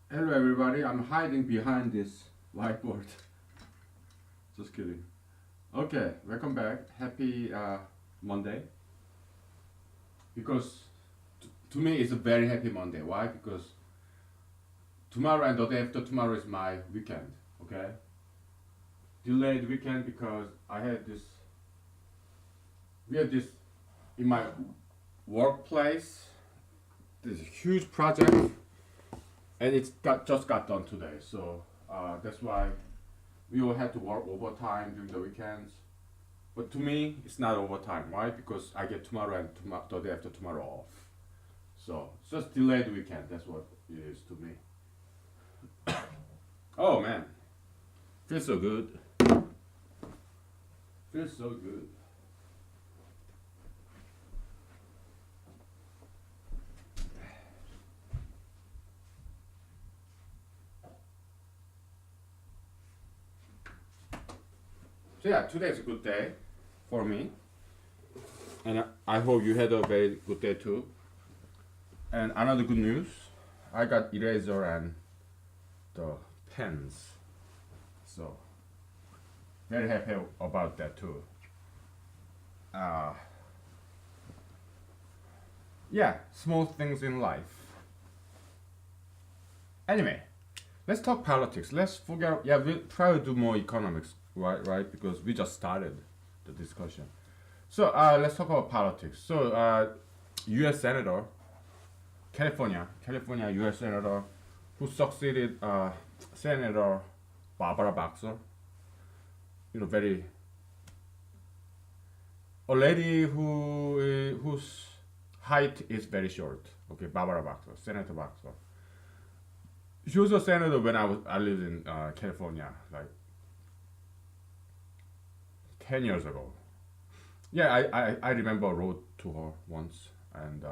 Hello everybody, I'm hiding behind this whiteboard. Just kidding. Okay, welcome back. Happy Monday. Because to me it's a very happy Monday. Why? Because tomorrow and the day after tomorrow is my weekend. Okay? Delayed weekend because we had this in my workplace. This huge project and just got done today. So that's why we all had to work overtime during the weekends. But to me, it's not overtime. Why? Because I get tomorrow and the day after tomorrow off. So it's just delayed weekend. That's what it is to me. Oh man, feels so good. Feels so good. So yeah, today is a good day for me, and I hope you had a very good day too. And another good news, I got eraser and the pens. So very happy about that too. Uh, yeah, small things in life. Anyway, let's talk politics. Let's forget. Yeah, we'll try to do more economics, right? Right, because we just started the discussion. So let's talk about politics. So U.S. Senator, California U.S. Senator, who succeeded Senator Barbara Boxer. You know, very a lady whose height is very short. Okay, Barbara Boxer, Senator Boxer. She was a senator when I lived in California, like 10 years ago. Yeah, I remember I wrote to her once, and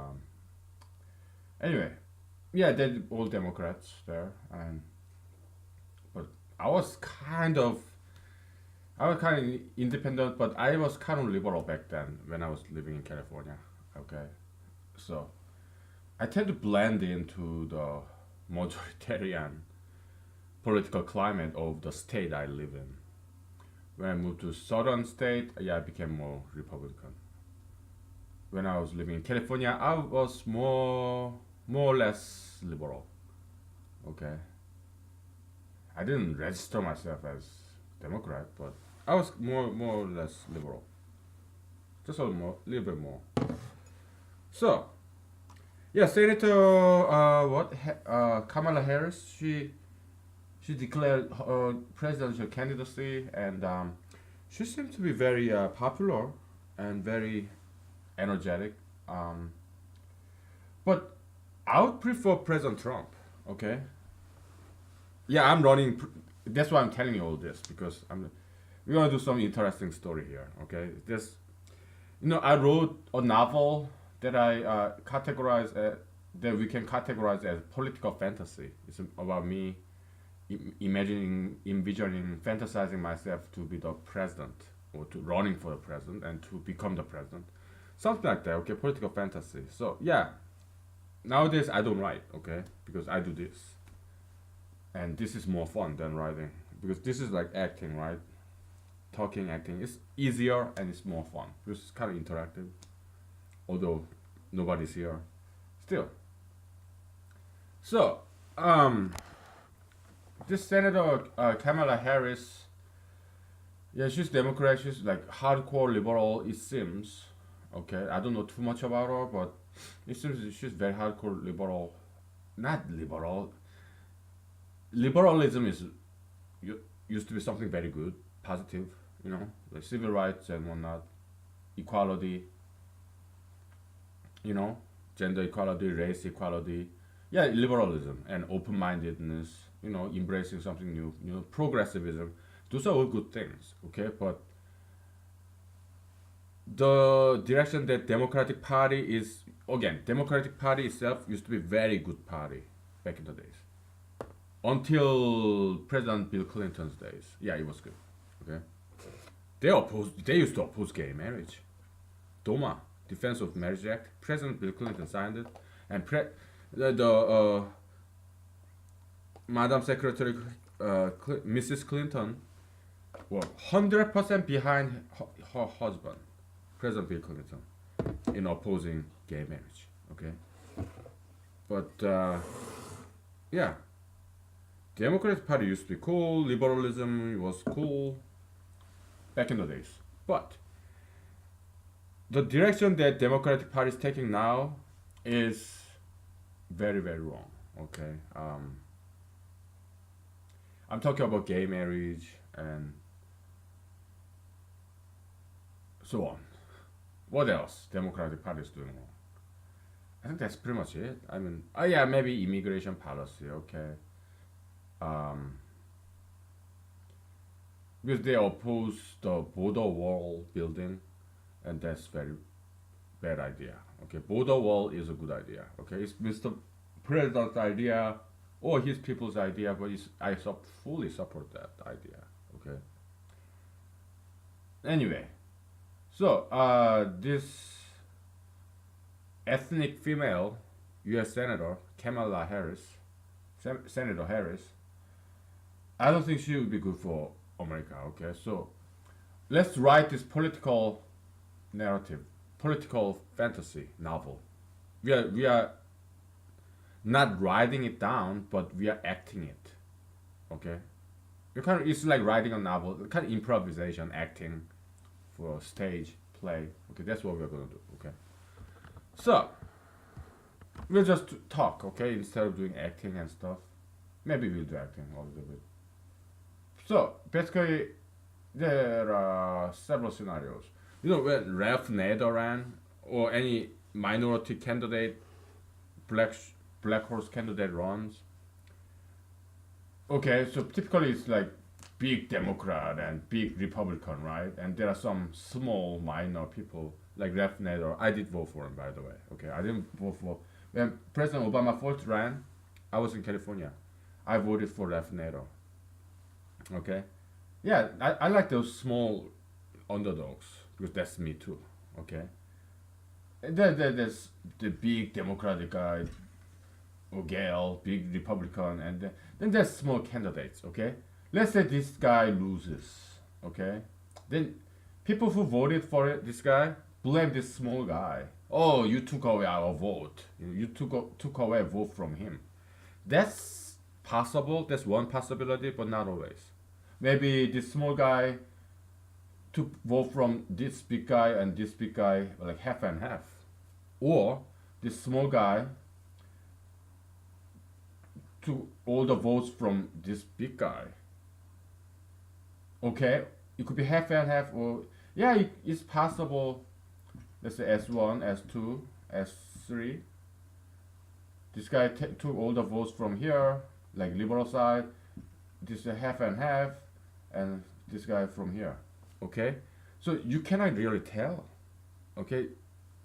anyway, yeah, they're all Democrats there, and but I was kind of I was kind of independent, but I was kind of liberal back then when I was living in California. Okay, so I tend to blend into the majoritarian political climate of the state I live in. When I moved to southern state, yeah, I became more Republican. When I was living in California, I was more or less liberal. Okay, I didn't register myself as Democrat, but I was more or less liberal, just little bit more. So yeah, Senator Kamala Harris, she declared her presidential candidacy, and she seemed to be very popular and very energetic. Um, but I would prefer President Trump. Okay. Yeah, I'm running. That's why I'm telling you all this because we're gonna do some interesting story here. Okay. This, I wrote a novel that I categorize that we can categorize as political fantasy. It's about me envisioning, fantasizing myself to be the president or to running for the president and to become the president, something like that. Okay, political fantasy. So yeah, nowadays I don't write. Okay, because I do this, and this is more fun than writing because this is like acting, right? Talking, acting. It's easier and it's more fun because it's kind of interactive. Although nobody's here, still. So this Senator Kamala Harris, yeah, she's Democrat. She's like hardcore liberal. It seems. Okay, I don't know too much about her, but it seems she's very hardcore liberal. Not liberal. Liberalism used to be something very good, positive. Like civil rights and whatnot, equality. You know, gender equality, race equality. Yeah, liberalism and open-mindedness. Embracing something new. Progressivism. Those are all good things. Okay, but the direction that Democratic Party is, again, Democratic Party itself used to be very good party back in the days until President Bill Clinton's days. Yeah, it was good. Okay, they used to oppose gay marriage. DOMA, Defense of Marriage Act. President Bill Clinton signed it, and the Madam Secretary Mrs. Clinton were 100% behind her husband, President Bill Clinton, in opposing gay marriage. Okay, but yeah, Democratic Party used to be cool. Liberalism was cool back in the days, but the direction that Democratic Party is taking now is very very wrong. Okay, I'm talking about gay marriage and so on. What else? Democratic Party is doing wrong. I think that's pretty much it. I mean, oh yeah, maybe immigration policy. Okay, um, because they oppose the border wall building, and that's very bad idea. Okay, border wall is a good idea. Okay, it's Mr. President's idea or his people's idea, but fully support that idea. Okay. Anyway, so this ethnic female U.S. Senator Kamala Harris, Senator Harris, I don't think she would be good for America. Okay, so let's write this political narrative, political fantasy novel. We are not writing it down, but we are acting it. Okay, it's like writing a novel, kind of improvisation, acting for stage play. Okay, that's what we're gonna do. Okay, so we'll just talk. Okay, instead of doing acting and stuff, maybe we'll do acting a little bit. So basically, there are several scenarios. When Ralph Nader ran or any minority candidate, black black horse candidate runs. Okay, so typically it's like big Democrat and big Republican, right? And there are some small minor people like Ralph Nader. I did vote for him, by the way. Okay, I didn't vote for when President Obama first ran. I was in California. I voted for Ralph Nader. Okay, yeah, I like those small underdogs because that's me too. Okay, and there's the big Democratic guy or gal, big Republican, and then there's small candidates. Okay, let's say this guy loses. Okay, then people who voted for this guy blame this small guy. Oh, you took away our vote. You took away a vote from him. That's possible. That's one possibility, but not always. Maybe this small guy took vote from this big guy and this big guy, like half and half, or this small guy took all the votes from this big guy. Okay, it could be half and half, or yeah, it's possible. Let's say S1, S2, S3. This guy took all the votes from here, like liberal side. This is half and half, and this guy from here. Okay, so you cannot really tell. Okay,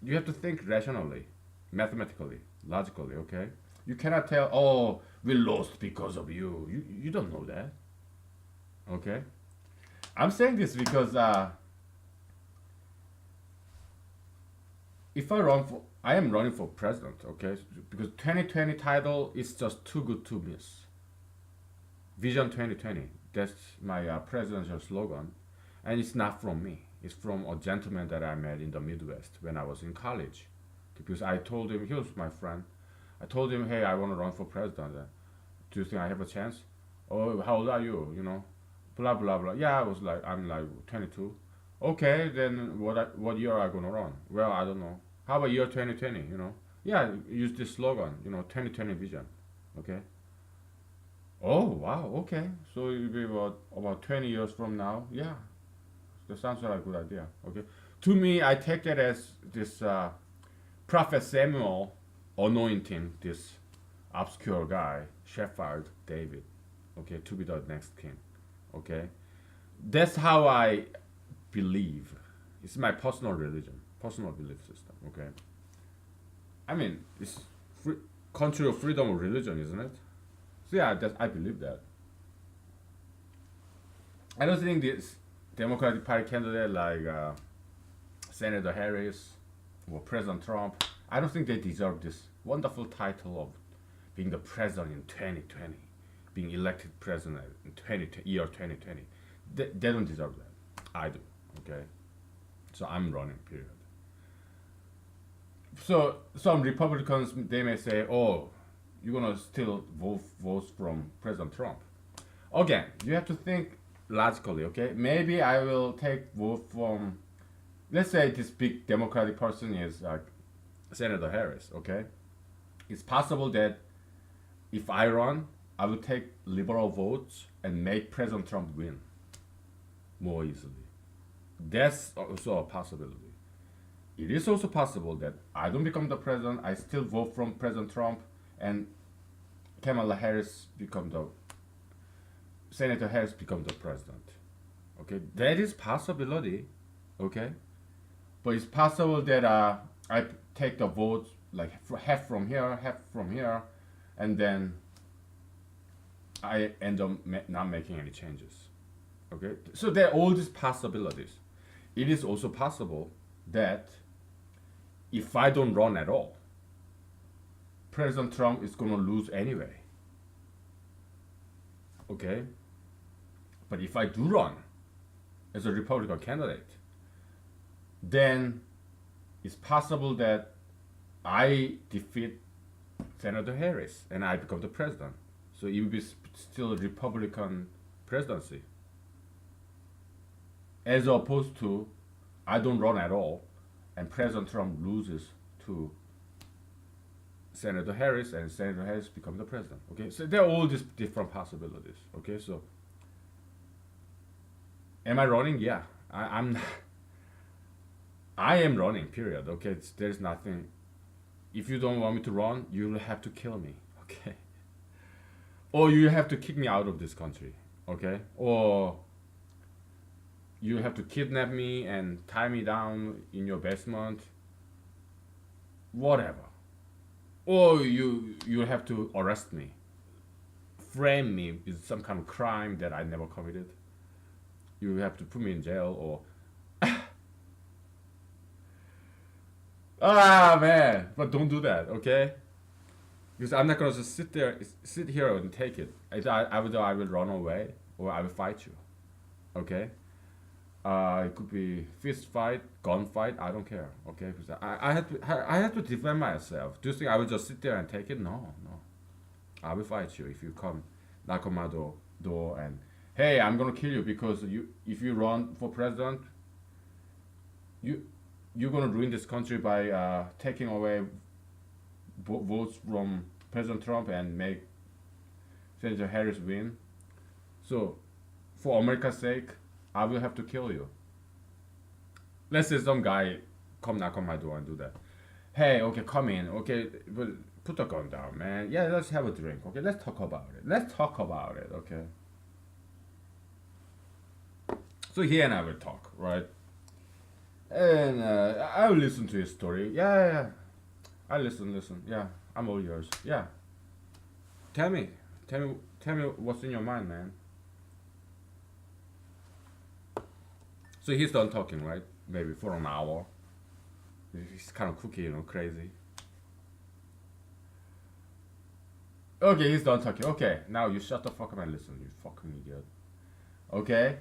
you have to think rationally, mathematically, logically. Okay, you cannot tell. Oh, we lost because of you. You don't know that. Okay, I'm saying this because if I am running for president. Okay, because 2020 title is just too good to miss. Vision 2020. That's my presidential slogan, and it's not from me. It's from a gentleman that I met in the Midwest when I was in college. Because I told him he was my friend. I told him, hey, I want to run for president. Do you think I have a chance? Oh, how old are you? Blah blah blah. Yeah, I'm like 22. Okay, then what year are I gonna run? Well, I don't know. How about year 2020? Yeah, use this slogan. 2020 vision. Okay. Oh wow, okay. So it'll be about 20 years from now. Yeah, that sounds like a good idea. Okay. To me, I take that as this Prophet Samuel anointing this obscure guy, Shepherd David, okay, to be the next king. Okay. That's how I believe. It's my personal religion, personal belief system. Okay. I mean, it's country of freedom of religion, isn't it? So yeah, I believe that. I don't think this Democratic Party candidate like Senator Harris or President Trump, I don't think they deserve this wonderful title of being the president in 2020. being elected president in year 2020. They don't deserve that. I do. Okay, so I'm running. Period. So some Republicans, they may say, "Oh, you're gonna still vote votes from President Trump." Again, you have to think logically. Okay, maybe I will take vote from, let's say this big Democratic person is like Senator Harris. Okay, it's possible that if I run, I will take liberal votes and make President Trump win more easily. That's also a possibility. It is also possible that I don't become the president, I still vote from President Trump, and Kamala Harris become the Senator Harris become the president. Okay, that is possibility. Okay, but it's possible that I take the votes like half from here, half from here, and then I end up not making any changes. Okay, so there are all these possibilities. It is also possible that if I don't run at all, President Trump is gonna lose anyway. Okay, but if I do run as a Republican candidate, then it's possible that I defeat Senator Harris and I become the president. So it will be still a Republican presidency. As opposed to I don't run at all and President Trump loses to Senator Harris and Senator Harris become the president. Okay, so there are all these different possibilities. Okay, so am I running? Yeah, I'm. I am running. Period. Okay, there's nothing. If you don't want me to run, you'll have to kill me. Okay, or you have to kick me out of this country. Okay, or you have to kidnap me and tie me down in your basement. Whatever. Or you have to arrest me, frame me with some kind of crime that I never committed. You have to put me in jail or ah man, but don't do that, okay? Because I'm not gonna just sit here and take it. Either I will run away or I will fight you, okay? It could be fist fight, gun fight. I don't care. Okay, because I have to defend myself. Do you think I will just sit there and take it? No, no. I will fight you if you come knock on my door and hey, I'm gonna kill you because if you run for president, you're gonna ruin this country by taking away votes from President Trump and make Senator Harris win. So, for America's sake, I will have to kill you. Let's say some guy come knock on my door and do that. Hey, okay, come in. Okay, but put the gun down, man. Yeah, let's have a drink. Okay, let's talk about it. Let's talk about it. Okay. So he and I will talk, right? And I will listen to his story. Yeah. I listen. Yeah, I'm all yours. Yeah. Tell me what's in your mind, man. So he's done talking, right? Maybe for an hour. He's kind of cookie, crazy. Okay, he's done talking. Okay, now you shut the fuck up and listen, you fucking idiot. Okay?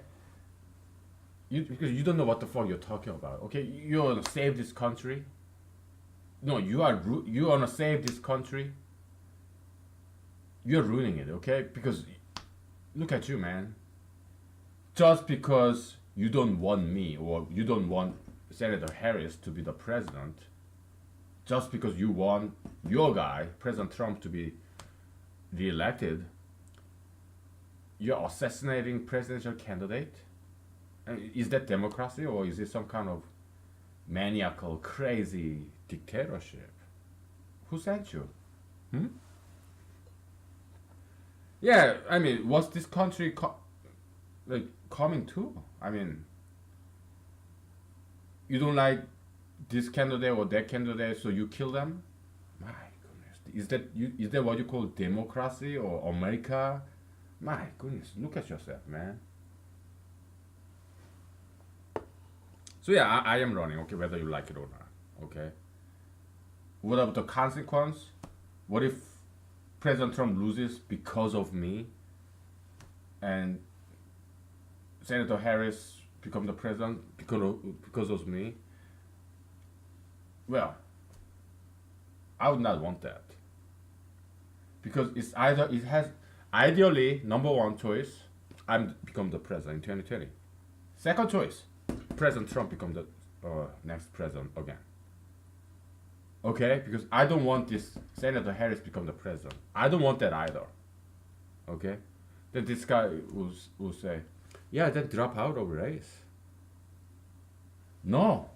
Because you don't know what the fuck you're talking about. Okay, you wanna save this country? No, you wanna save this country? You're ruining it, okay? Because look at you, man. Just because you don't want me or you don't want Senator Harris to be the president, just because you want your guy, President Trump, to be re-elected, you're assassinating presidential candidate? Is that democracy or is it some kind of maniacal, crazy dictatorship? Who sent you? Yeah, I mean, what's this country coming to? I mean, you don't like this candidate or that candidate, so you kill them? My goodness, is that what you call democracy or America? My goodness, look at yourself, man. So yeah, I am running, okay, whether you like it or not, okay? What about the consequence? What if President Trump loses because of me? and Senator Harris become the president because of me, well, I would not want that because it's either it has ideally number one choice, I'm become the president in 2020. Second choice, President Trump become the next president again. Okay, because I don't want this Senator Harris become the president. I don't want that either. Okay, then this guy will say, yeah, then drop out of race. No,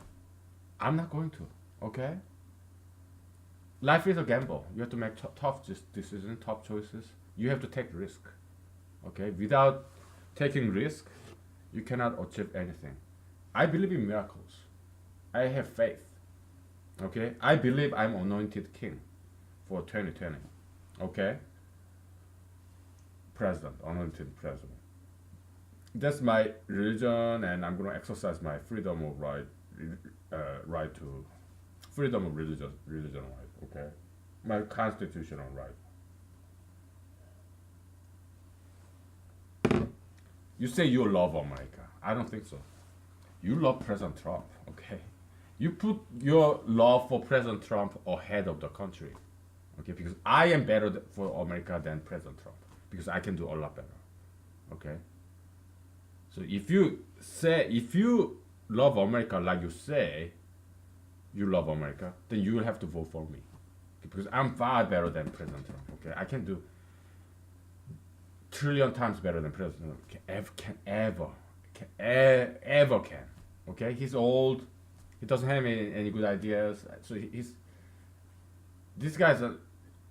I'm not going to. Okay, life is a gamble. You have to make tough decisions, tough choices. You have to take risk. Okay, without taking risk, you cannot achieve anything. I believe in miracles. I have faith. Okay, I believe I'm anointed king for 2020. Okay, president, anointed president. That's my religion, and I'm gonna exercise my freedom of right to freedom of religion right. Okay, my constitutional right. You say you love America. I don't think so. You love President Trump. Okay, you put your love for President Trump ahead of the country. Okay, because I am better for America than President Trump because I can do a lot better. Okay, so if you love America like you say you love America, then you will have to vote for me because I'm far better than President Trump. Okay, I can do trillion times better than President Trump can. Okay, he's old. He doesn't have any good ideas. So he's this guy's an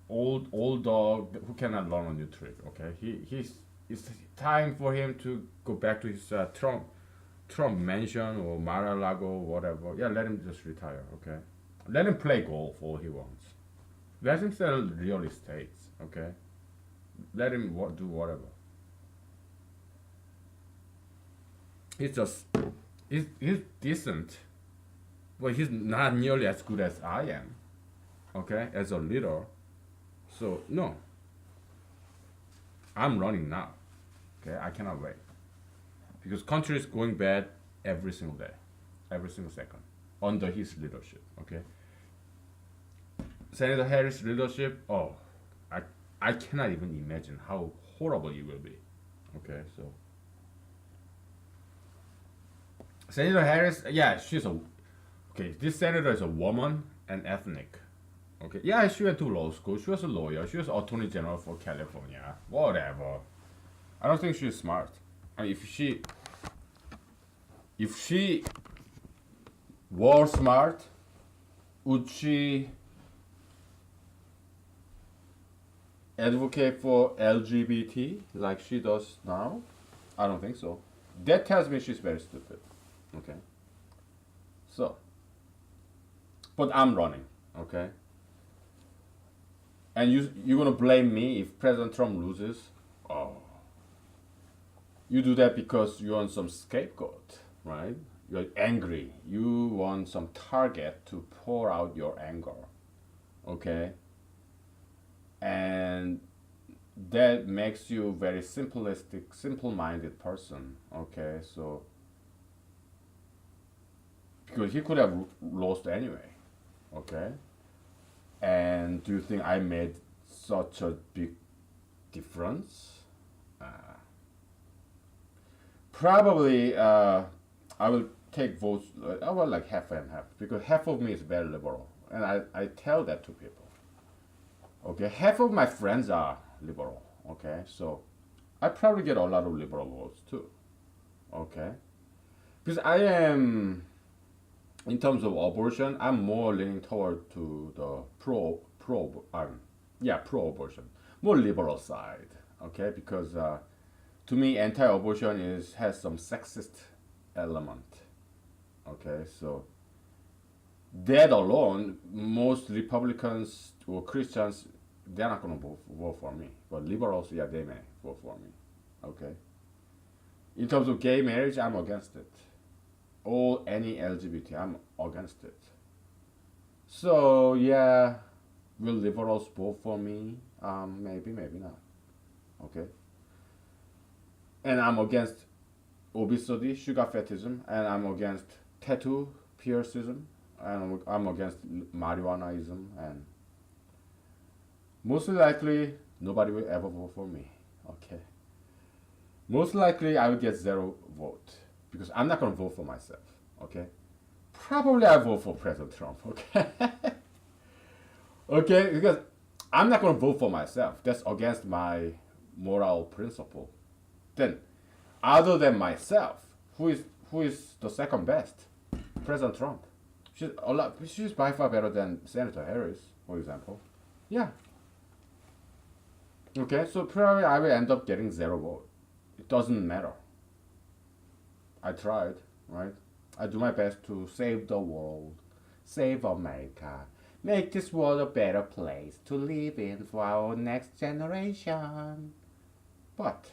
old dog who cannot learn a new trick. Okay, it's time for him to go back to his Trump mansion or Mar-a-Lago or whatever. Yeah, let him just retire. Okay, let him play golf all he wants. Let him sell real estates. Okay, let him do whatever. He's just he's decent, but he's not nearly as good as I am. Okay, as a leader. So no, I'm running now. Okay, I cannot wait because country is going bad every single day, every single second under his leadership. Okay, Senator Harris' leadership. Oh, I I cannot even imagine how horrible it will be. Okay, so Senator Harris. Yeah, she's a okay. This senator is a woman and ethnic. Okay, yeah, she went to law school. She was a lawyer. She was attorney general for California. Whatever. I don't think she's smart. I mean, if she were smart, would she advocate for LGBT like she does now? I don't think so. That tells me she's very stupid. Okay. So, but I'm running. Okay. And you're gonna blame me if President Trump loses? Oh, you do that because you want some scapegoat, right? You're angry. You want some target to pour out your anger, okay? And that makes you very simplistic, simple-minded person, okay? So because he could have lost anyway, okay? And do you think I made such a big difference? Uh, Probably I will take votes about like half and half because half of me is very liberal, and I tell that to people. Okay, half of my friends are liberal. Okay, so I probably get a lot of liberal votes too. Okay, because I am in terms of abortion, I'm more leaning toward to the pro abortion, more liberal side. Okay, because to me, anti-abortion has some sexist element. Okay, so that alone, most Republicans or Christians, they're not gonna vote for me. But liberals, yeah, they may vote for me. Okay. In terms of gay marriage, I'm against it. Or any LGBT, I'm against it. So yeah, will liberals vote for me? Maybe, maybe not. Okay. and I'm against obesity, sugar fetishism, and I'm against tattoo piercism, and I'm against marijuanaism, and most likely nobody will ever vote for me. Okay. Most likely I will get zero vote because I'm not gonna vote for myself. Okay. Probably I vote for President Trump. Okay. Okay, because I'm not gonna vote for myself. That's against my moral principle. Then, other than myself, who is the second best? President Trump. She's a lot. She's by far better than Senator Harris, for example. Yeah. Okay, so probably I will end up getting zero vote. It doesn't matter. I tried, right? I do my best to save the world, save America, make this world a better place to live in for our next generation. But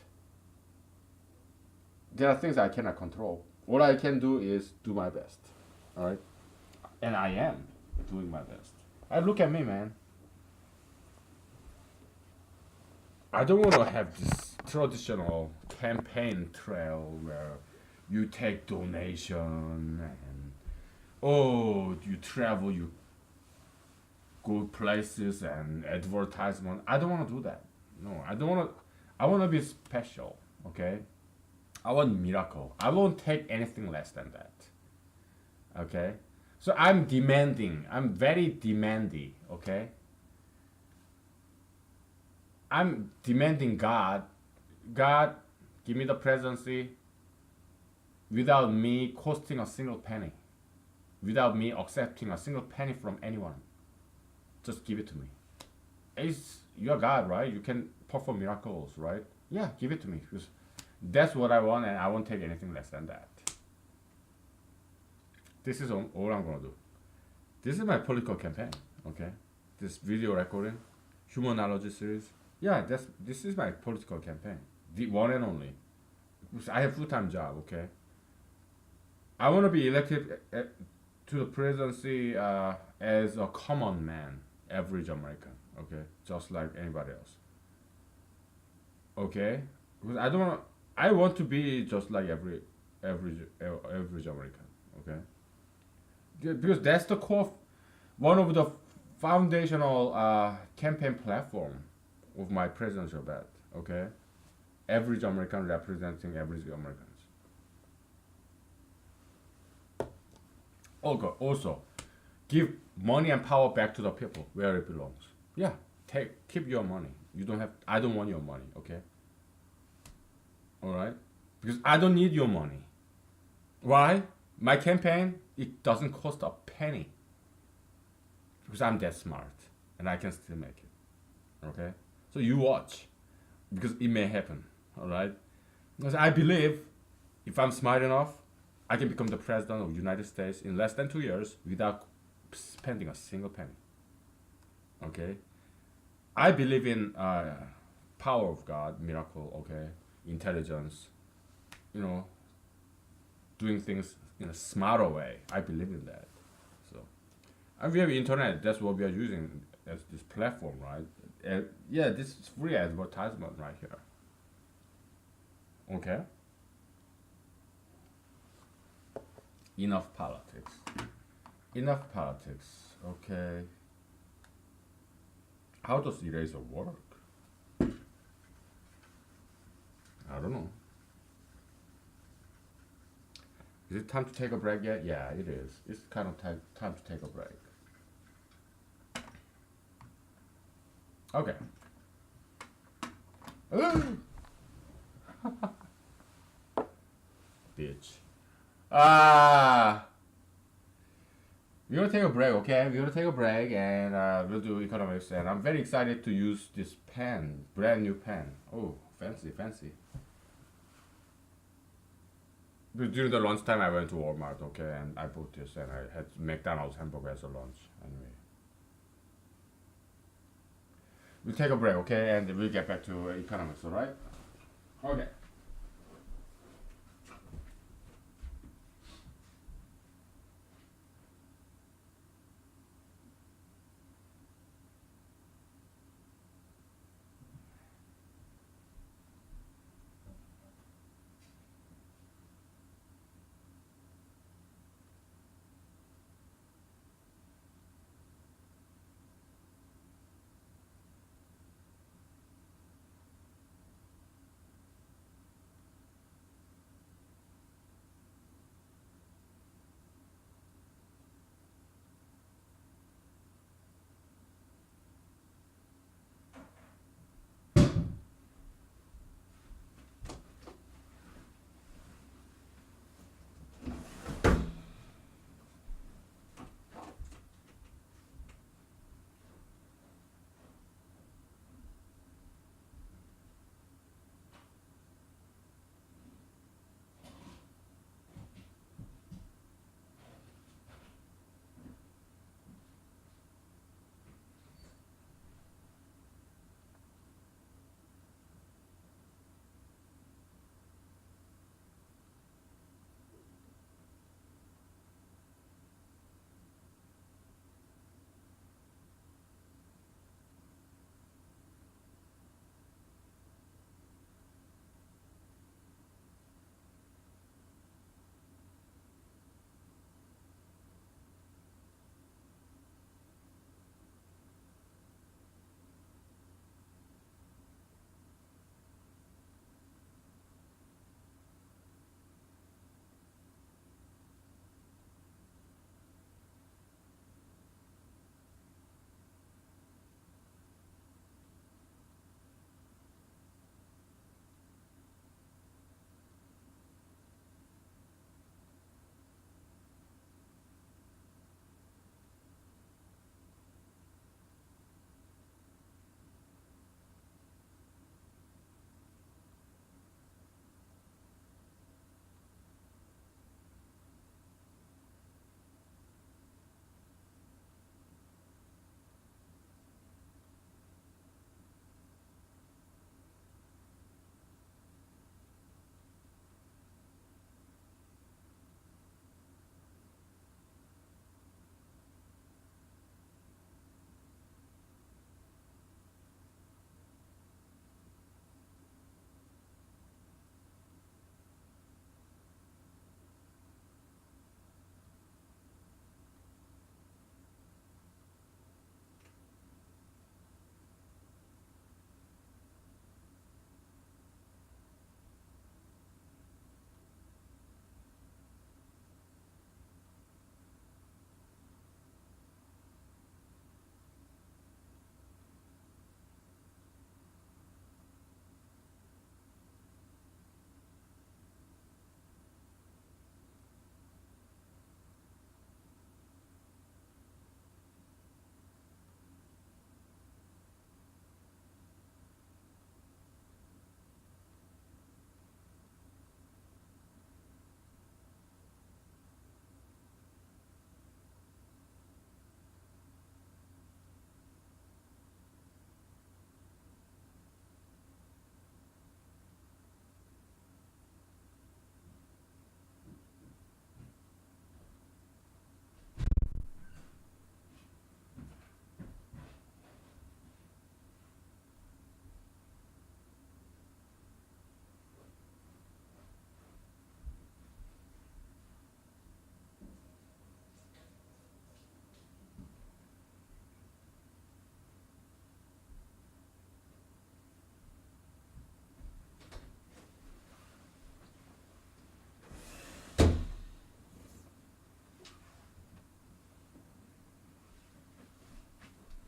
there are things I cannot control. What I can do is do my best. All right, and I am doing my best. I look at me, man. I don't want to have this traditional campaign trail where you take donation and oh you travel, you go places and advertisement. I don't want to do that. No, I don't want to. I want to be special. Okay, I want miracle. I won't take anything less than that. Okay, so I'm demanding. I'm very demanding. Okay, I'm demanding God. God, give me the presidency without me costing a single penny, without me accepting a single penny from anyone. Just give it to me. You're God, right? You can perform miracles, right? Yeah, give it to me because that's what I want, and I won't take anything less than that. This is all I'm gonna do. This is my political campaign. Okay, this video recording, humanology series. Yeah, this is my political campaign. The one and only. Because I have full-time job. Okay, I want to be elected to the presidency as a common man, average American. Okay, just like anybody else. Okay, because I don't want. I want to be just like average American. Okay, because that's the core, one of the foundational campaign platform of my presidential bet. Okay, average American representing average Americans. Okay, also, give money and power back to the people where it belongs. Yeah, keep your money. You don't have. I don't want your money. Okay. All right, because I don't need your money. Why? My campaign it doesn't cost a penny because I'm that smart and I can still make it. Okay, so you watch because it may happen. All right, because I believe if I'm smart enough, I can become the president of the United States in less than 2 years without spending a single penny. Okay, I believe in power of God, miracle. Okay, intelligence. You know, doing things in a smarter way. I believe in that. So, and we have internet. That's what we are using as this platform, right? Yeah, this is free advertisement right here. Okay. Enough politics. Enough politics. Okay. How does eraser work? I don't know. Is it time to take a break yet? Yeah, it is. It's kind of time to take a break. Okay. Bitch. Ah. We're gonna take a break, okay? We're gonna take a break and we'll do economics. And I'm very excited to use this pen, brand new pen. Oh, fancy, fancy. But during the lunchtime, I went to Walmart, okay, and I bought this, and I had McDonald's hamburger as a lunch. Anyway, we'll take a break, okay, and we'll get back to economics, all right? Okay.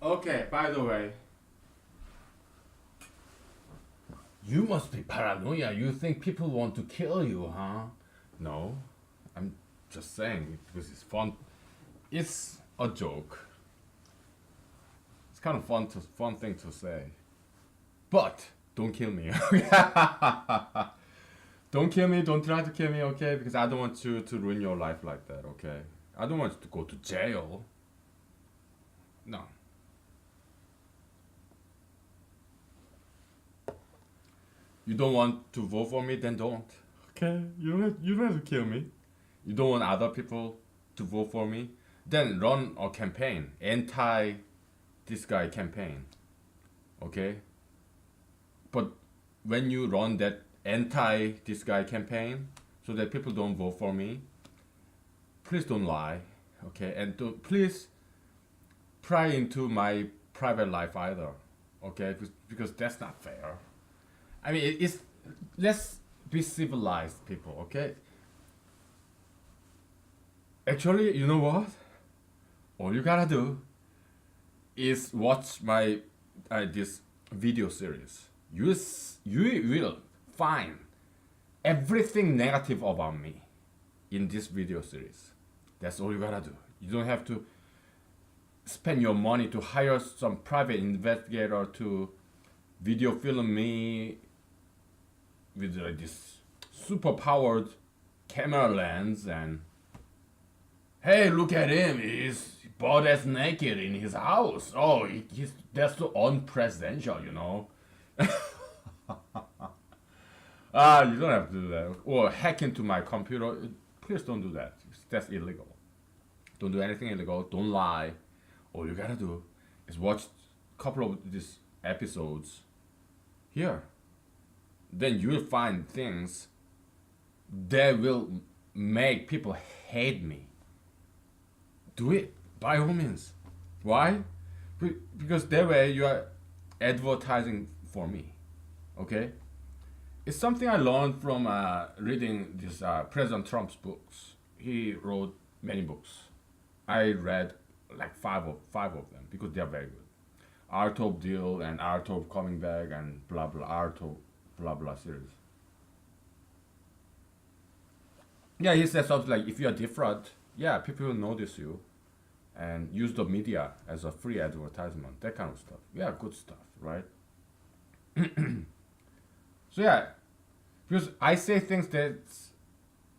Okay, by the way, you must be paranoia. You think people want to kill you, huh? No, I'm just saying because it's fun. It's a joke. It's kind of fun thing to say. But don't kill me. Don't kill me. Don't try to kill me, okay? Because I don't want you to ruin your life like that, okay? I don't want you to go to jail. No. You don't want to vote for me, then don't. Okay? You don't have to kill me. You don't want other people to vote for me, then run a campaign, anti this guy campaign. Okay? But when you run that anti this guy campaign so that people don't vote for me, please don't lie. Okay? And please pry into my private life either. Okay? Because that's not fair. I mean, it's let's be civilized people, okay? Actually, you know what? All you gotta do is watch my this video series. You will find everything negative about me in this video series. That's all you gotta do. You don't have to spend your money to hire some private investigator to video film me with this super powered camera lens and hey, look at him, he's butt ass naked in his house. Oh, that's so unpresidential, you know. You don't have to do that. Or hack into my computer. Please don't do that. That's illegal. Don't do anything illegal. Don't lie. All you gotta do is watch a couple of these episodes here. Then you will find things that will make people hate me. Do it by all means. Why? Because that way you are advertising for me. Okay? It's something I learned from reading this President Trump's books. He wrote many books. I read like five of them because they are very good. Art of Deal and Art of Coming Back and blah blah Art of blah blah series. Yeah, he says something like if you are different, yeah, people will notice you and use the media as a free advertisement, that kind of stuff. Yeah, good stuff, right? So yeah, because I say things that's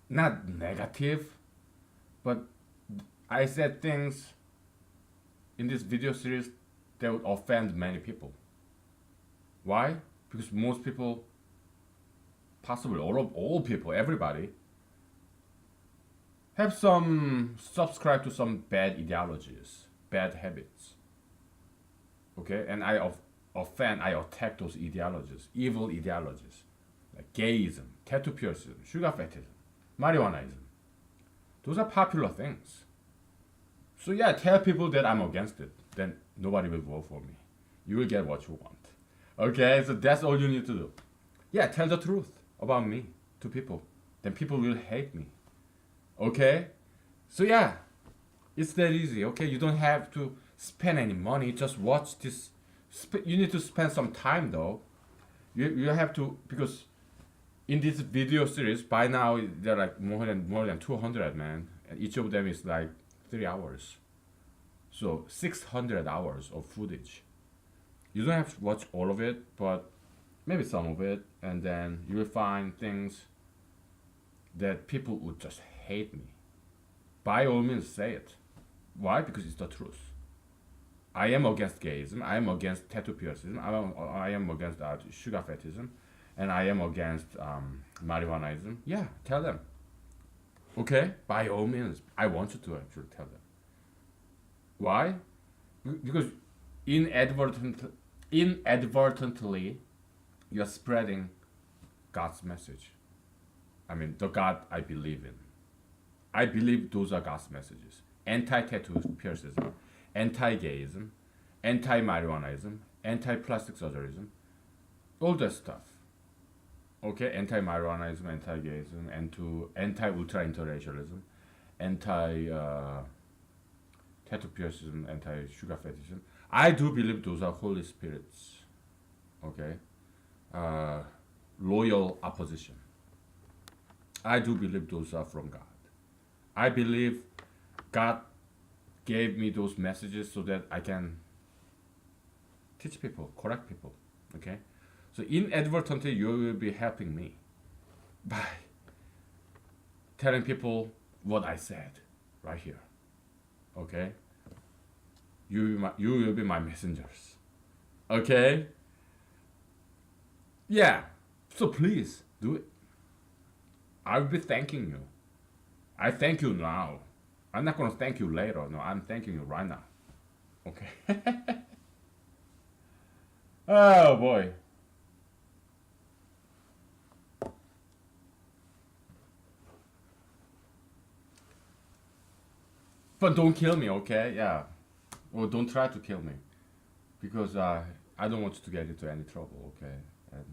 not negative, but I said things in this video series that would offend many people. Why? Because most people, possibly all people, everybody, have some subscribe to some bad ideologies, bad habits. Okay, and I attack those ideologies, evil ideologies, like gayism, tattoo piercing, sugar fetishism, marijuanaism. Those are popular things. So yeah, tell people that I'm against it. Then nobody will vote for me. You will get what you want. Okay, so that's all you need to do. Yeah, tell the truth about me to people. Then people will hate me. Okay? So yeah, it's that easy. Okay, you don't have to spend any money. Just watch this. You need to spend some time though. You have to, because in this video series by now there are like more than 200, man, and each of them is like 3 hours. So 600 hours of footage. You don't have to watch all of it, but maybe some of it, and then you will find things that people would just hate me. By all means, say it. Why? Because it's the truth. I am against gayism. I am against tattoo piercing. I am against sugar fetishism, and I am against marijuanaism. Yeah, tell them. Okay, by all means, I want you to actually tell them. Why? Because inadvertently, you're spreading God's message. I mean, the God I believe in. I believe those are God's messages. Anti-tattoo piercism, anti-gayism, anti-marijuanaism, anti-plastic surgeryism, all that stuff. Okay, anti-marijuanaism, anti-gayism, anti-ultra-interracialism, anti-tattoo piercism, anti-sugar fetishism. I do believe those are Holy Spirits. Okay, uh, loyal opposition. I do believe those are from God. I believe God gave me those messages so that I can teach people, correct people. Okay, so inadvertently you will be helping me by telling people what I said right here. Okay, you will be my messengers. Okay, yeah. So please do it. I'll be thanking you. I thank you now. I'm not gonna thank you later. No, I'm thanking you right now. Okay. Oh boy. But don't kill me, okay? Yeah. Or don't try to kill me because I don't want you to get into any trouble, okay? And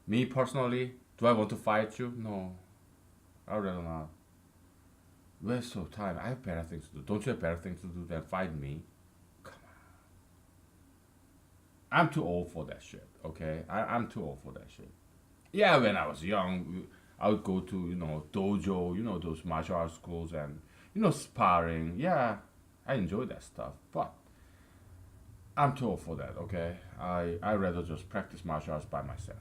me personally, do I want to fight you? No, I rather not. Waste of time. I have better things to do. Don't you have better things to do than fight me? Come on. I'm too old for that shit, okay? I'm too old for that shit. Yeah, when I was young, I would go to, dojo, those martial arts schools and, sparring. Yeah, I enjoy that stuff. But I'm too old for that, okay? I rather just practice martial arts by myself,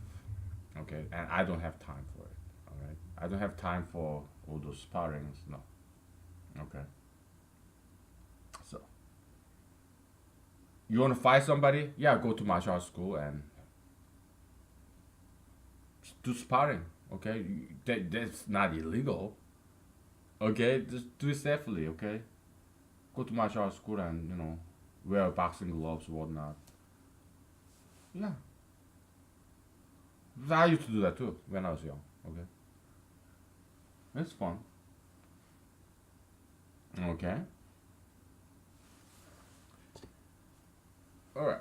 okay? And I don't have time for it, all right? I don't have time for all those sparrings, no, okay? So, you want to fight somebody? Yeah, go to martial arts school and do sparring, okay? That's not illegal, okay? Just do it safely, okay? Go to martial arts school and, wear boxing gloves, whatnot. Yeah, I used to do that too when I was young, okay? It's fun, okay? All right.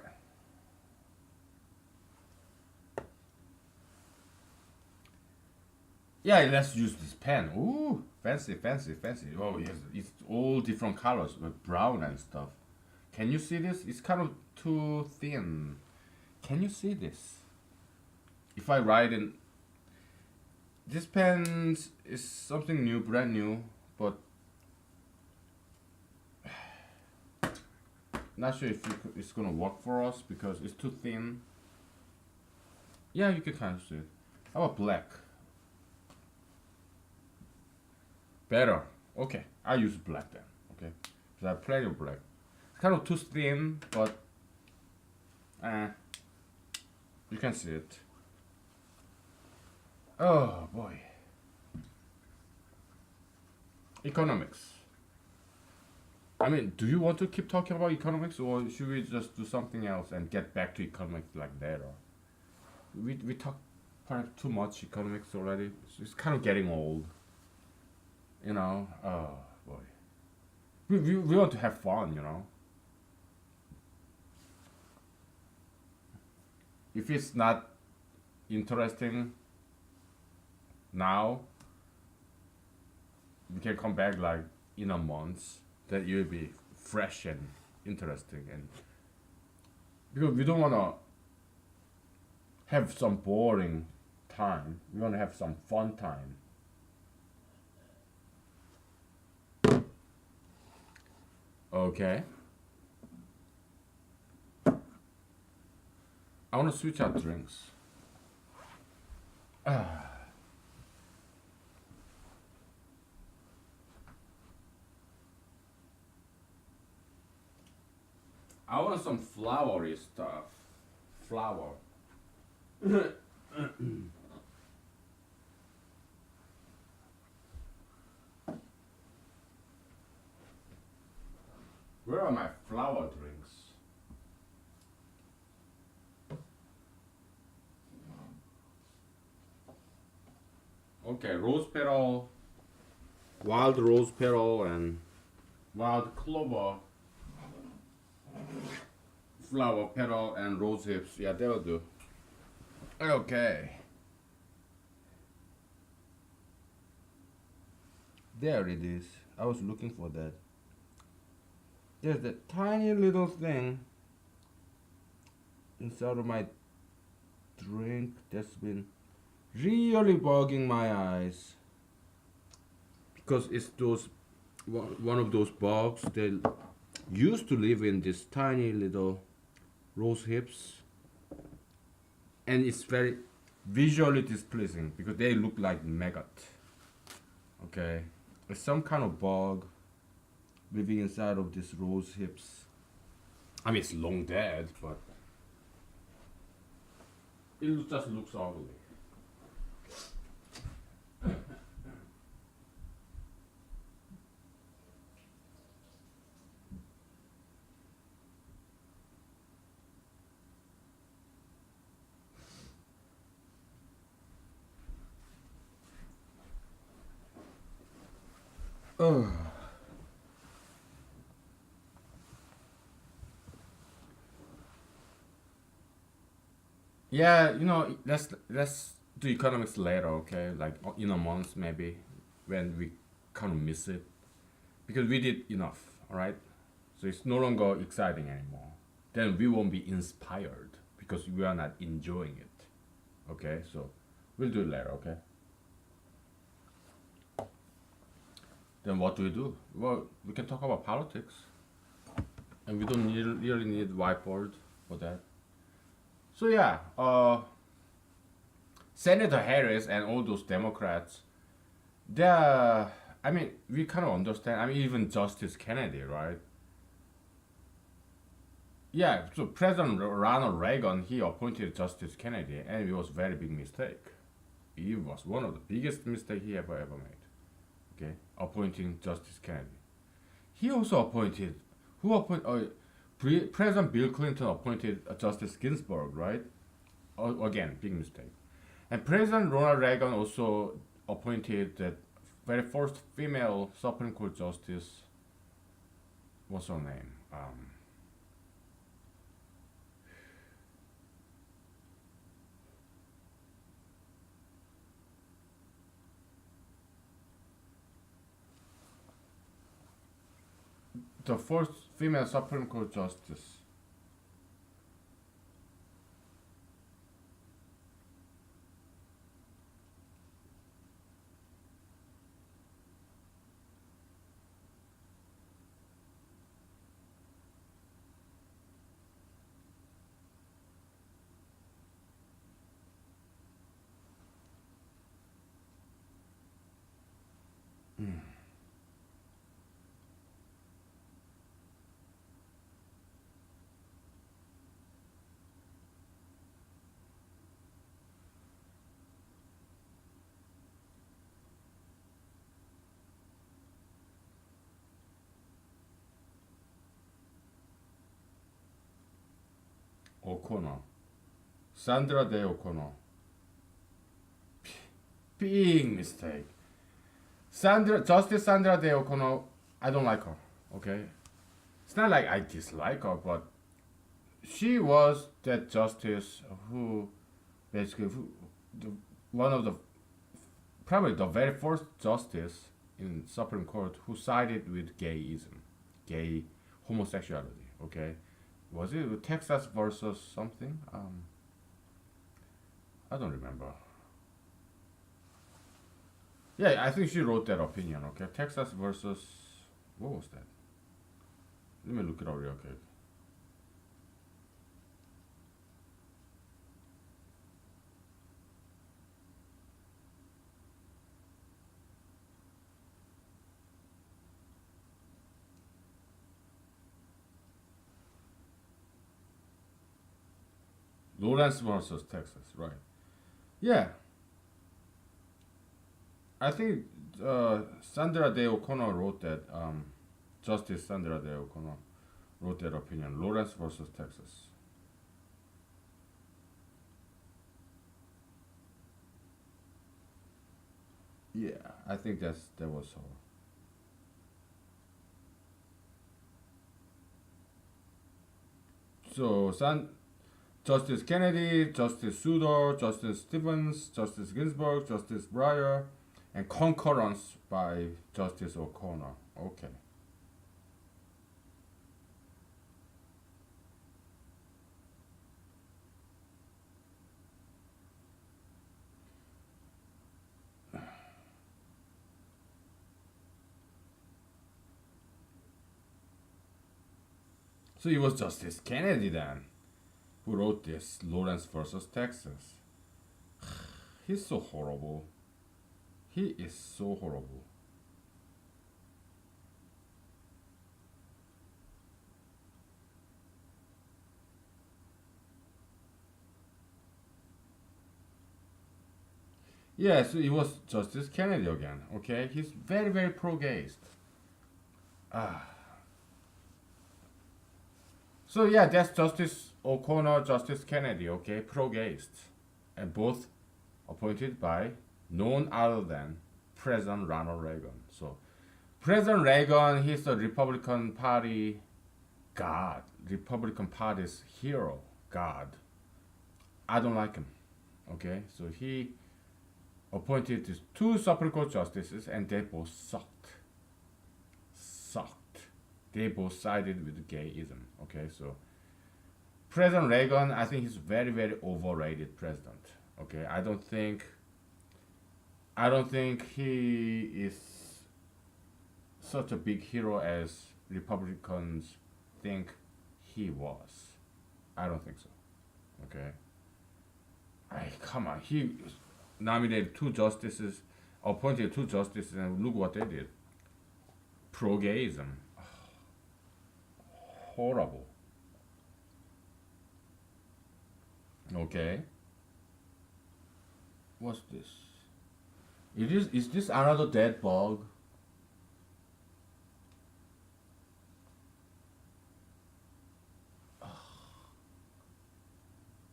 Yeah, let's use this pen. Ooh, fancy, fancy, fancy. Oh, yes, it's all different colors, with brown and stuff. Can you see this? It's kind of too thin. Can you see this? If I write in this pen is something new, brand new, but not sure if it's gonna work for us because it's too thin. Yeah, you can kind of see it. How about black? Better. Okay, I use black then. Okay, because I have plenty of black. It's kind of too thin, but you can see it. Oh boy. Economics. I mean, do you want to keep talking about economics, or should we just do something else and get back to economics like later? We talked perhaps too much economics already. It's kind of getting old. Oh boy. We want to have fun. If it's not interesting now, we can come back like in a month. That you'll be fresh and interesting, and because we don't wanna have some boring time, we wanna have some fun time. Okay. I wanna switch out drinks. Ah. I want some flowery stuff. Flower. Where are my flower drinks? Okay, rose petal, wild rose petal, and wild clover flower petal and rose hips. Yeah, that'll do. Okay. There it is. I was looking for that. There's that tiny little thing inside of my drink that's been really bugging my eyes because it's those one of those bugs that used to live in this tiny little rose hips, and it's very visually displeasing because they look like maggot. Okay, it's some kind of bug living inside of these rose hips. I mean, it's long dead, but it just looks ugly. Ugh. Yeah, let's do economics later, okay? Like in a month maybe, when we kind of miss it because we did enough, all right? So it's no longer exciting anymore. Then we won't be inspired because we are not enjoying it. Okay, so we'll do it later, okay? Then what do we do? Well, we can talk about politics, and we don't really need whiteboard for that. So yeah, Senator Harris and all those Democrats, they're, I mean, we kind of understand. I mean, even Justice Kennedy, right? Yeah, so President Ronald Reagan, he appointed Justice Kennedy, and it was a very big mistake. It was one of the biggest mistakes he ever made. Okay, appointing Justice Kennedy. He also appointed, who appointed? President Bill Clinton appointed Justice Ginsburg, right? Again, big mistake. And President Ronald Reagan also appointed the very first female Supreme Court justice. What's her name? The first female Supreme Court justice. O'Connor. Sandra Day O'Connor. Big mistake. Justice Sandra Day O'Connor, I don't like her. Okay, it's not like I dislike her, but she was that justice who basically the, one of the probably the very first justice in Supreme Court who sided with gayism, gay homosexuality. Okay, was it Texas versus something? I don't remember. Yeah, I think she wrote that opinion. Okay, Texas versus what was that? Let me look it up real quick. Lawrence versus Texas, right? Yeah, I think Sandra Day O'Connor wrote that. Justice Sandra Day O'Connor wrote that opinion. Lawrence versus Texas. Yeah, I think that was her. So Justice Kennedy, Justice Souter, Justice Stevens, Justice Ginsburg, Justice Breyer, and concurrence by Justice O'Connor. Okay. So it was Justice Kennedy then who wrote this Lawrence versus Texas. He's so horrible. He is so horrible. Yeah, so it was Justice Kennedy again. Okay, he's very very pro-gayist. Ah, so yeah, that's Justice O'Connor, Justice Kennedy. Okay, pro-gayist, and both appointed by none other than President Ronald Reagan. So President Reagan, he's the Republican Party god, Republican Party's hero, god. I don't like him. Okay, so he appointed these two Supreme Court justices, and they both sucked. Sucked. They both sided with gayism. Okay, so President Reagan, I think he's very very overrated president. Okay, I don't think he is such a big hero as Republicans think he was. I don't think so. Okay. Come on. He nominated two justices, appointed two justices, and look what they did. Pro-gayism. Horrible. Okay. What's this? Is this another dead bug?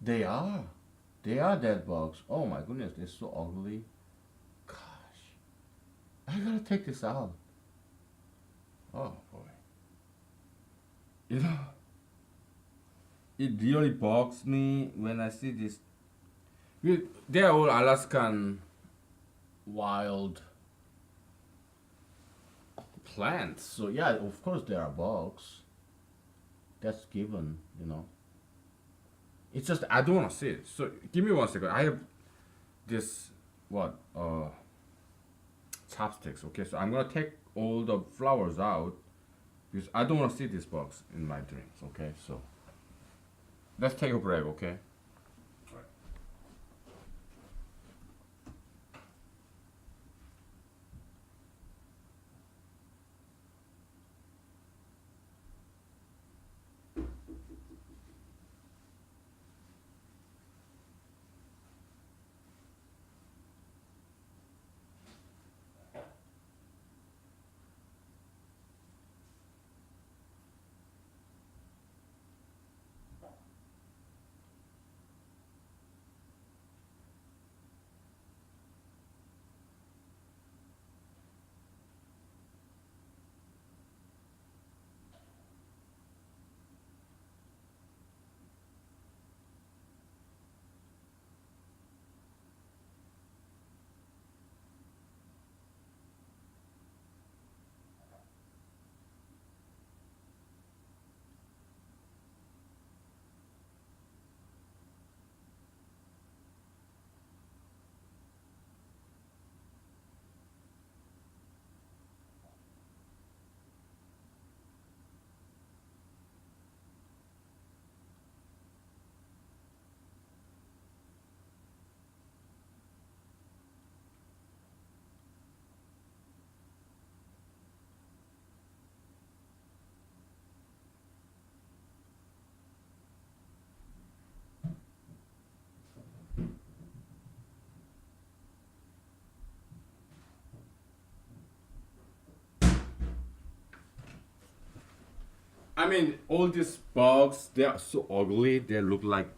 They are. They are dead bugs. Oh my goodness, they're so ugly. Gosh. I gotta take this out. Oh boy. You know, it really bugs me when I see this. They're all Alaskan wild plants. So yeah, of course there are bugs. That's given. It's just I don't want to see it. So give me 1 second. I have this what chopsticks. Okay, so I'm gonna take all the flowers out because I don't want to see these bugs in my dreams. Okay, so let's take a break. Okay. I mean, all these bugs, they are so ugly. They look like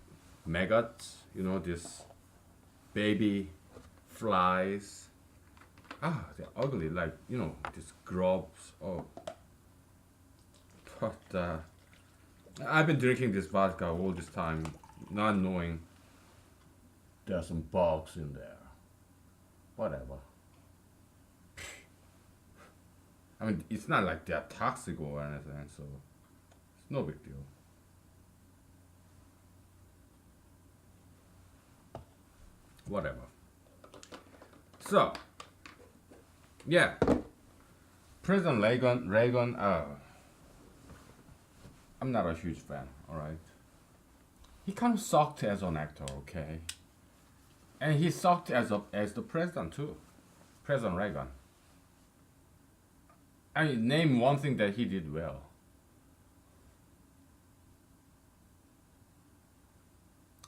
maggots. These baby flies. Ah, they're ugly. Like, these grubs. Oh, but I've been drinking this vodka all this time, not knowing there are some bugs in there. Whatever. I mean, it's not like they're toxic or anything, so it's no big deal. Whatever. So, yeah, President Reagan. I'm not a huge fan. All right. He kind of sucked as an actor. Okay. And he sucked as the president too. President Reagan. I mean, name one thing that he did well.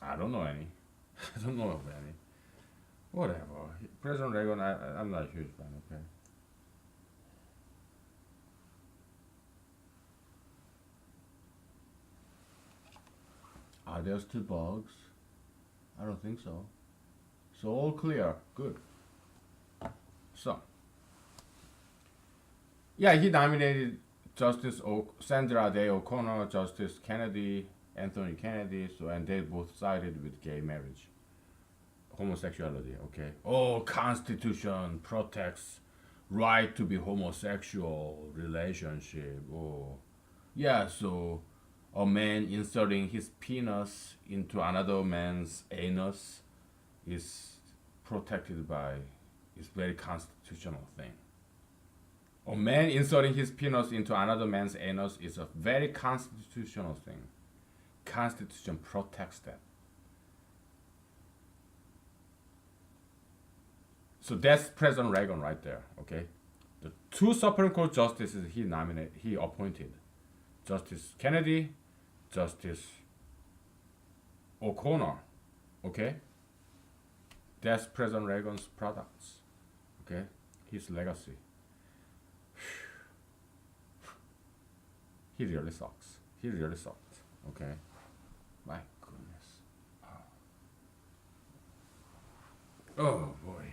I don't know any. I don't know of any. Whatever. President Reagan, I'm not a huge fan, okay? Are there still bugs? I don't think so. So all clear. Good. So, yeah, he nominated Sandra Day O'Connor, Justice Kennedy, Anthony Kennedy, so and they both sided with gay marriage, homosexuality. Okay. Oh, Constitution protects right to be homosexual relationship. Oh, yeah. So a man inserting his penis into another man's anus is protected by is very constitutional thing. A man inserting his penis into another man's anus is a very constitutional thing. Constitution protects that. So that's President Reagan right there. Okay, the two Supreme Court justices he appointed, Justice Kennedy, Justice O'Connor. Okay, that's President Reagan's products. Okay, his legacy. He really sucks. He really sucked. Okay. My goodness. Oh boy.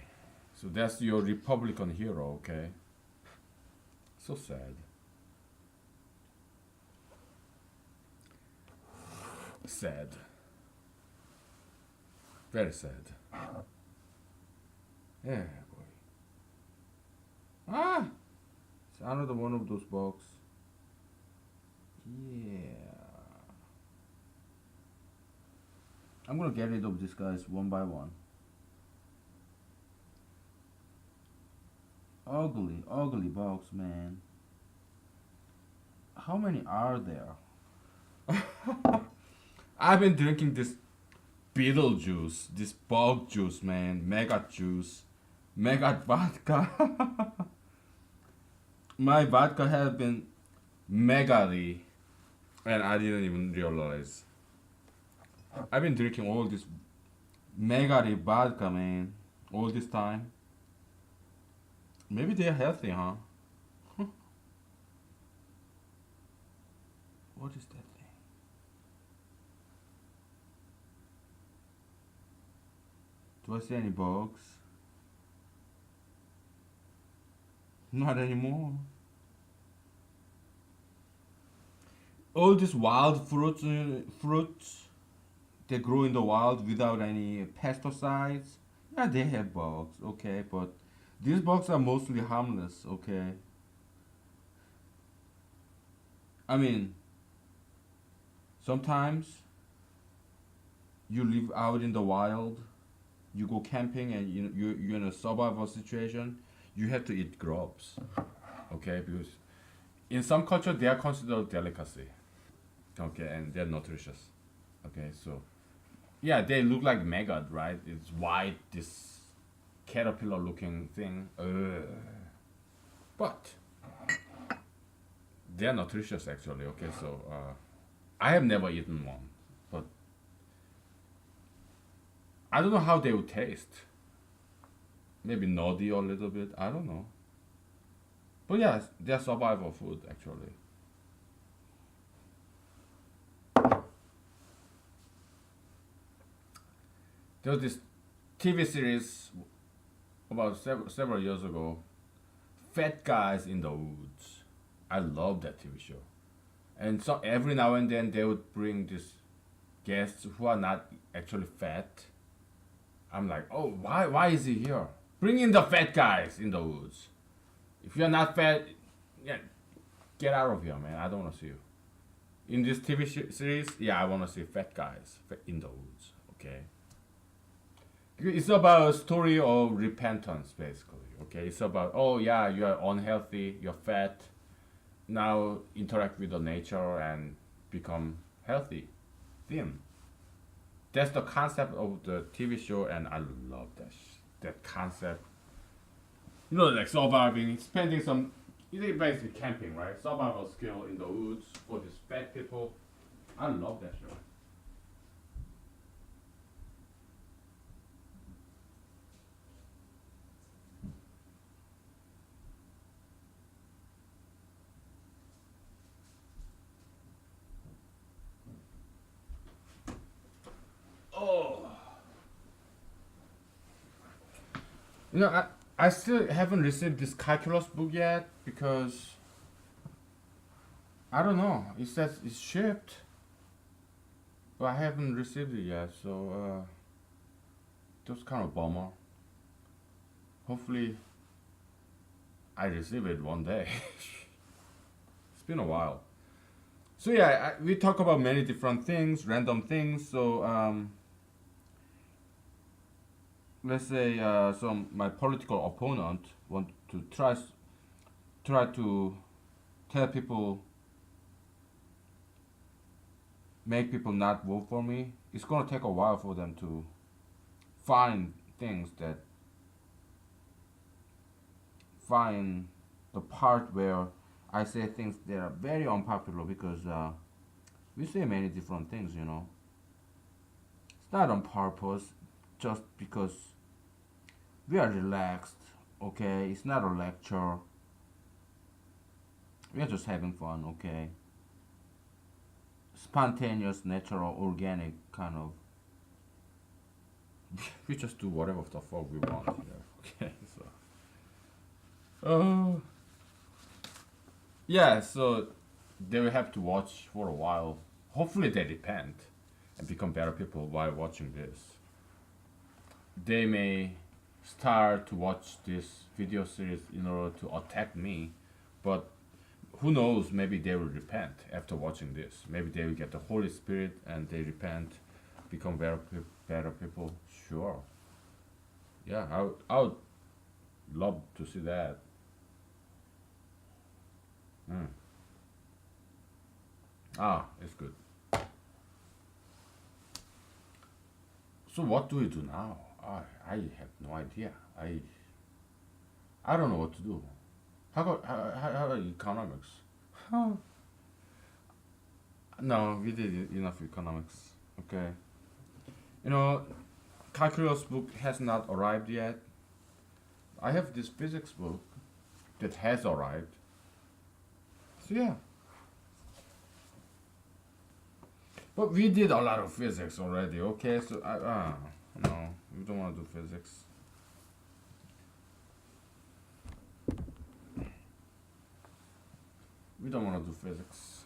So that's your Republican hero, okay? So sad. Sad. Very sad. Yeah, boy. Ah! It's another one of those bugs. Yeah. I'm gonna get rid of these guys one by one. Ugly, ugly bugs, man. How many are there? I've been drinking this beetle juice, this bug juice, man. Mega juice. Mega vodka. My vodka has been megally, and I didn't even realize. I've been drinking all this megally vodka, man, all this time. Maybe they're healthy, huh? What is that thing? Do I see any bugs? Not anymore. All these wild fruits, they grow in the wild without any pesticides. Yeah, they have bugs, okay, but these bugs are mostly harmless, okay. I mean, sometimes you live out in the wild, you go camping, and you're in a survival situation. You have to eat grubs, okay, because in some culture they are considered delicacy, okay, and they're nutritious, okay. So yeah, they look like maggot, right? It's white, this caterpillar looking thing. But they're nutritious actually, okay. So I have never eaten one, but I don't know how they would taste. Maybe nutty a little bit, I don't know. But yeah, they're survival food actually. There was this TV series about several years ago, Fat Guys in the Woods. I love that TV show. And so every now and then they would bring these guests who are not actually fat. I'm like, oh, why is he here? Bring in the fat guys in the woods. If you're not fat, yeah, get out of here, man. I don't want to see you. In this TV series, yeah, I want to see fat guys in the woods, okay? It's about a story of repentance, basically. Okay, it's about, oh yeah, you are unhealthy, you're fat. Now interact with the nature and become healthy, thin. That's the concept of the TV show, and I love that concept. You know, like surviving, spending some, it's basically camping, right? Survival skill in the woods for these fat people. I love that show. Oh, you know, I still haven't received this calculus book yet because I don't know. It says it's shipped, but I haven't received it yet. So that's kind of bummer. Hopefully, I receive it one day. It's been a while. So yeah, we talk about many different things, random things. So let's say some my political opponent want to try to tell people, make people not vote for me. It's gonna take a while for them to find things that find the part where I say things that are very unpopular because we say many different things, you know. It's not on purpose, just because we are relaxed, okay? It's not a lecture. We are just having fun, okay? Spontaneous, natural, organic kind of. We just do whatever the fuck we want here, okay? So, uh, yeah, so they will have to watch for a while. Hopefully, they repent and become better people while watching this. They may start to watch this video series in order to attack me, but who knows, maybe they will repent after watching this. Maybe they will get the Holy Spirit and they repent, become better people. Sure. Yeah, I would love to see that. Mm. Ah, it's good. So what do we do now? I have no idea. I don't know what to do. How about economics? Huh. No, we did enough economics. Okay. You know, calculus book has not arrived yet. I have this physics book that has arrived. So yeah. But we did a lot of physics already. Okay, so no, we don't want to do physics. We don't want to do physics.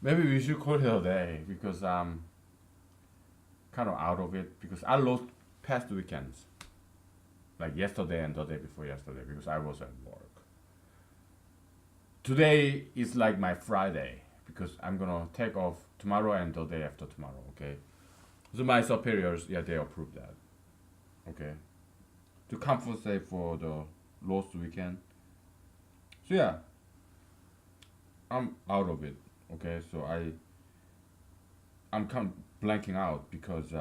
Maybe we should call it a day because I'm kind of out of it because I lost past weekends, like yesterday and the day before yesterday because I was at work. Today is like my Friday because I'm gonna take off tomorrow and the day after tomorrow. Okay, so my superiors, yeah, they approved that. Okay, to compensate for the lost weekend. So yeah, I'm out of it. Okay, so I'm kind of blanking out because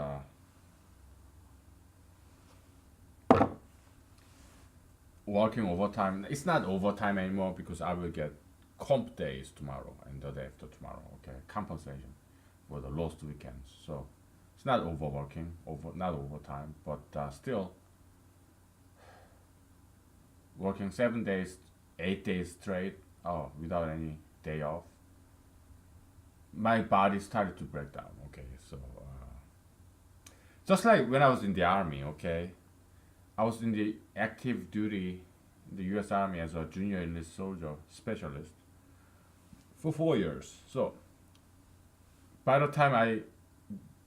working overtime. It's not overtime anymore because I will get comp days tomorrow and the day after tomorrow. Okay, compensation for the lost weekends. So it's not overworking, not overtime, but still working 7 days, 8 days straight. Oh, without any day off. My body started to break down. Okay, so just like when I was in the army. Okay, I was in the active duty in the U.S. Army as a junior enlist soldier specialist for 4 years. So by the time I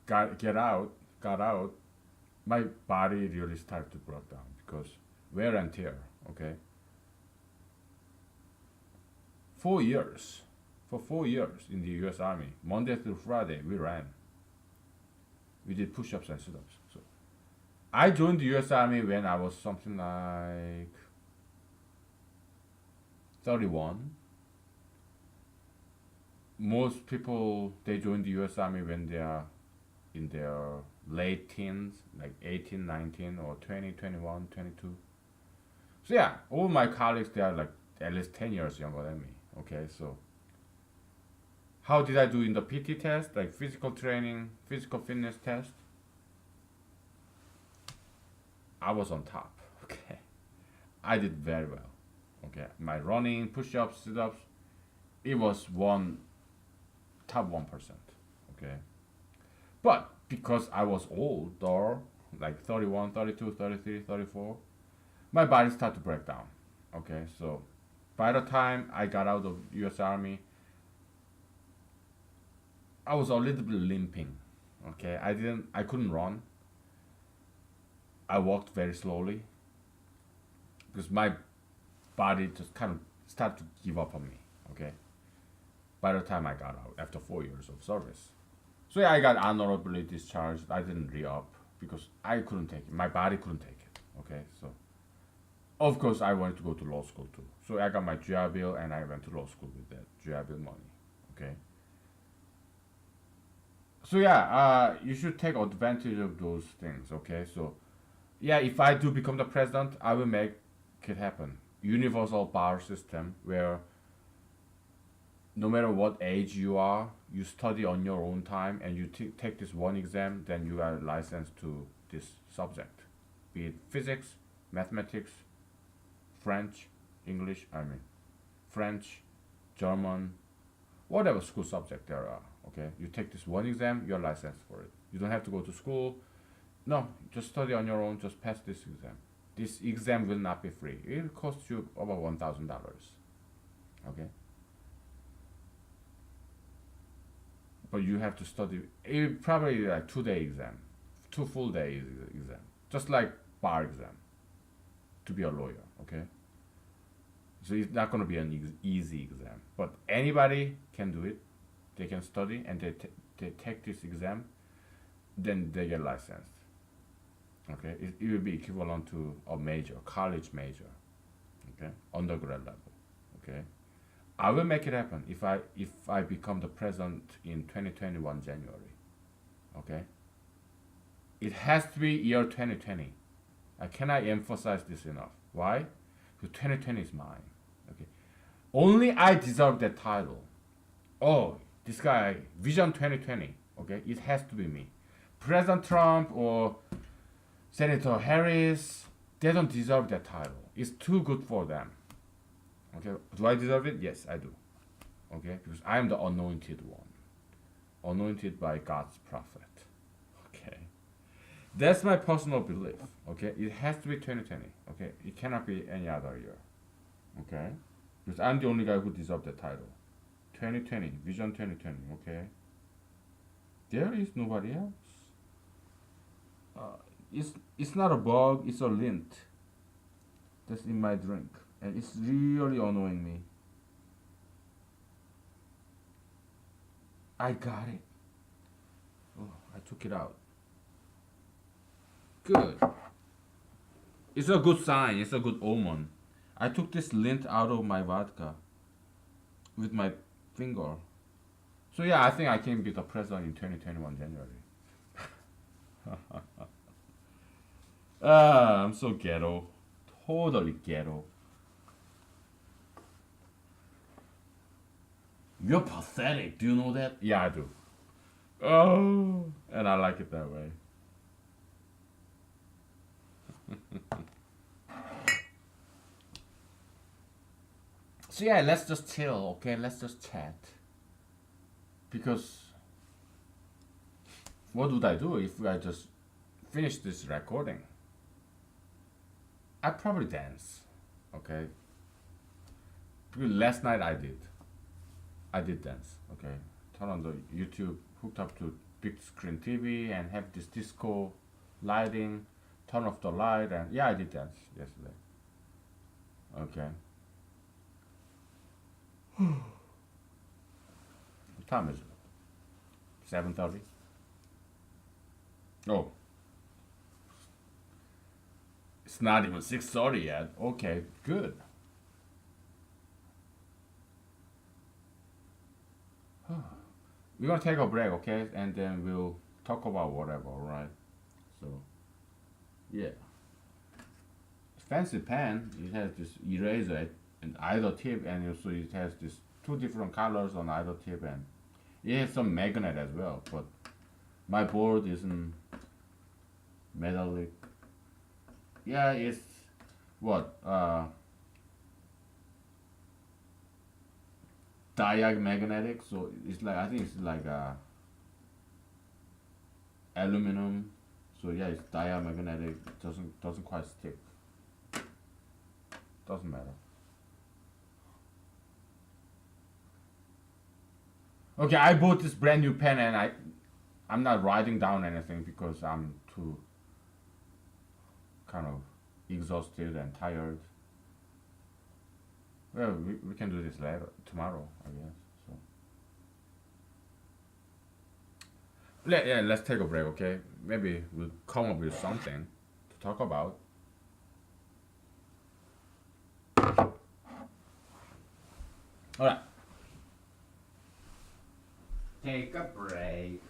got out, my body really started to break down because wear and tear. Okay, 4 years. For 4 years in the U.S. Army, Monday through Friday, we ran. We did push-ups and sit-ups. So I joined the U.S. Army when I was something like 31. Most people they join the U.S. Army when they are in their late teens, like 18, 19, or 20, 21, 22. So yeah, all my colleagues they are like at least 10 years younger than me. Okay, so how did I do in the PT test, like physical training, physical fitness test? I was on top. Okay, I did very well. Okay, my running, push-ups, sit-ups, it was one top 1%. Okay, but because I was older, like 31, 32, 33, 34, my body started to break down. Okay, so by the time I got out of U.S. Army, I was a little bit limping. Okay, I couldn't run. I walked very slowly because my body just kind of started to give up on me. Okay, by the time I got out after 4 years of service. So yeah, I got honorably discharged. I didn't re-up because I couldn't take it. My body couldn't take it. Okay, so of course I wanted to go to law school too. So I got my GI Bill and I went to law school with that GI Bill money. Okay. So yeah, you should take advantage of those things. Okay, so yeah, if I do become the president, I will make it happen. Universal bar system where no matter what age you are, you study on your own time and you take this one exam, then you are licensed to this subject, be it physics, mathematics, French, English, French, German, whatever school subject there are. Okay, you take this one exam, you're licensed for it. You don't have to go to school. No, just study on your own. Just pass this exam. This exam will not be free. It will cost you over $1,000. Okay, but you have to study. It probably like 2 day exam, 2 full day exam, just like bar exam to be a lawyer. Okay, so it's not going to be an easy exam, but anybody can do it. They can study and they take this exam, then they get licensed. Okay, it will be equivalent to a major, college major. Okay, undergrad level. Okay, I will make it happen if I become the president in 2021 January. Okay, it has to be year 2020. I cannot emphasize this enough. Why? Because 2020 is mine. Okay, only I deserve that title. Oh, this guy, Vision 2020. Okay, it has to be me. President Trump or Senator Harris, they don't deserve that title. It's too good for them. Okay, do I deserve it? Yes, I do. Okay, because I am the anointed one, anointed by God's prophet. Okay, that's my personal belief. Okay, it has to be 2020. Okay, it cannot be any other year. Okay, because I'm the only guy who deserves the title. 2020, Vision 2020. Okay, there is nobody else. It's not a bug. It's a lint that's in my drink, and it's really annoying me. I got it. Oh, I took it out. Good. It's a good sign. It's a good omen. I took this lint out of my vodka with my finger. So yeah, I think I can be the president in 2021 January. I'm so ghetto. Totally ghetto. You're pathetic. Do you know that? Yeah, I do. Oh, and I like it that way. So yeah, let's just chill, okay? Let's just chat. Because what would I do if I just finish this recording? I'd probably dance, okay? Because last night I did dance, okay? Turn on the YouTube, hooked up to big screen TV and have this disco lighting, turn off the light, and yeah, I did dance yesterday. Okay. What time is it? 7:30? Oh, it's not even 6:30 yet. Okay, good. we're gonna take a break, okay? And then we'll talk about whatever, alright? So yeah, fancy pen. It has this eraser and either tip, and also it has this two different colors on either tip, and it has some magnet as well. But my board isn't metallic. Yeah, it's what diamagnetic. So it's like, I think it's like aluminum. So yeah, it's diamagnetic. It doesn't quite stick. Doesn't matter. Okay, I bought this brand new pen, and I'm not writing down anything because I'm too kind of exhausted and tired. Well, we can do this later tomorrow, I guess. So yeah, let's take a break, okay? Maybe we'll come up with something to talk about. All right, take a break.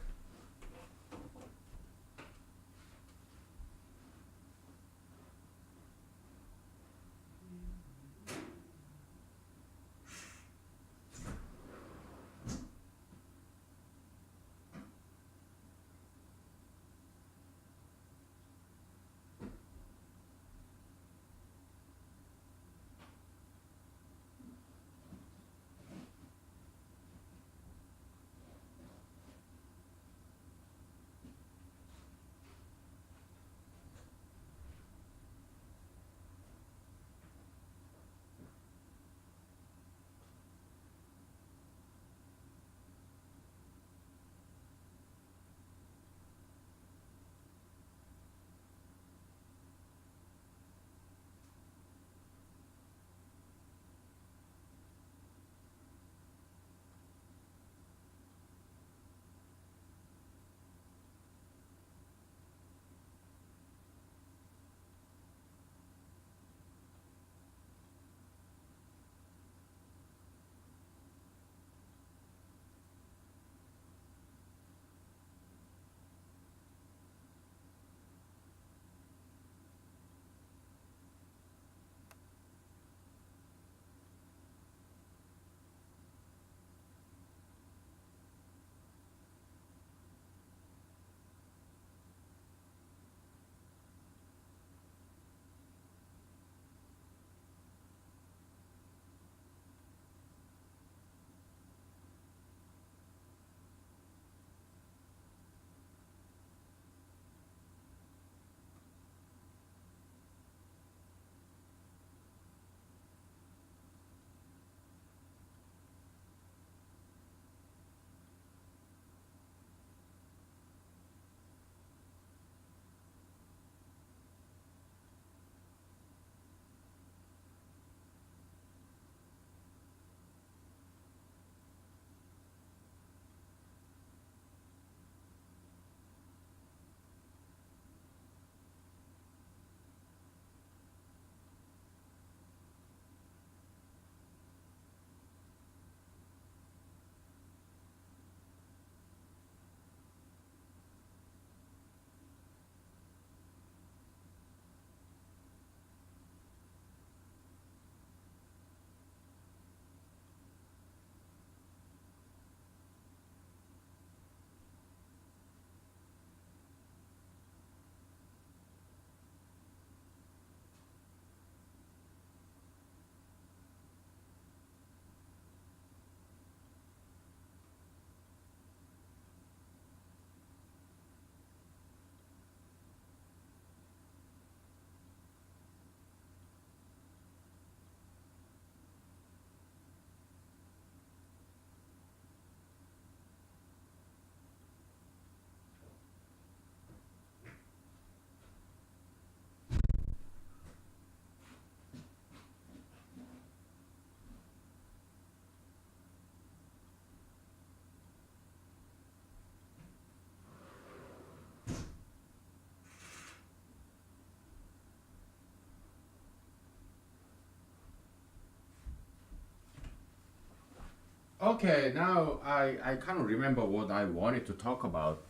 Okay, now I kind of remember what I wanted to talk about.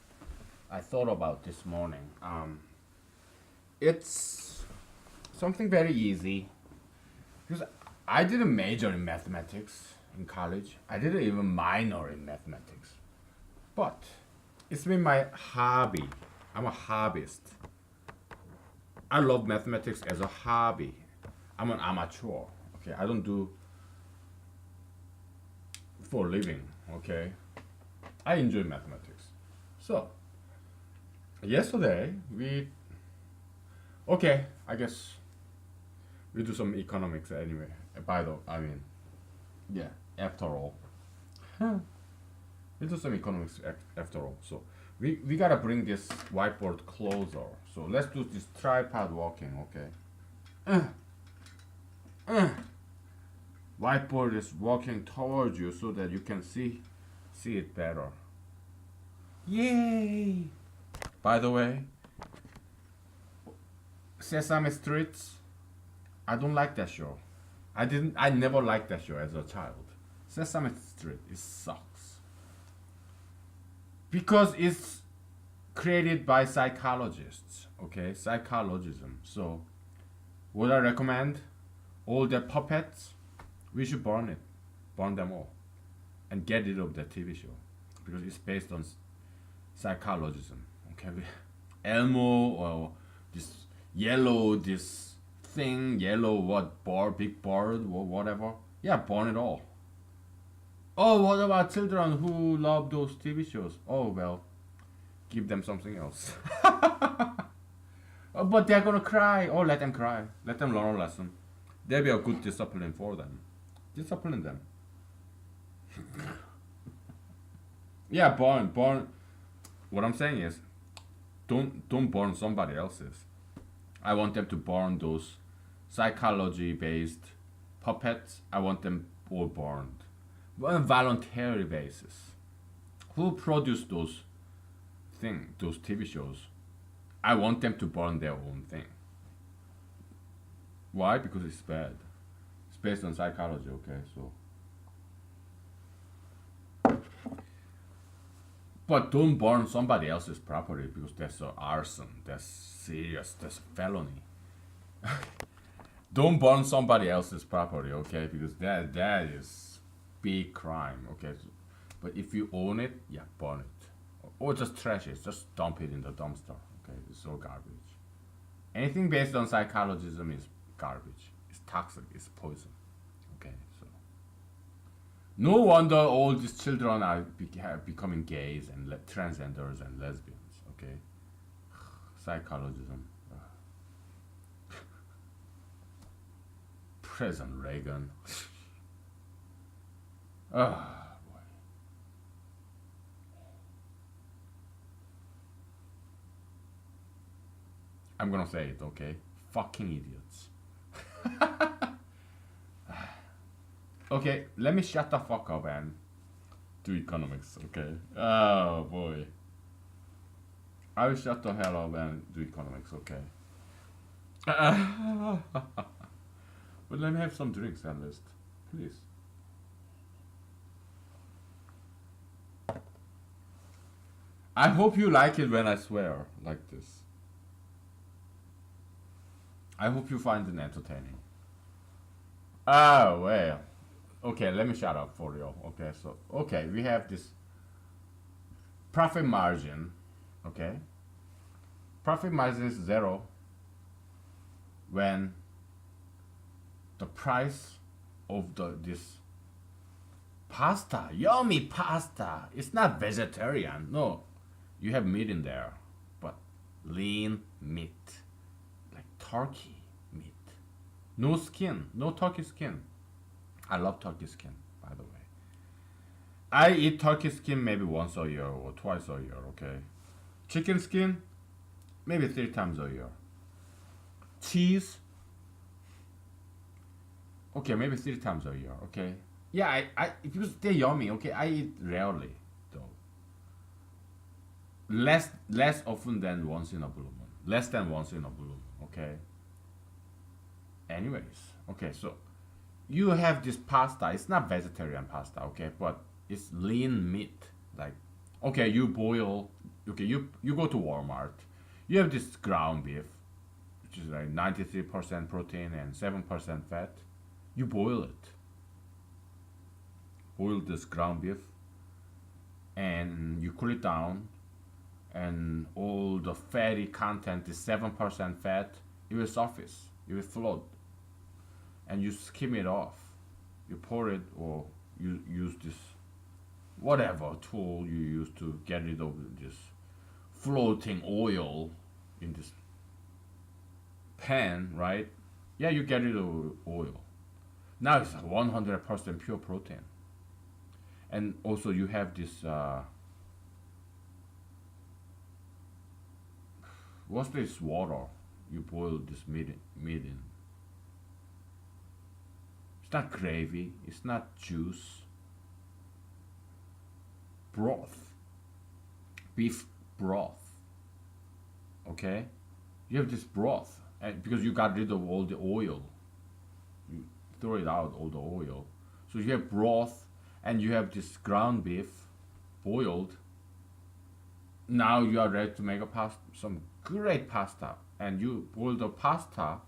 I thought about this morning. It's something very easy because I didn't major in mathematics in college. I didn't even minor in mathematics, but it's been my hobby. I'm a hobbyist. I love mathematics as a hobby. I'm an amateur. Okay, I don't do for a living. Okay, I enjoy mathematics. So yesterday we okay. I guess we do some economics anyway. By the I mean yeah. After all, we do some economics after all. So we gotta bring this whiteboard closer. So let's do this tripod walking. Okay. Whiteboard is walking towards you so that you can see it better. Yay! By the way, Sesame Street, I don't like that show. I never liked that show as a child. Sesame Street, it sucks. Because it's created by psychologists, okay? Psychologism. So, would I recommend all the puppets? We should burn them all, and get rid of the TV show because it's based on psychologism. Okay, Elmo or this yellow this thing yellow what bird big bird or whatever. Yeah, burn it all. Oh, what about children who love those TV shows? Oh well, give them something else. Oh, but they're gonna cry. Oh, let them cry. Let them learn a lesson. There'll be a good discipline for them. Discipline them. Yeah, burn. What I'm saying is, don't burn somebody else's. I want them to burn those psychology-based puppets. I want them all burned on a voluntary basis. Who produced those TV shows? I want them to burn their own thing. Why? Because it's bad. It's based on psychology, okay? So but don't burn somebody else's property because that's arson. That's serious. That's felony. Don't burn somebody else's property, okay? Because that is big crime, okay? So, but if you own it, yeah, burn it, or just trash it. Just dump it in the dumpster, okay? It's all garbage. Anything based on psychologism is garbage. It's toxic. It's poison, okay? So no wonder all these children are becoming gays and transgenders and lesbians, okay? Psychologism. President Reagan. Ah, boy. I'm gonna say it, okay? Fucking idiots. Okay, let me shut the fuck up and do economics, okay? Oh boy. I will shut the hell up and do economics, okay? But let me have some drinks, analyst. Please. I hope you like it when I swear like this. I hope you find it entertaining. Oh, well. Okay, let me shut up for real. Okay, so, okay, we have this profit margin. Okay? Profit margin is zero when the price of this pasta, yummy pasta, it's not vegetarian. No, you have meat in there, but lean meat, like turkey meat. No skin, no turkey skin. I love turkey skin, by the way. I eat turkey skin maybe once a year or twice a year, okay? Chicken skin, maybe 3 times a year. Cheese, okay, maybe 3 times a year, okay? Yeah, I because they're yummy, okay? I eat rarely, though. Less often than once in a blue moon. Less than once in a blue moon, okay? Anyways, okay, so you have this pasta. It's not vegetarian pasta, okay? But It's lean meat. Like, okay, you boil. Okay, you go to Walmart. You have this ground beef, which is like 93% protein and 7% fat. You boil it. Boil this ground beef, and you cool it down, and all the fatty content, the 7% fat, it will surface. It will float, and you skim it off. You pour it, or you use this whatever tool you use to get rid of this floating oil in this pan, right? Yeah, you get rid of oil. Now it's 100% pure protein. And also you have this, what's this water you boil this meat in? It's not gravy, it's not juice. Broth. Beef broth. Okay? You have this broth, and because you got rid of all the oil, you throw it out, all the oil. So you have broth, and you have this ground beef boiled. Now you are ready to make a pasta, some great pasta, and you boil the pasta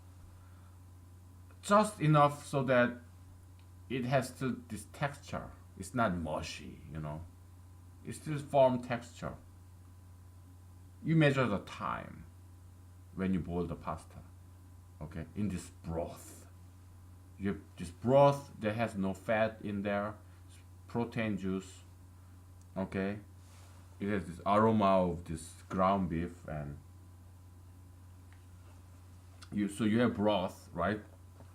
just enough so that it has still this texture. It's not mushy. It's still firm texture. You measure the time when you boil the pasta, okay, in this broth. You have this broth that has no fat in there, protein juice, okay. It has this aroma of this ground beef, and you have broth, right,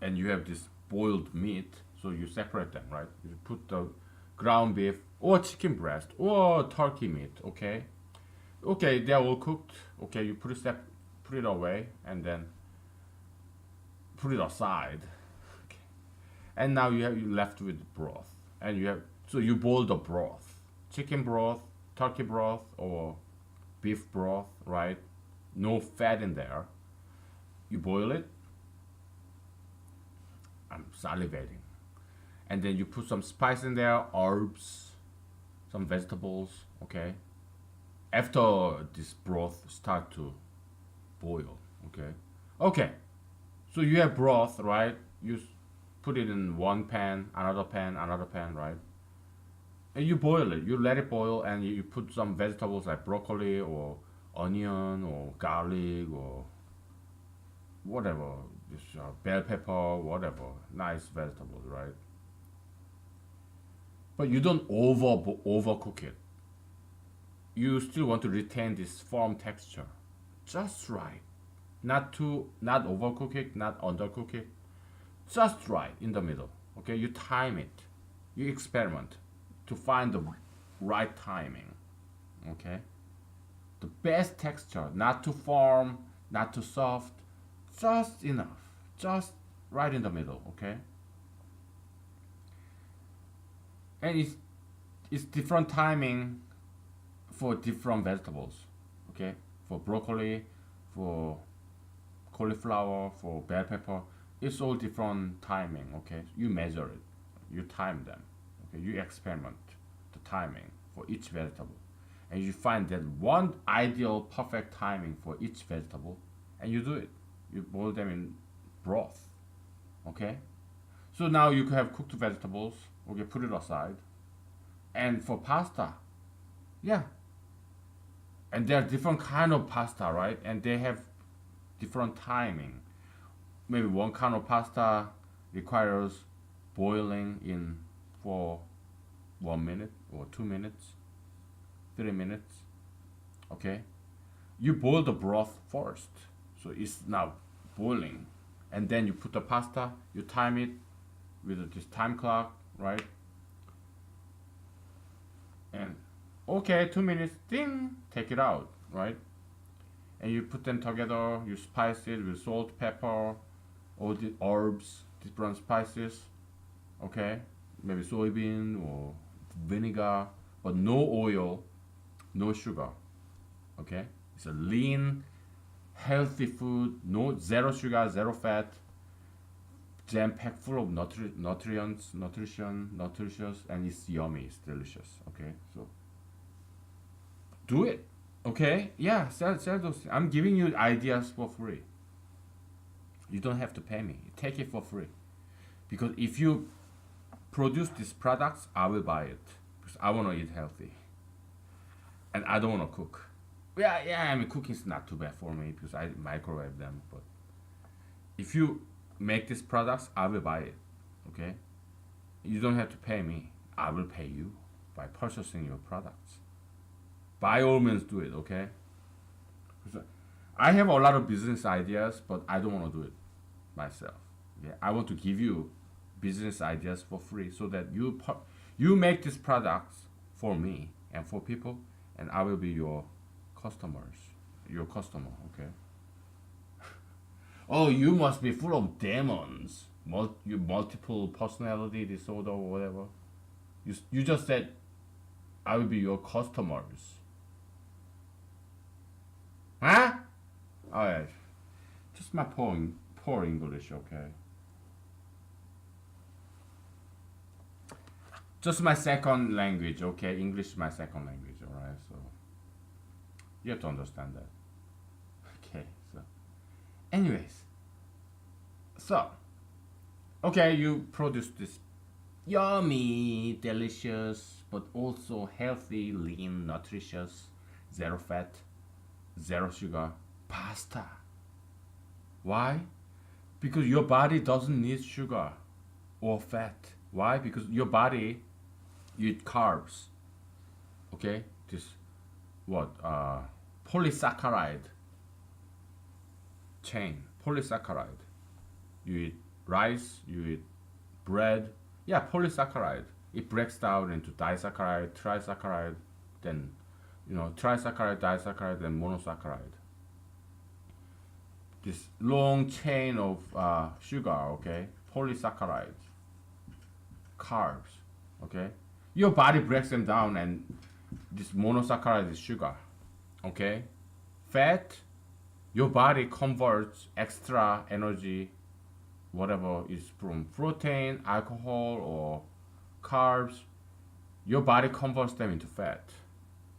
and you have this boiled meat. So you separate them, right? You put the ground beef or chicken breast or turkey meat, okay. Okay, they're all cooked. Okay, you put it away, and then put it aside. Okay. And now you left with broth, and you boil the broth, chicken broth, turkey broth, or beef broth, right? No fat in there. You boil it. I'm salivating. And then you put some spice in there, herbs, some vegetables, okay? After this broth start to boil, okay? Okay, so you have broth, right? You put it in one pan, another pan, right? And you boil it. You let it boil, and you put some vegetables like broccoli or onion or garlic or whatever, just bell pepper, whatever, nice vegetables, right? But you don't overcook it. You still want to retain this firm texture, just right. Not overcook it, not undercook it, just right in the middle. Okay, you time it, you experiment to find the right timing. Okay, the best texture, not too firm, not too soft, just enough, just right in the middle. Okay, and it's different timing for different vegetables. Okay, for broccoli, for cauliflower, for bell pepper, it's all different timing. Okay, you measure it, you time them. Okay, you experiment the timing for each vegetable, and you find that one ideal perfect timing for each vegetable, and you do it. You boil them in broth. Okay, so now you have cooked vegetables. Okay, put it aside. And for pasta, yeah, and there are different kind of pasta, right? And they have different timing. Maybe one kind of pasta requires boiling in for 1 minute or 2 minutes, 3 minutes. Okay, you boil the broth first, so it's now boiling, and then you put the pasta. You time it with this time clock, right? And okay, 2 minutes, ding, take it out, right? And you put them together. You spice it with salt, pepper, all the herbs, different spices. Okay, maybe soybean or vinegar, but no oil, no sugar. Okay, it's a lean, healthy food. No, zero sugar, zero fat. jam packed full of nutritious, and it's yummy, it's delicious. Okay, so do it. Okay, yeah, sell those things. I'm giving you ideas for free. You don't have to pay me. Take it for free. Because if you produce these products, I will buy it. Because I want to eat healthy. And I don't want to cook. Yeah, I mean, cooking is not too bad for me because I microwave them. But if you make these products, I will buy it. Okay? You don't have to pay me. I will pay you by purchasing your products. By all means, do it, okay? I have a lot of business ideas, but I don't want to do it myself. Yeah, I want to give you business ideas for free so that you make these products for me and for people, and I will be your customers, your customer. Okay. Oh, you must be full of demons, you multiple personality disorder or whatever. You just said I will be your customers. Huh? Alright. Just my poor English, okay? Just my second language, okay? English is my second language, alright? So you have to understand that. Okay, so anyways. So okay, you produce this yummy, delicious, but also healthy, lean, nutritious, zero fat, zero sugar pasta. Why? Because your body doesn't need sugar or fat. Why? Because your body eat carbs. Okay, this what polysaccharide chain. Polysaccharide. You eat rice. You eat bread. Yeah, polysaccharide. It breaks down into disaccharide, trisaccharide, then trisaccharide, disaccharide, and monosaccharide. This long chain of sugar, okay, polysaccharides, carbs, okay. Your body breaks them down, and this monosaccharide is sugar, okay. Fat, your body converts extra energy, whatever is from protein, alcohol, or carbs. Your body converts them into fat.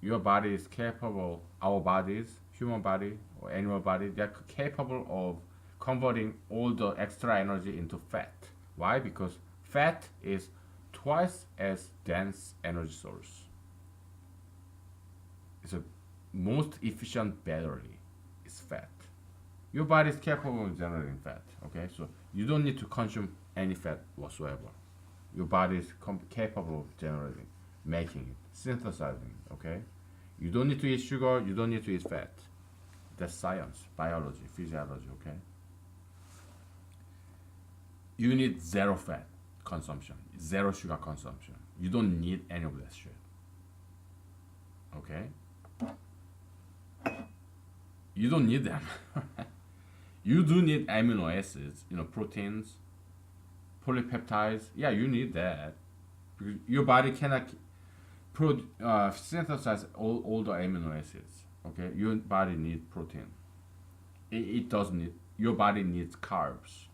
Your body is capable, our bodies, human body or animal body, they're capable of converting all the extra energy into fat. Why? Because fat is twice as dense energy source. It's a most efficient battery is fat. Your body is capable of generating fat. Okay, so you don't need to consume any fat whatsoever. Your body is capable of generating, making it, synthesizing. Okay, you don't need to eat sugar. You don't need to eat fat. That's science, biology, physiology. Okay. You need zero fat consumption, zero sugar consumption. You don't need any of that shit. Okay. You don't need them. You do need amino acids, proteins, polypeptides. Yeah, you need that because your body cannot synthesize all the amino acids. Okay, your body needs protein. It doesn't need. Your body needs carbs.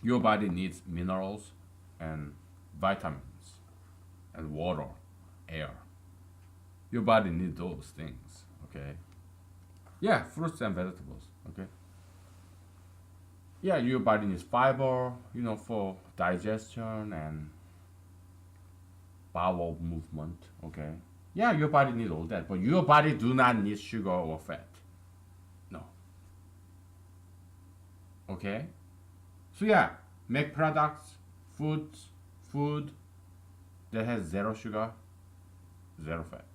Your body needs minerals and vitamins and water, air. Your body needs those things. Okay. Yeah, fruits and vegetables. Okay. Yeah, your body needs fiber, for digestion and bowel movement. Okay. Yeah, your body needs all that, but your body do not need sugar or fat. No. Okay. So yeah, make products, food that has zero sugar, zero fat.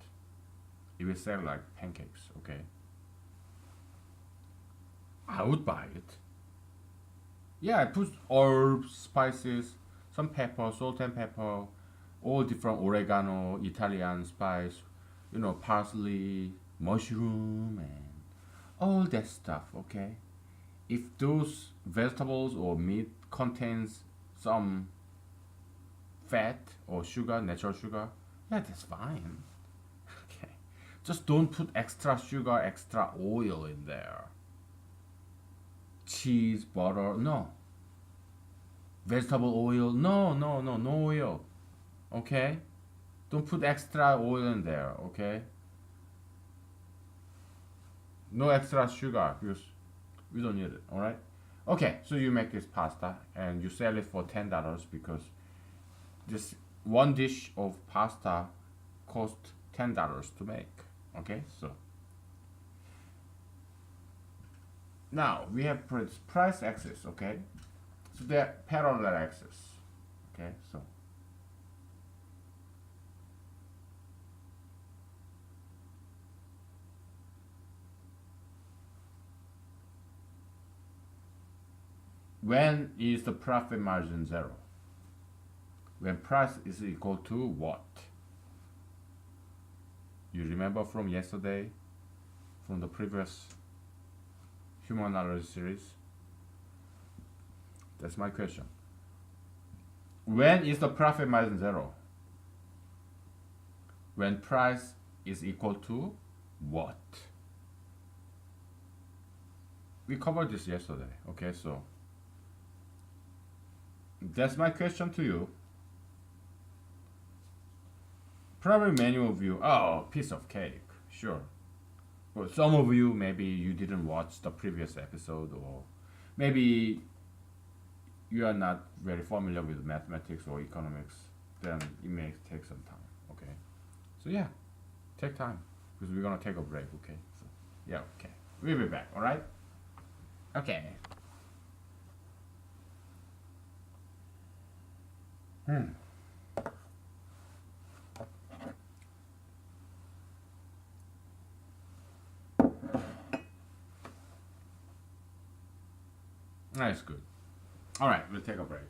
It will sell like pancakes. Okay. I would buy it. Yeah, I put herbs, spices, some pepper, salt and pepper, all different oregano, Italian spice, parsley, mushroom, and all that stuff. Okay, if those vegetables or meat contains some fat or sugar, natural sugar, yeah, that's fine. Okay, just don't put extra sugar, extra oil in there. cheese, butter. No. Vegetable oil. No, no, no, no oil. Okay? Don't put extra oil in there, okay? No extra sugar because we don't need it, alright? Okay, so you make this pasta and you sell it for $10 because this one dish of pasta cost $10 to make. Okay, so now we have price axis, okay? So they're parallel axis. Okay, so when is the profit margin zero? When price is equal to what? You remember from yesterday, from the previous humanology series? That's my question. When is the profit margin zero? When price is equal to what? We covered this yesterday. Okay, so that's my question to you. Probably many of you, oh, piece of cake, sure. But some of you, maybe you didn't watch the previous episode, or maybe you are not very familiar with mathematics or economics, then it may take some time, okay? So yeah, take time, because we're gonna take a break, okay? So yeah, okay. We'll be back, alright? Okay. That's good. Alright, we'll take a break.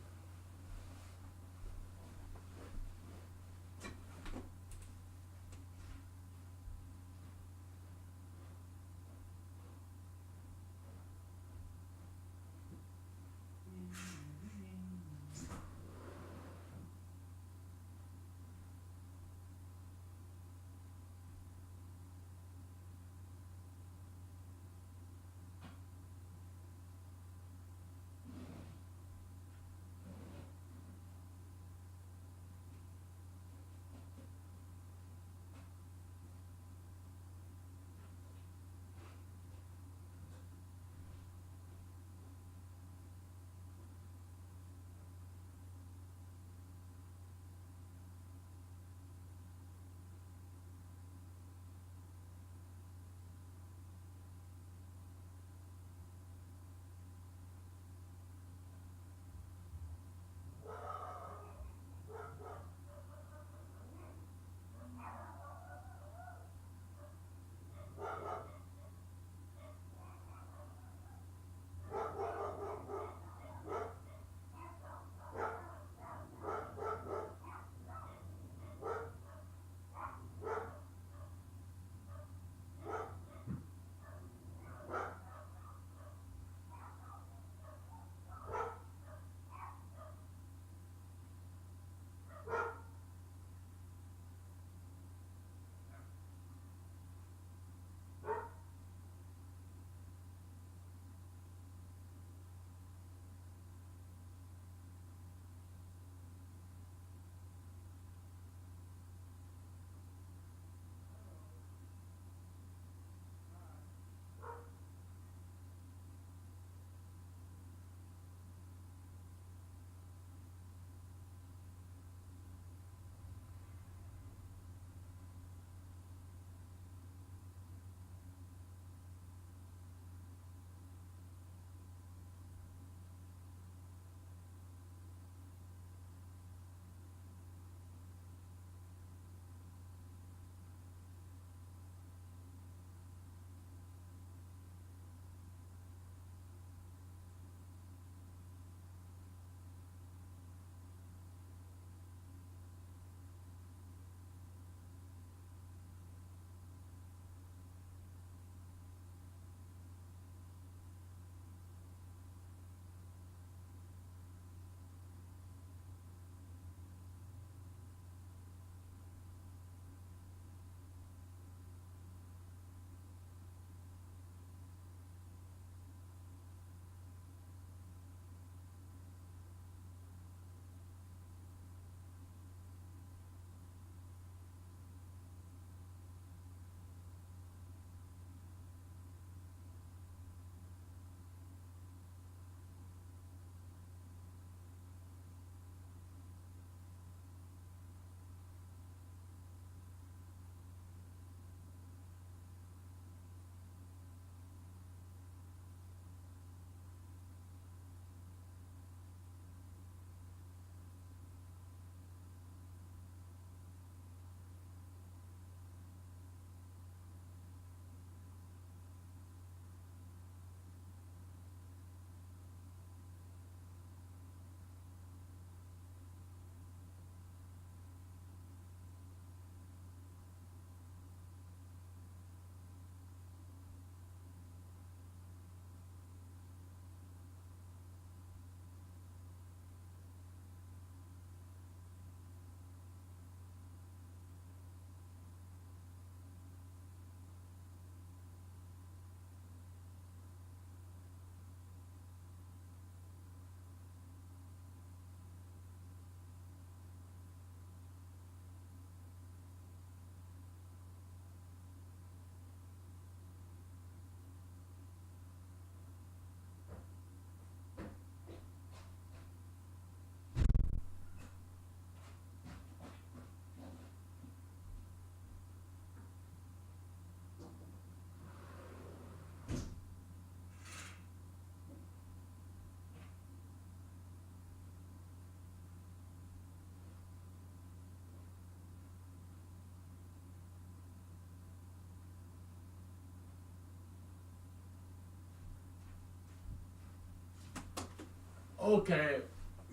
Okay,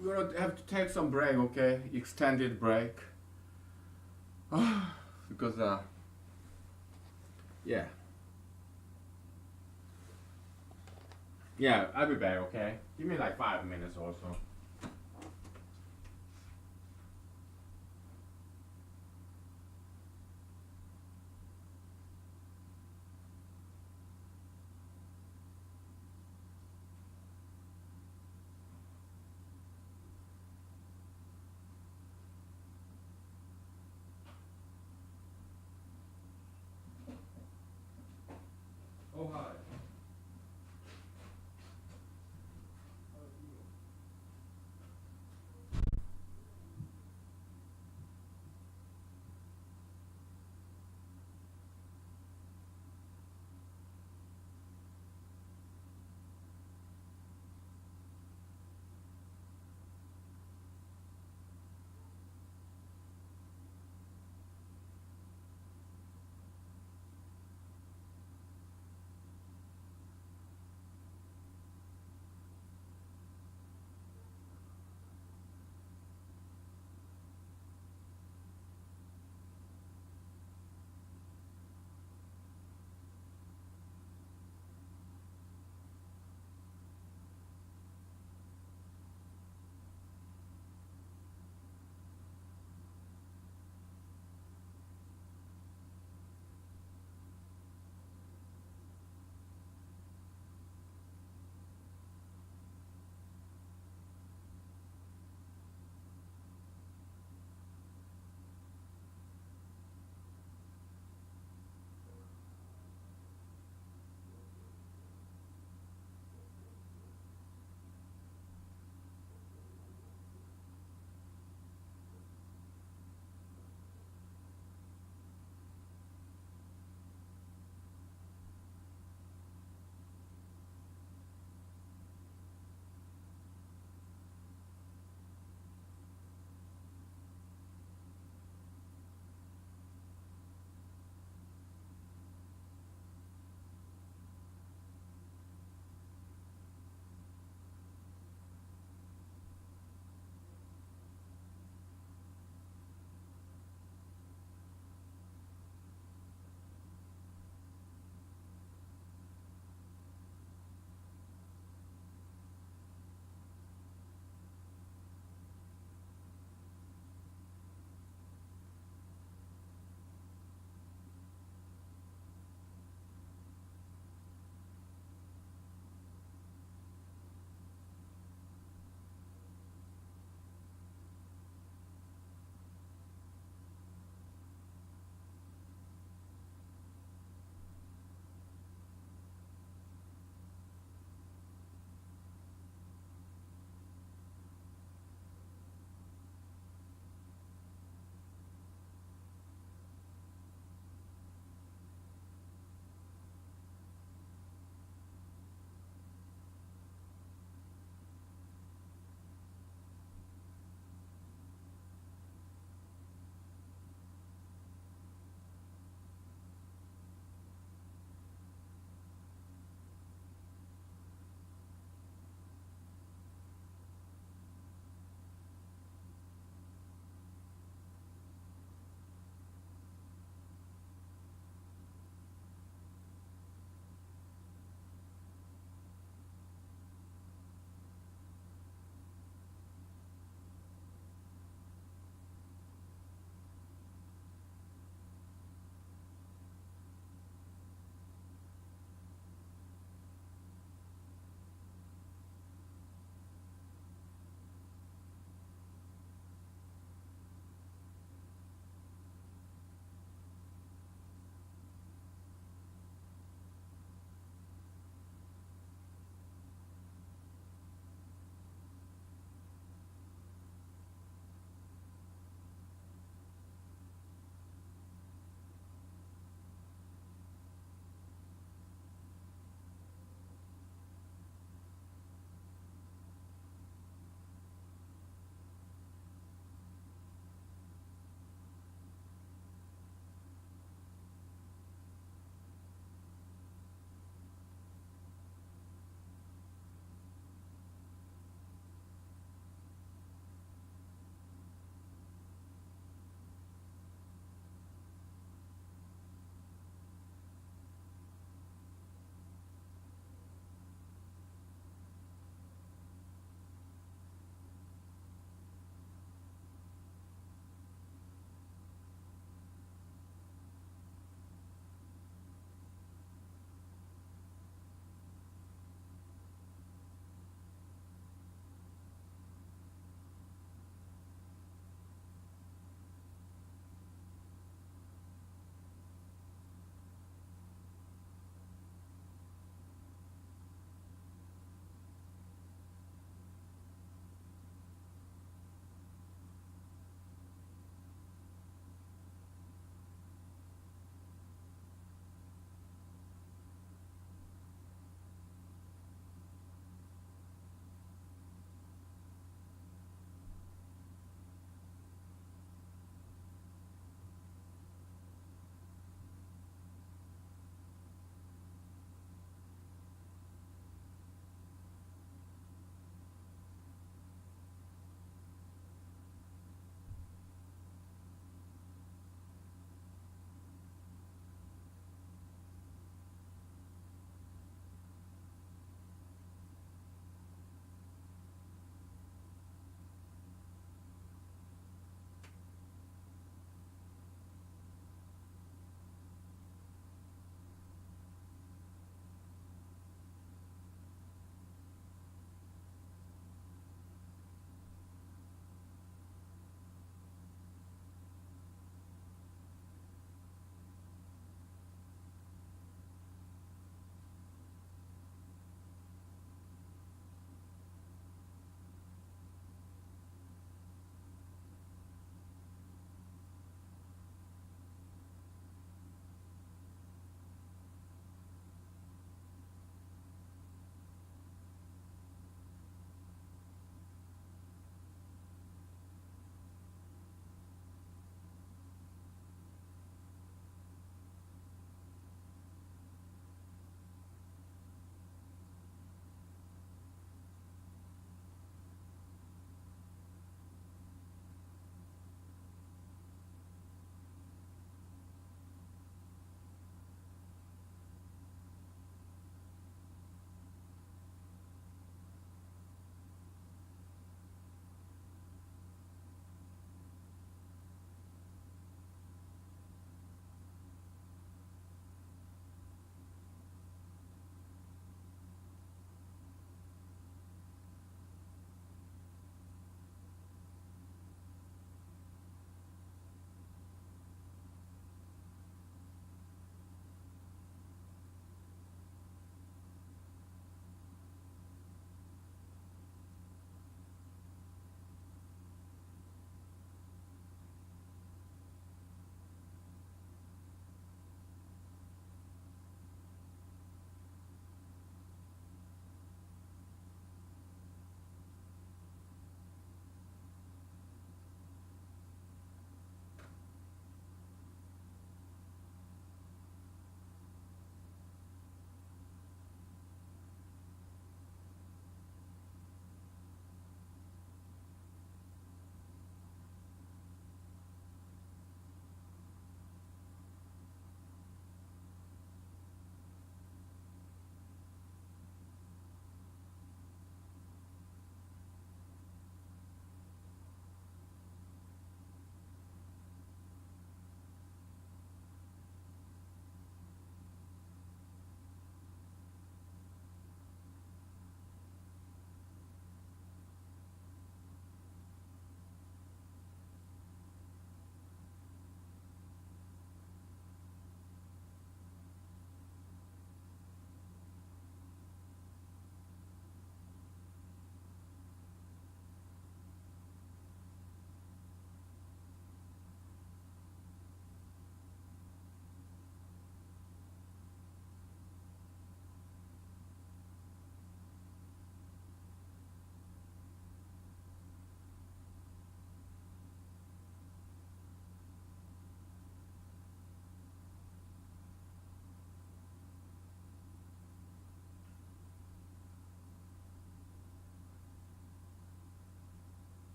we're gonna have to take some break. Okay, extended break. Because yeah, yeah, I'll be back. Okay, give me like 5 minutes or so. Oh hi.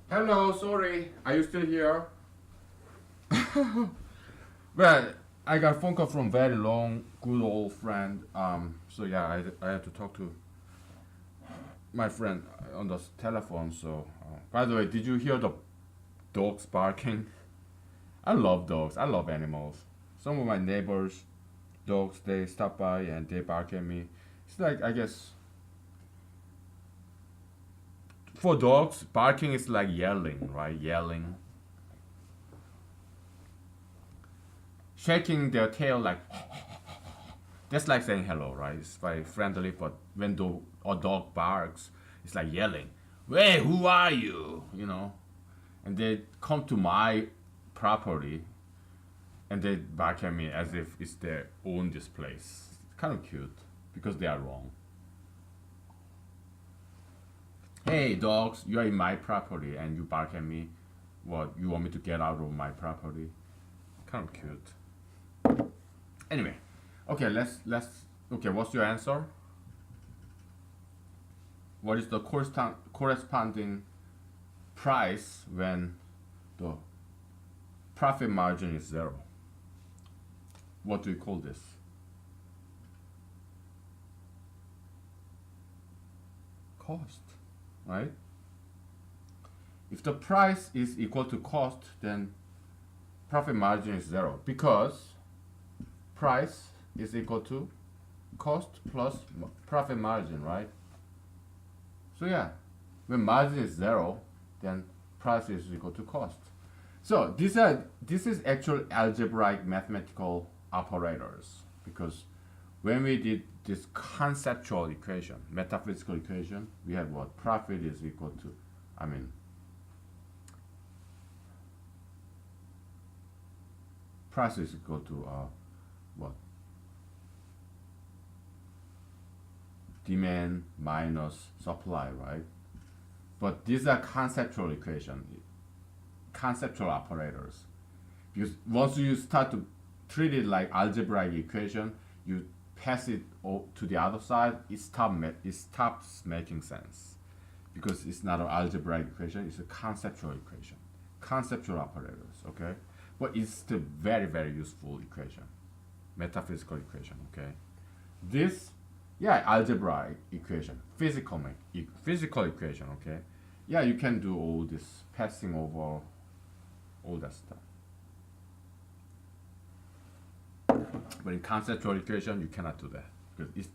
Hello, sorry. Are you still here? Well, I got a phone call from very long, good old friend. So yeah, I had to talk to my friend on the telephone. So, by the way, did you hear the dogs barking? I love dogs. I love animals. Some of my neighbors' dogs, they stop by and they bark at me. It's like, I guess for dogs, barking is like yelling, right? Yelling, shaking their tail like that's like saying hello, right? It's very friendly, but when a dog barks, it's like yelling, "Hey, who are you?" You know, and they come to my property and they bark at me as if it's their own this place. It's kind of cute because they are wrong. Hey, dogs, you are in my property and you bark at me. What, you want me to get out of my property? Kind of cute. Anyway, okay, let's okay. What's your answer? What is the corresponding price when the profit margin is zero? What do we call this? Cost, right? If the price is equal to cost, then profit margin is zero because price is equal to cost plus profit margin, right? So yeah, when margin is zero, then price is equal to cost. So this is actual algebraic mathematical operators because when we did this conceptual equation, metaphysical equation, we had what profit is equal to, I mean, price is equal to what demand minus supply, right? But these are conceptual equation, conceptual operators. Because once you start to treat it like algebraic equation, you pass it to the other side, it stops making sense because it's not an algebraic equation; it's a conceptual equation, conceptual operators. Okay, but it's still very very useful equation, metaphysical equation. Okay, this yeah algebraic equation, physical equation. Okay, yeah you can do all this passing over all that stuff. But in conceptual equation, you cannot do that because it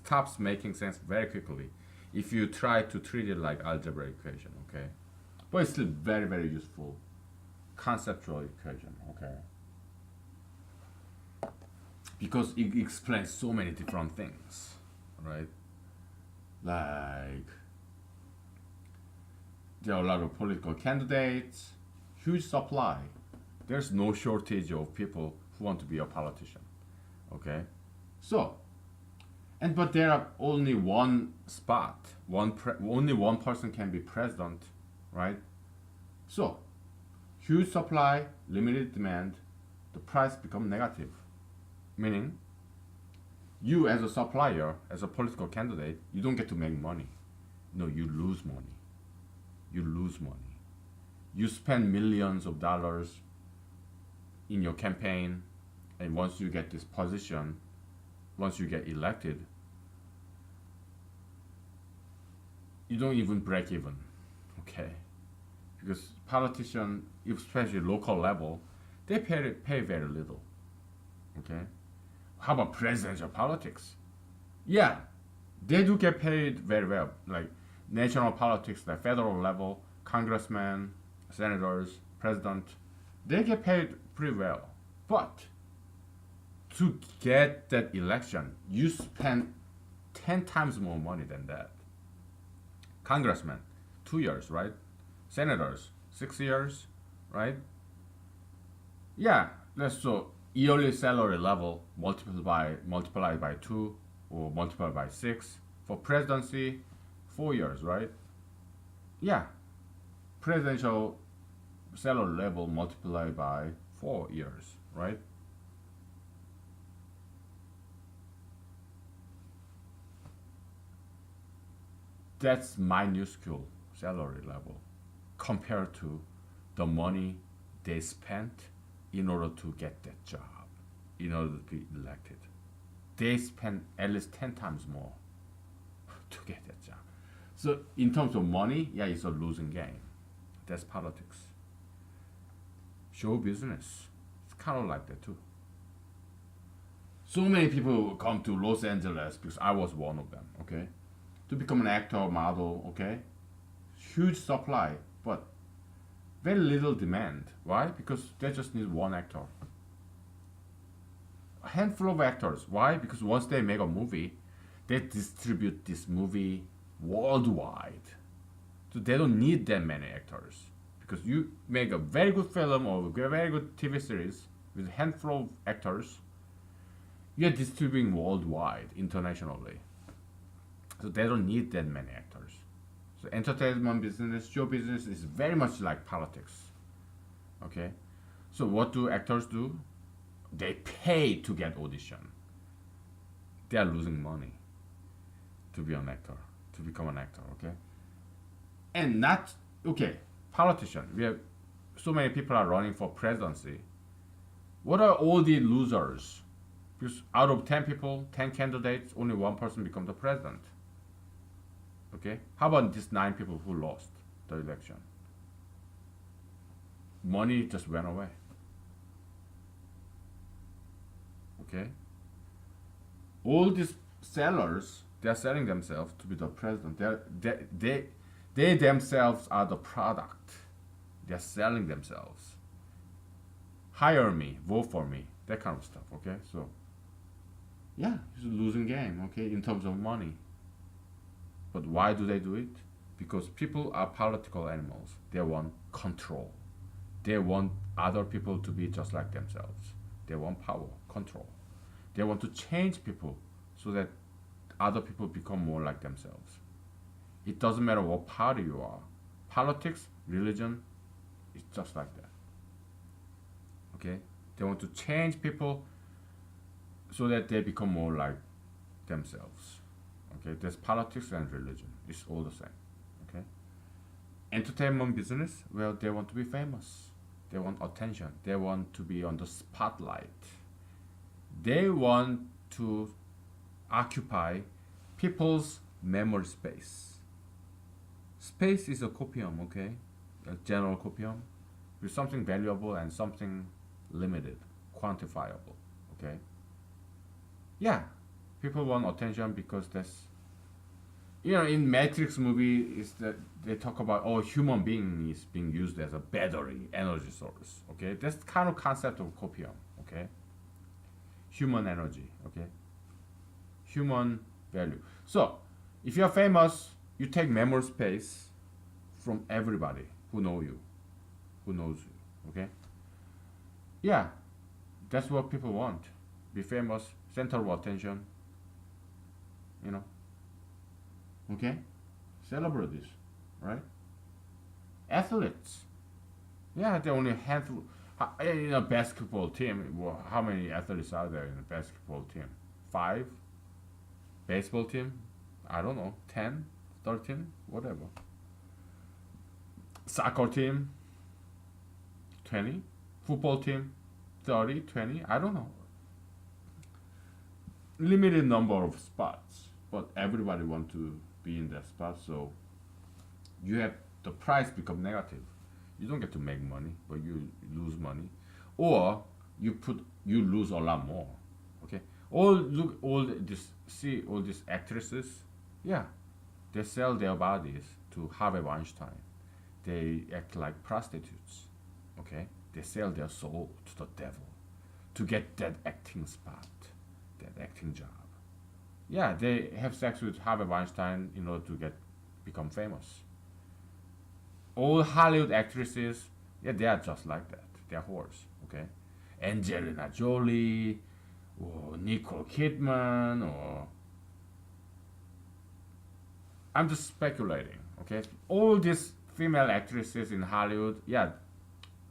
stops making sense very quickly if you try to treat it like algebra equation. Okay, but it's still very very useful conceptual equation. Okay, because it explains so many different things, right? Like there are a lot of political candidates, huge supply. There's no shortage of people who want to be a politician. Okay, so but there are only one spot, only one person can be president, right? So huge supply, limited demand, the price become negative, meaning you as a supplier, as a political candidate, you don't get to make money. No, you lose money. You lose money. You spend millions of dollars in your campaign, and once you get this position, once you get elected, you don't even break even. Okay, because politicians, especially local level, they pay very little. Okay, how about presidential politics? Yeah, they do get paid very well. Like national politics, like federal level, congressmen, senators, president, they get paid pretty well. But to get that election, you spend 10 times more money than that. Congressmen, 2 years, right? Senators, 6 years, right? Yeah, let's so yearly salary level multiplied by two or multiplied by six. For presidency, 4 years, right? Yeah, presidential salary level multiplied by 4 years, right? That's minuscule salary level compared to the money they spent in order to get that job, in order to be elected. They spend at least 10 times more to get that job. So in terms of money, yeah, it's a losing game. That's politics. Show business, it's kind of like that too. So many people come to Los Angeles because I was one of them, okay? To become an actor, model, okay? Huge supply, but very little demand. Why? Because they just need one actor. A handful of actors. Why? Because once they make a movie, they distribute this movie worldwide. So they don't need that many actors. Because you make a very good film or a very good TV series with a handful of actors, you're distributing worldwide, internationally. So they don't need that many actors. So entertainment business, show business is very much like politics. Okay? So what do actors do? They pay to get audition. They are losing money to be an actor, to become an actor, okay? And not, okay, politician. We have so many people are running for presidency. What are all the losers? Because out of 10 people, 10 candidates, only one person becomes the president. Okay? How about these 9 people who lost the election? Money just went away. Okay? All these sellers, they're selling themselves to be the president. They themselves are the product. They're selling themselves. Hire me, vote for me, that kind of stuff, okay? So, yeah, it's a losing game, okay, in terms of money. But why do they do it? Because people are political animals. They want control. They want other people to be just like themselves. They want power, control. They want to change people so that other people become more like themselves. It doesn't matter what party you are. Politics, religion, it's just like that. Okay? They want to change people so that they become more like themselves. Okay? There's politics and religion. It's all the same. Okay? Entertainment business, well, they want to be famous. They want attention. They want to be on the spotlight. They want to occupy people's memory space. Space is a copium, okay? A general copium with something valuable and something limited, quantifiable, okay? Yeah, people want attention because that's, in Matrix movie is that they talk about human being is being used as a battery energy source, okay? That's the kind of concept of copium, okay? Human energy, okay? Human value. So, if you're famous, you take memory space from everybody who knows you, okay? Yeah, that's what people want. Be famous, center of attention, okay? Celebrate this, right? Athletes, yeah, they only handful. In a basketball team, how many athletes are there in a basketball team? 5? Baseball team? I don't know, 10, 13, whatever. Soccer team? 20? Football team? 30, 20? I don't know. Limited number of spots, but everybody want to be in that spot, so you have the price become negative. You don't get to make money, but you lose money, or you lose a lot more. Okay, all these actresses, yeah, they sell their bodies to Harvey Weinstein. They act like prostitutes. Okay, they sell their soul to the devil to get that acting spot, that acting job. Yeah, they have sex with Harvey Weinstein in order to become famous. All Hollywood actresses, yeah, they are just like that. They are whores, okay? Angelina Jolie, or Nicole Kidman, or I'm just speculating, okay? All these female actresses in Hollywood, yeah,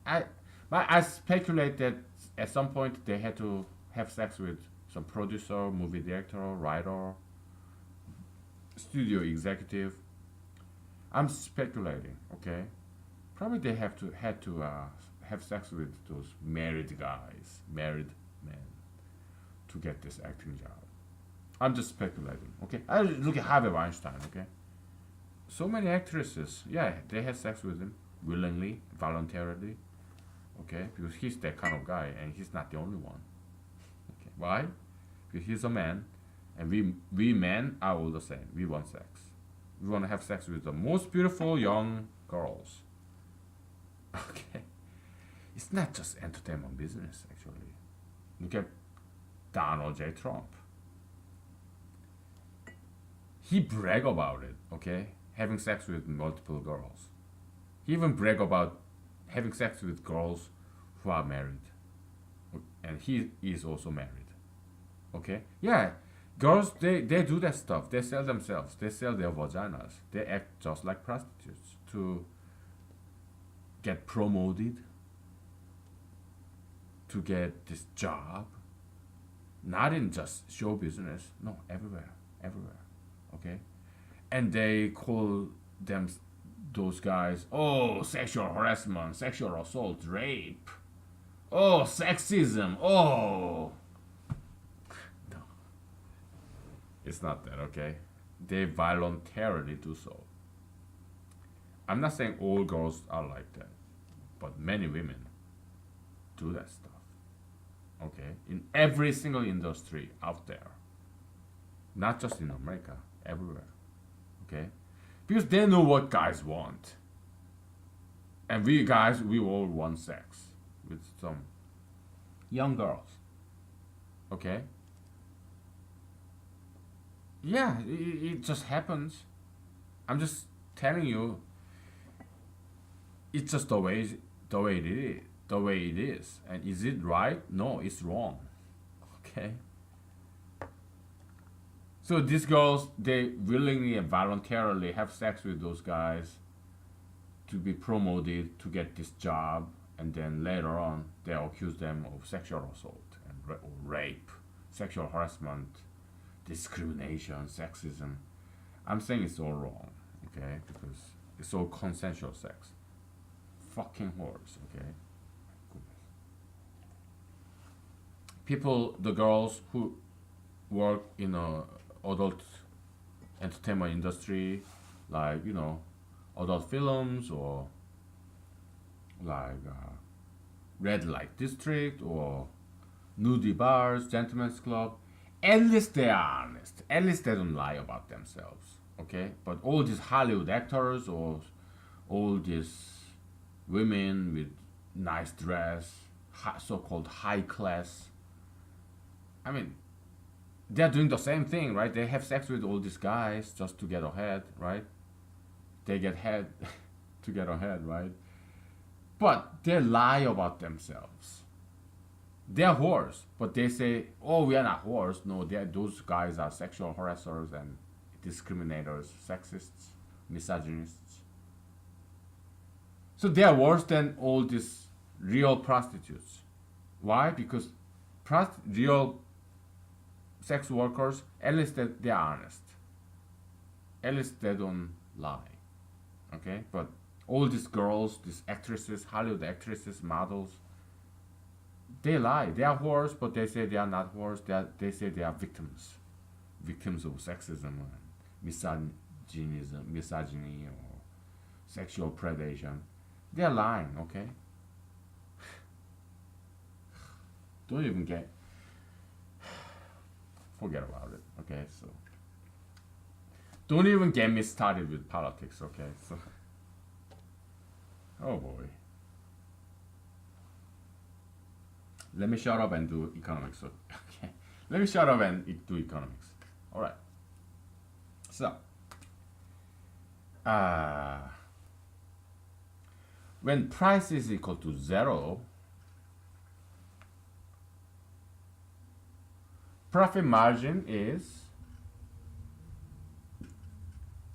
I speculate that at some point they had to have sex with some producer, movie director, writer, studio executive. I'm speculating, okay? Probably they had to have sex with those married guys, married men, to get this acting job. I'm just speculating. Okay, I look at Harvey Weinstein. Okay, so many actresses, yeah, they had sex with him willingly, voluntarily. Okay, because he's that kind of guy, and he's not the only one. Okay, why? Because he's a man, and we men are all the same. We want sex. We want to have sex with the most beautiful young girls. Okay, it's not just entertainment business. Actually, look at Donald J. Trump. He brag about it. Okay, having sex with multiple girls. He even brag about having sex with girls who are married, and he is also married. Okay, yeah, girls they do that stuff. They sell themselves. They sell their vaginas. They act just like prostitutes to get promoted, to get this job. Not in just show business. No, everywhere, everywhere. Okay, and they call them those guys, oh, sexual harassment, sexual assault, rape, oh, sexism, oh. No, it's not that, okay? They voluntarily do so. I'm not saying all girls are like that, but many women do that stuff, okay? In every single industry out there, not just in America, everywhere, okay? Because they know what guys want. And we guys, we all want sex with some young girls. Okay? Yeah, it just happens. I'm just telling you, it's just the way it is. The way it is. And is it right? No, it's wrong. Okay? So these girls, they willingly and voluntarily have sex with those guys to be promoted, to get this job, and then later on they accuse them of sexual assault and or rape, sexual harassment, discrimination, sexism. I'm saying it's all wrong, okay? Because it's all consensual sex. Fucking whores, okay? Goodness. People, the girls who work in a adult entertainment industry, like adult films or like red light district or nudie bars, gentlemen's club. At least they are honest. At least they don't lie about themselves. Okay, but all these Hollywood actors or all these women with nice dress, so-called high class. I mean, they're doing the same thing, right? They have sex with all these guys just to get ahead, right? They get head to get ahead, right? But they lie about themselves. They're whores, but they say, "Oh, we are not whores." No, those guys are sexual harassers and discriminators, sexists, misogynists. So they are worse than all these real prostitutes. Why? Because real sex workers, at least they are honest. At least they don't lie. Okay? But all these girls, these actresses, Hollywood actresses, models, they lie. They are whores, but they say they are not whores. They say they are victims. Victims of sexism and misogyny or sexual predation. They are lying, okay? Don't even forget about it, okay? So don't even get me started with politics, okay? So oh boy. Let me shut up and do economics. Okay. Let me shut up and do economics. Alright. So when price is equal to 0, profit margin is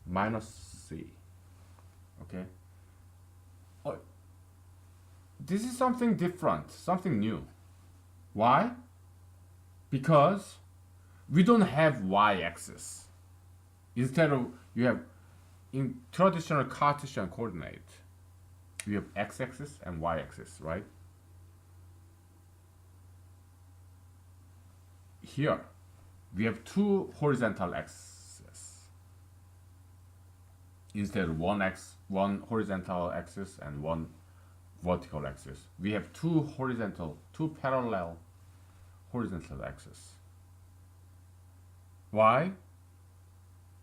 minus C. Okay? Oh, this is something different, something new. Why? Because we don't have y-axis. Instead of, you have in traditional Cartesian coordinate, we have x-axis and y-axis, right? Here, we have two horizontal axes instead of one horizontal axis and one vertical axis. We have two parallel horizontal axes. Why?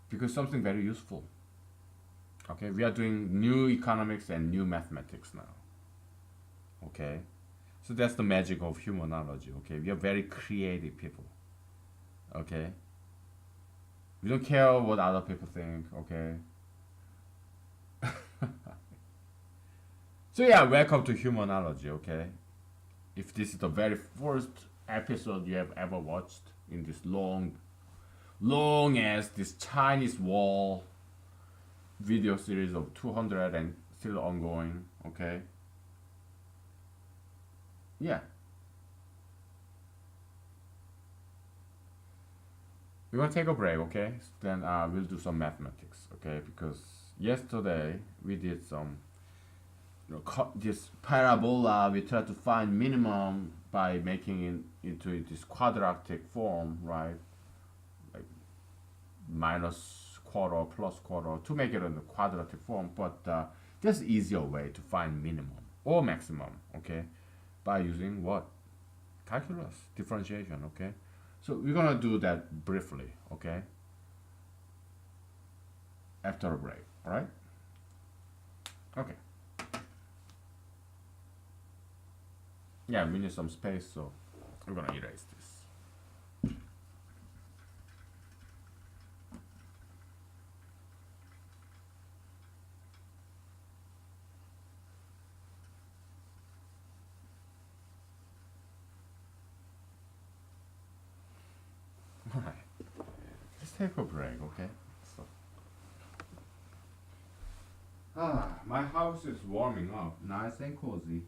Because something very useful. Okay, we are doing new economics and new mathematics now. Okay, so that's the magic of humanology. Okay, we are very creative people. Okay, we don't care what other people think. Okay, so yeah, welcome to humanology. Okay, if this is the very first episode you have ever watched in this long as this Chinese wall video series of 200 and still ongoing. Okay, yeah, we're gonna take a break. Okay, then we'll do some mathematics. Okay, because yesterday we did some, this parabola. We tried to find minimum by making it into this quadratic form, right? Like minus quarter plus quarter to make it in the quadratic form. But there's easier way to find minimum or maximum. Okay, by using what? Calculus, differentiation. Okay, so we're gonna do that briefly. Okay, after a break. All right. Okay. Yeah, we need some space, so we're gonna erase this. All right. Let's take a break. Okay. So. My house is warming up, nice and cozy.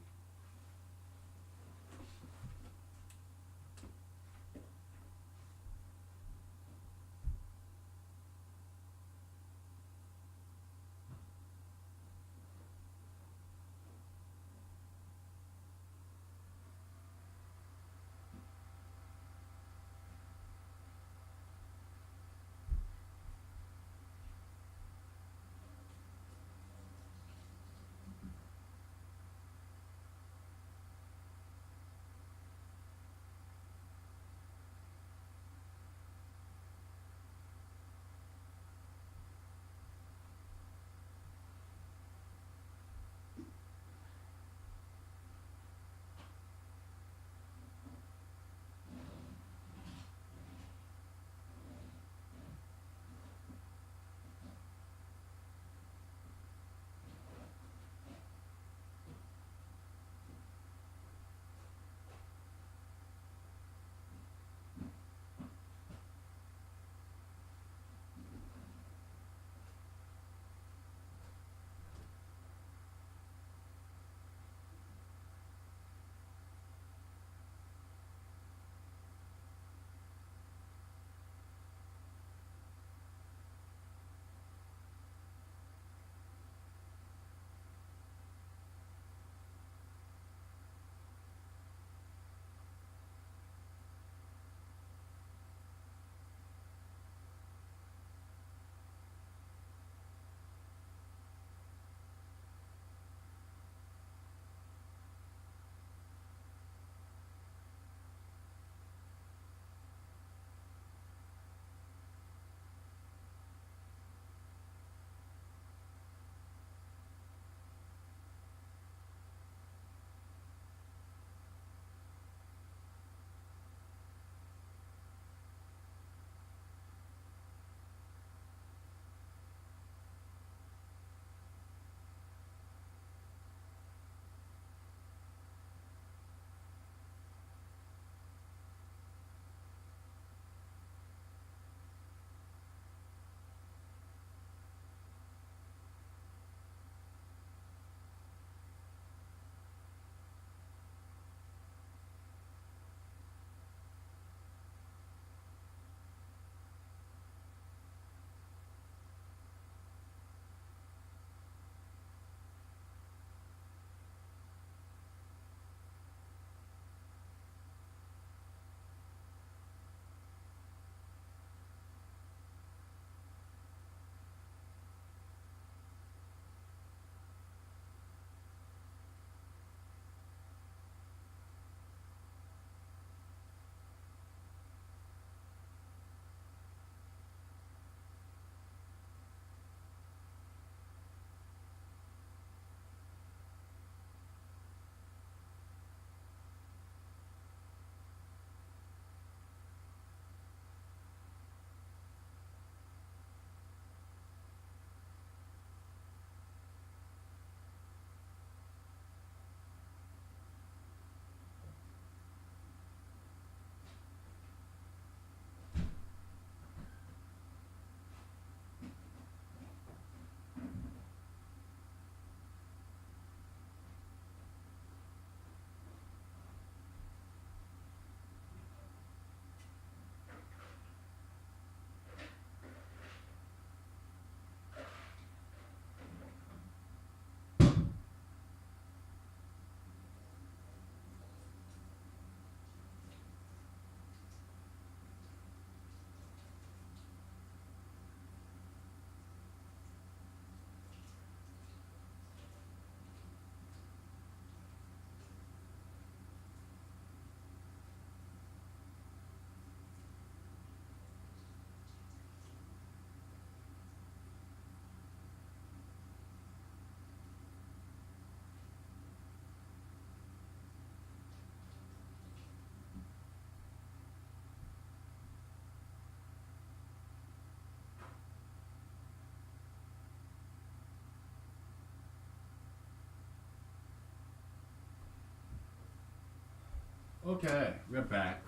Okay, we're back,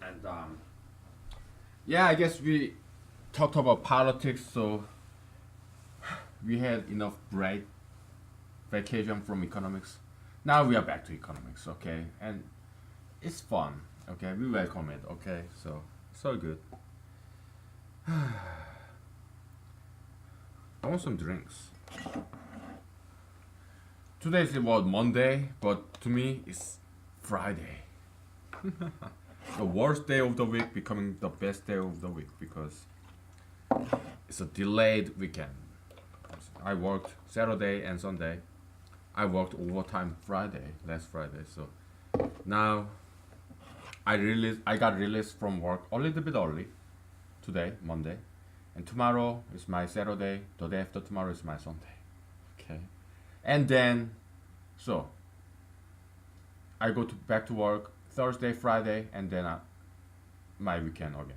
and yeah, I guess we talked about politics, so we had enough break, vacation from economics. Now we are back to economics, okay, and it's fun, okay. We welcome it, okay. So it's all good. I want some drinks. Today is about Monday, but to me it's Friday. The worst day of the week becoming the best day of the week because it's a delayed weekend. I worked Saturday and Sunday. I worked overtime Friday, last Friday. So now I got released from work a little bit early today, Monday, and tomorrow is my Saturday. The day after tomorrow is my Sunday. Okay, and then so I go to back to work Thursday, Friday, and then my weekend again.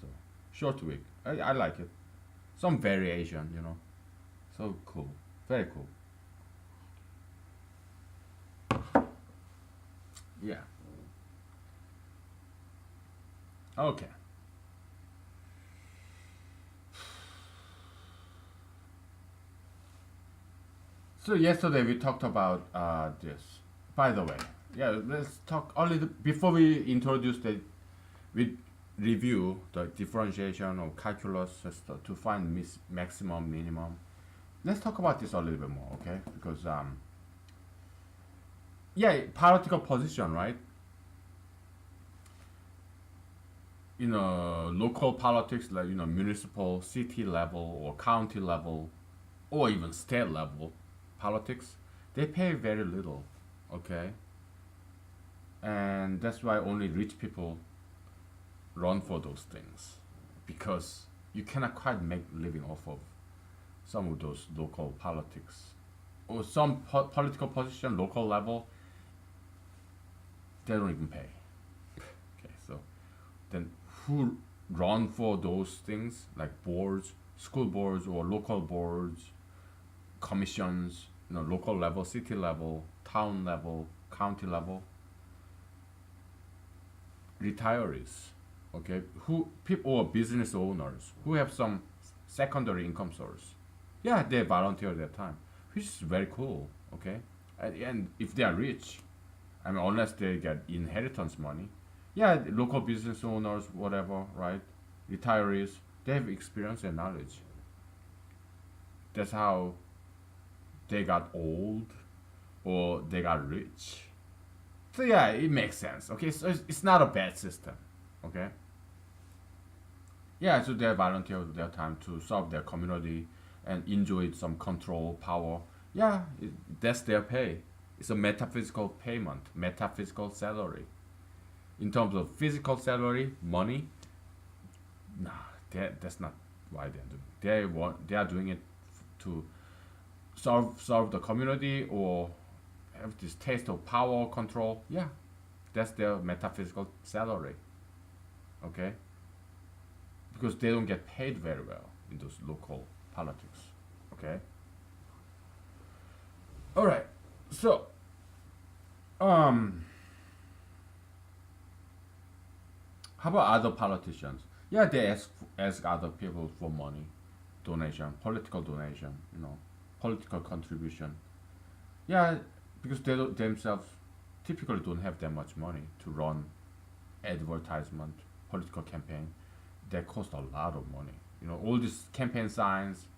So short week. I like it. Some variation, you know. So cool. Very cool. Yeah. Okay. So yesterday we talked about this. By the way, yeah, let's talk a little before we introduce the we review the differentiation of calculus system to find maximum minimum. Let's talk about this a little bit more, okay? Because yeah, political position, right? You know, local politics, like, you know, municipal, city level, or county level, or even state level politics, they pay very little, okay? And that's why only rich people run for those things, because you cannot quite make living off of some of those local politics or some political position, local level, they don't even pay. Okay, so then who run for those things like boards, school boards, or local boards, commissions, you know, local level, city level, town level, county level? Retirees, okay, who people or business owners who have some secondary income source. Yeah, they volunteer their time, which is very cool, okay. And if they are rich, I mean, unless they get inheritance money, yeah, local business owners, whatever, right? Retirees, they have experience and knowledge. That's how they got old or they got rich. So yeah, it makes sense. Okay, so it's not a bad system. Okay. Yeah, so they volunteer their time to serve their community and enjoy some control power. Yeah, that's their pay. It's a metaphysical payment, metaphysical salary. In terms of physical salary, money, nah, that's not why they're doing. They are doing it to serve the community or have this taste of power control. Yeah, that's their metaphysical salary. Okay, because they don't get paid very well in those local politics. Okay. All right. So, um, how about other politicians? Yeah, they ask other people for money, donation, political donation. You know, political contribution. Yeah, because themselves typically don't have that much money to run advertisement, political campaign. That cost a lot of money. You know, all these campaign signs,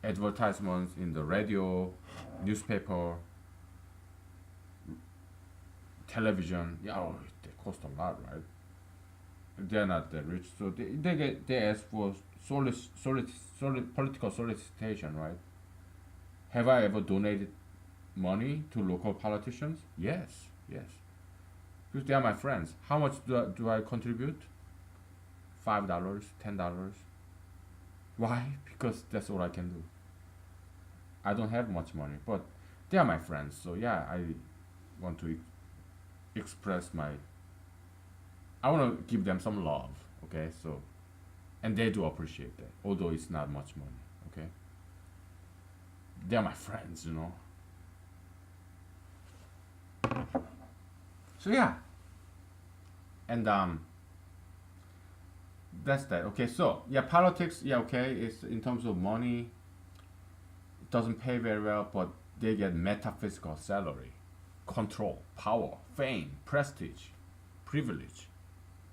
advertisements in the radio, newspaper, television. Yeah, oh, they cost a lot, right? They're not that rich, so they ask for political solicitation, right? Have I ever donated money to local politicians? Yes, yes. Because they are my friends. How much do I contribute? $5, $10. Why? Because that's all I can do. I don't have much money, but they are my friends. So yeah, I want to express my. I want to give them some love. Okay, so, and they do appreciate that, although it's not much money. Okay, they are my friends, you know. So yeah, And that's that. Okay, so yeah, politics. Yeah, okay, it's in terms of money. It doesn't pay very well, but they get metaphysical salary, control, power, fame, prestige, privilege,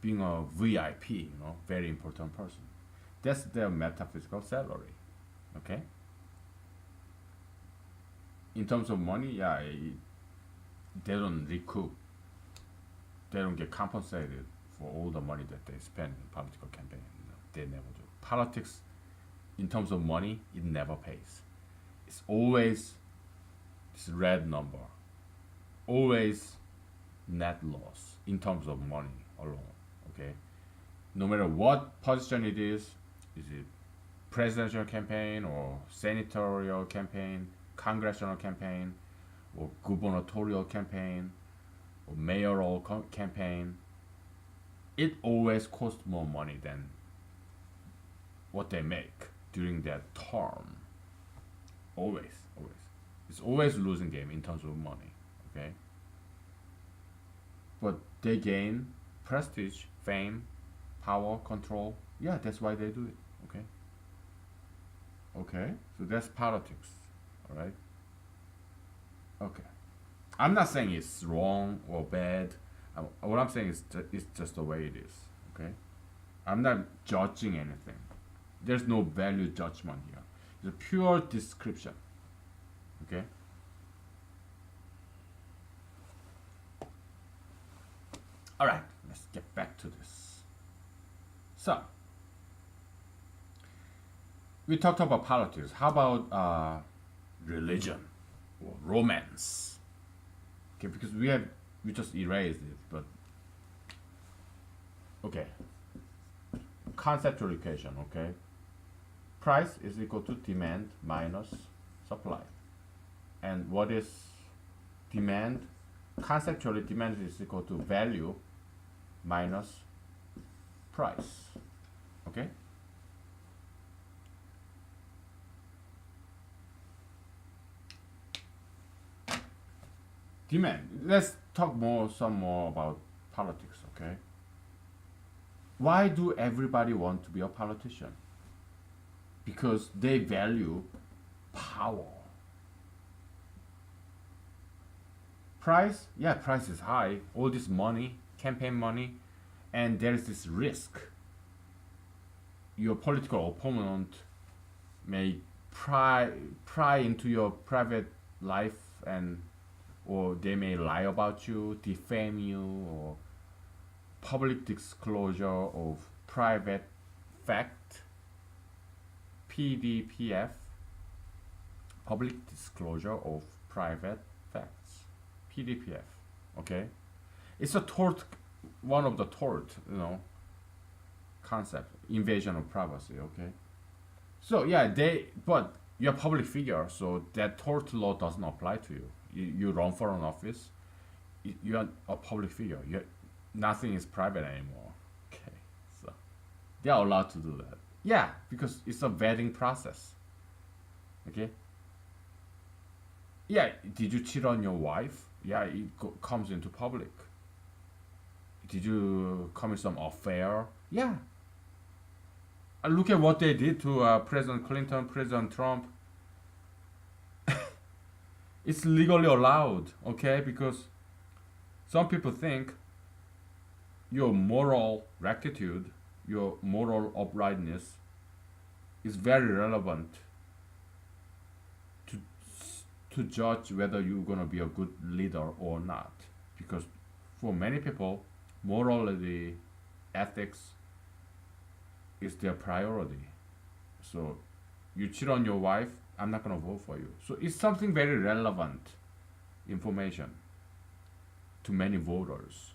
being a VIP, very important person. That's their metaphysical salary. Okay. In terms of money, yeah, they don't recoup. They don't get compensated for all the money that they spend in political campaign. They never do. Politics, in terms of money, it never pays. It's always this red number. Always net loss in terms of money alone. Okay, no matter what position it is it presidential campaign or senatorial campaign, congressional campaign, or gubernatorial campaign, or mayoral campaign, it always costs more money than what they make during that term. Always, always. It's always losing game in terms of money. Okay, but they gain prestige, fame, power, control. Yeah, that's why they do it. Okay. Okay. So that's politics. All right. Okay. I'm not saying it's wrong or bad. What I'm saying is it's just the way it is. Okay. I'm not judging anything. There's no value judgment here. It's a pure description. Okay. All right. Let's get back to this. So we talked about politics. How about religion or romance? Okay, because we just erased it, but okay. Conceptual equation. Okay, price is equal to demand minus supply, and what is demand? Conceptually, demand is equal to value minus price. Okay. Demand. Let's talk some more about politics. Okay. Why do everybody want to be a politician? Because they value power. Price, yeah, price is high. All this money, campaign money, and there is this risk. Your political opponent may pry into your private life, and or they may lie about you, defame you, or public disclosure of private fact, PDPF, public disclosure of private facts, PDPF. Okay, it's a tort, one of the tort, concept, invasion of privacy. Okay, so yeah, but you're a public figure, so that tort law doesn't apply to you. You run for an office, you're a public figure. Nothing is private anymore. Okay, so they are allowed to do that. Yeah, because it's a vetting process. Okay. Yeah, did you cheat on your wife? Yeah, it comes into public. Did you commit some affair? Yeah. Look at what they did to President Clinton, President Trump. It's legally allowed, okay? Because some people think your moral rectitude, your moral uprightness is very relevant to to judge whether you're going to be a good leader or not. Because for many people, morality, ethics is their priority. So you cheat on your wife, I'm not going to vote for you. So it's something very relevant information to many voters,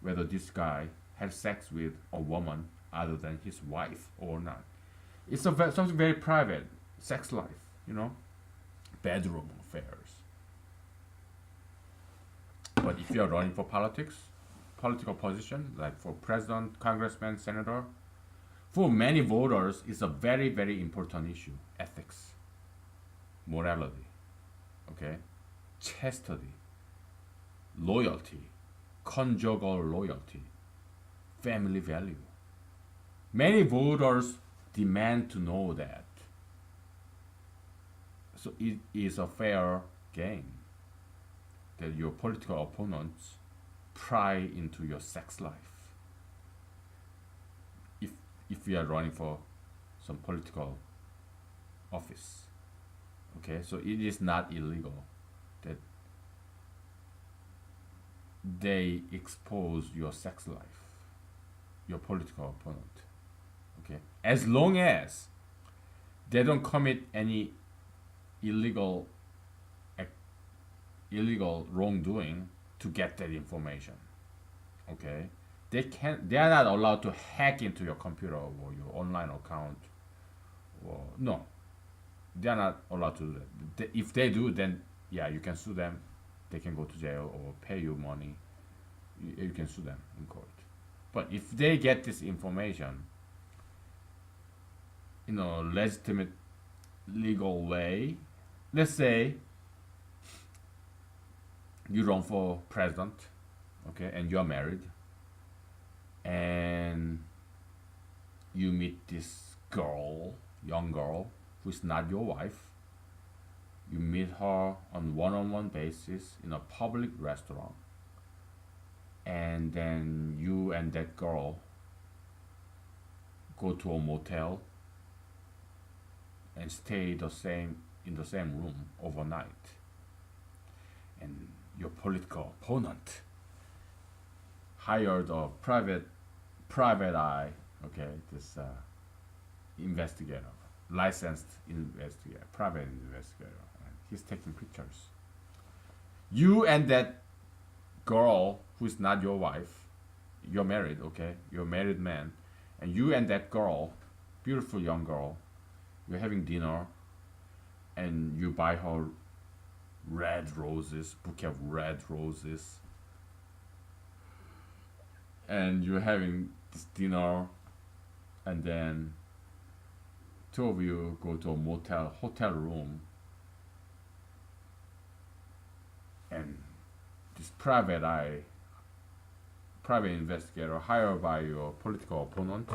whether this guy had sex with a woman other than his wife or not. It's something very private, sex life, bedroom affairs. But if you're running for political position, like for president, congressman, senator, for many voters, it's a very, very important issue. Ethics, morality, okay, chastity, loyalty, conjugal loyalty, family value. Many voters demand to know that. So it is a fair game that your political opponents pry into your sex life. If if you are running for some political office, okay, so it is not illegal that they expose your sex life, your political opponent, okay, as long as they don't commit any illegal illegal wrongdoing to get that information. Okay, they are not allowed to hack into your computer or your online account. Or no, they are not allowed to do that. If they do, then yeah, you can sue them. They can go to jail or pay you money. You can sue them in court. But if they get this information in a legitimate legal way, let's say you run for president, okay, and you're married, and you meet this girl, young girl, who's not your wife. You meet her on one-on-one basis in a public restaurant, and then you and that girl go to a motel and stay the same in the same room overnight. And your political opponent hired a private eye, okay, this investigator, licensed investigator, private investigator, and he's taking pictures. You and that girl who is not your wife, you're married, okay, you're a married man, and you and that girl, beautiful young girl, you're having dinner, and you buy her red roses, bouquet of red roses, and you're having this dinner, and then two of you go to a hotel room, and this private investigator hired by your political opponent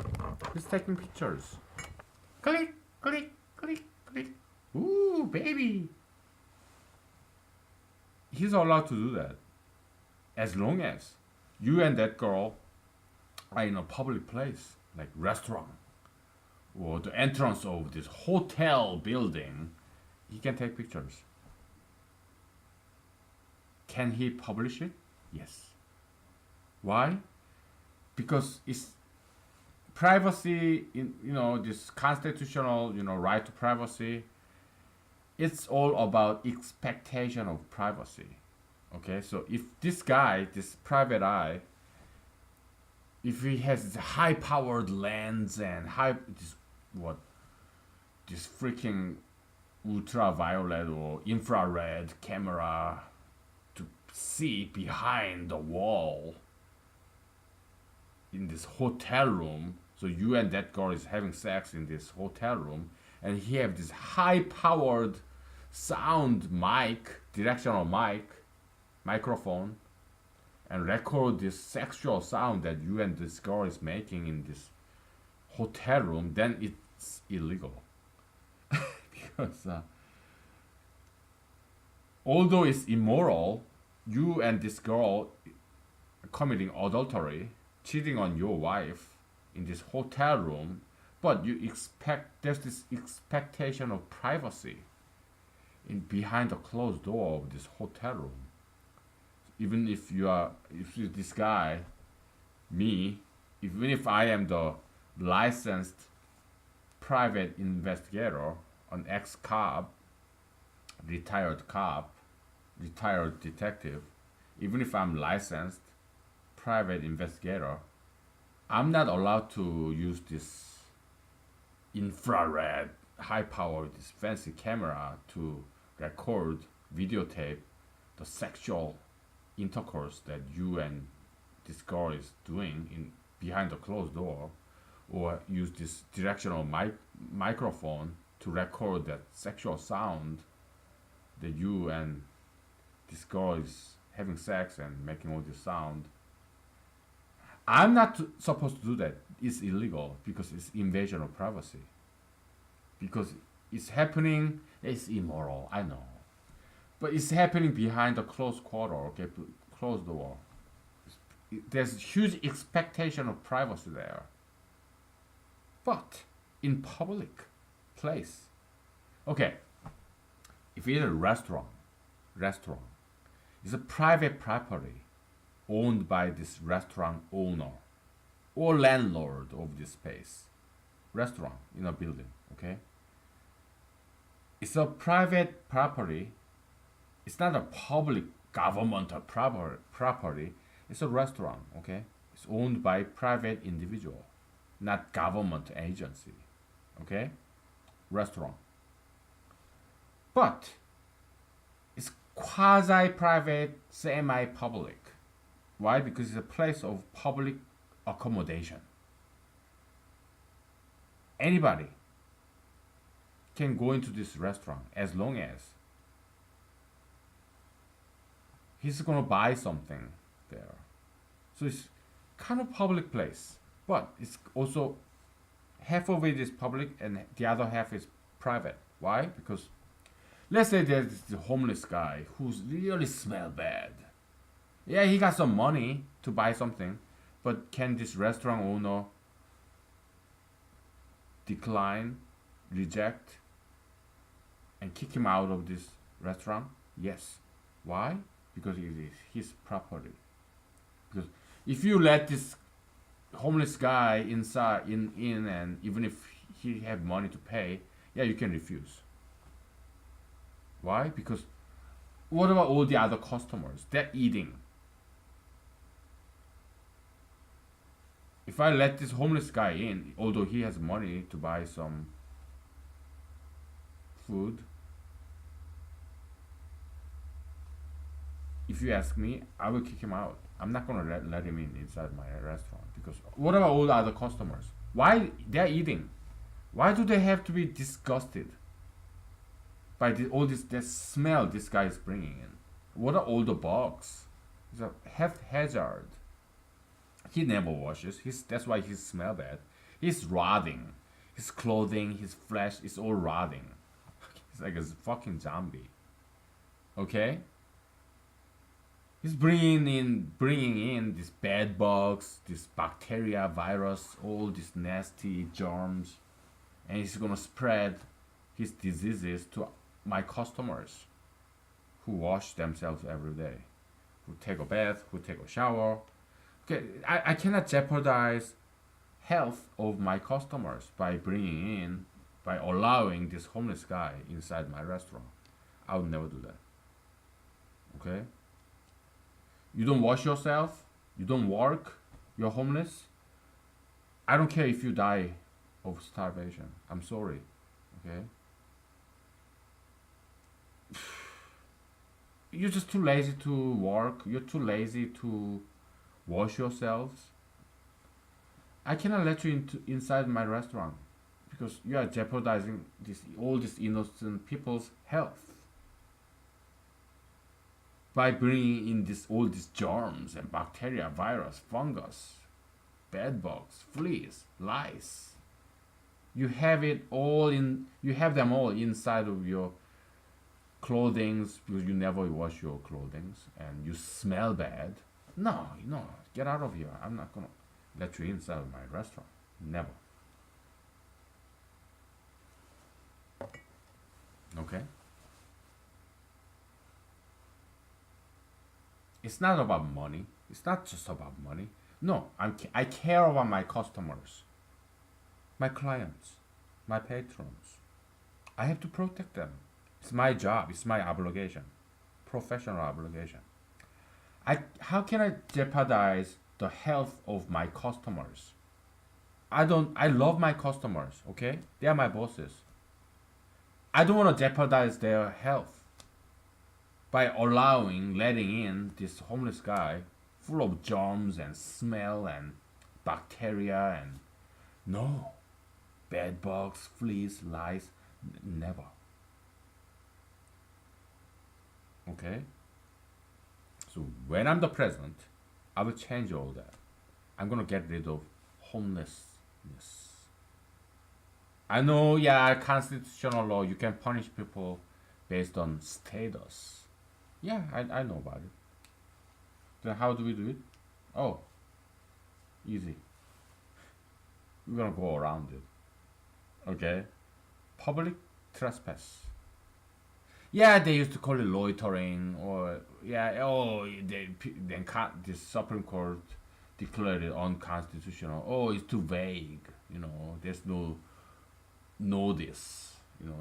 is taking pictures. Click, click, click, click. Ooh, baby. He's allowed to do that as long as you and that girl are in a public place like restaurant or the entrance of this hotel building. He can take pictures. Can he publish it? Yes. Why? Because it's privacy, in this constitutional right to privacy. It's all about expectation of privacy. Okay, so if this guy, this private eye, if he has high powered lens and this freaking ultraviolet or infrared camera to see behind the wall in this hotel room, so you and that girl is having sex in this hotel room, and he have this high powered sound mic, directional microphone, and record this sexual sound that you and this girl is making in this hotel room, then it's illegal. Because although it's immoral, you and this girl committing adultery, cheating on your wife in this hotel room, but there's this expectation of privacy in behind the closed door of this hotel room. Even if you're this guy, me, even if I am the licensed private investigator, an ex-cop, retired detective, even if I'm licensed private investigator, I'm not allowed to use this infrared, high power, this fancy camera to record, videotape the sexual intercourse that you and this girl is doing in behind the closed door, or use this directional microphone to record that sexual sound that you and this girl is having sex and making all this sound. I'm not supposed to do that. It's illegal because it's invasion of privacy. Because it's happening, it's immoral. I know, but it's happening behind the closed quarter. Okay, close the door. There's huge expectation of privacy there. But in public place, okay, if it's a restaurant, it's a private property owned by this restaurant owner or landlord of this space. Restaurant in a building, okay? It's a private property. It's not a public government or property. It's a restaurant, okay? It's owned by private individual, not government agency, okay? Restaurant. But it's quasi-private, semi-public. Why? Because it's a place of public accommodation. Anybody can go into this restaurant as long as he's gonna buy something there. So it's kind of public place, but it's also half of it is public and the other half is private. Why? Because let's say there's the homeless guy who's really smell bad. Yeah, he got some money to buy something, but can this restaurant owner decline, reject, and kick him out of this restaurant? Yes. Why? Because it is his property. Because if you let this homeless guy inside in and even if he have money to pay, yeah, you can refuse. Why? Because what about all the other customers? They're eating. If I let this homeless guy in, although he has money to buy some food, if you ask me, I will kick him out. I'm not gonna let him in inside my restaurant because what about all the other customers? Why they're eating? Why do they have to be disgusted by all this that smell this guy is bringing in? What are all the bugs? It's a health hazard. He never washes. That's why he smell bad. He's rotting. His clothing, his flesh is all rotting. He's like a fucking zombie. Okay. He's bringing in these bad bugs, this bacteria, virus, all these nasty germs, and he's gonna spread his diseases to my customers who wash themselves every day, who take a bath, who take a shower. Okay, I cannot jeopardize health of my customers by allowing this homeless guy inside my restaurant. I would never do that. Okay? You don't wash yourself, you don't work, you're homeless. I don't care if you die of starvation. I'm sorry. Okay? You're just too lazy to work, you're too lazy to wash yourselves. I cannot let you inside my restaurant because you are jeopardizing all these innocent people's health by bringing in all these germs and bacteria, virus, fungus, bed bugs, fleas, lice. You have it all in. You have them all inside of your clothing because you never wash your clothing and you smell bad. No, get out of here. I'm not gonna let you inside of my restaurant. Never. Okay? It's not about money. It's not just about money. No, I care about my customers, my clients, my patrons. I have to protect them. It's my job. It's my obligation, professional obligation. How can I jeopardize the health of my customers? I love my customers, okay? They are my bosses. I don't want to jeopardize their health by letting in this homeless guy full of germs and smell and bacteria and no, bed bugs, fleas, lice, never. Okay? So when I'm the president, I will change all that. I'm gonna get rid of homelessness. I know, yeah, constitutional law, you can punish people based on status. Yeah, I know about it. Then how do we do it? Oh, easy. We're gonna go around it. Okay. Public trespass. Yeah, they used to call it loitering, or yeah, oh, then the Supreme Court declared it unconstitutional. Oh, it's too vague. There's no notice.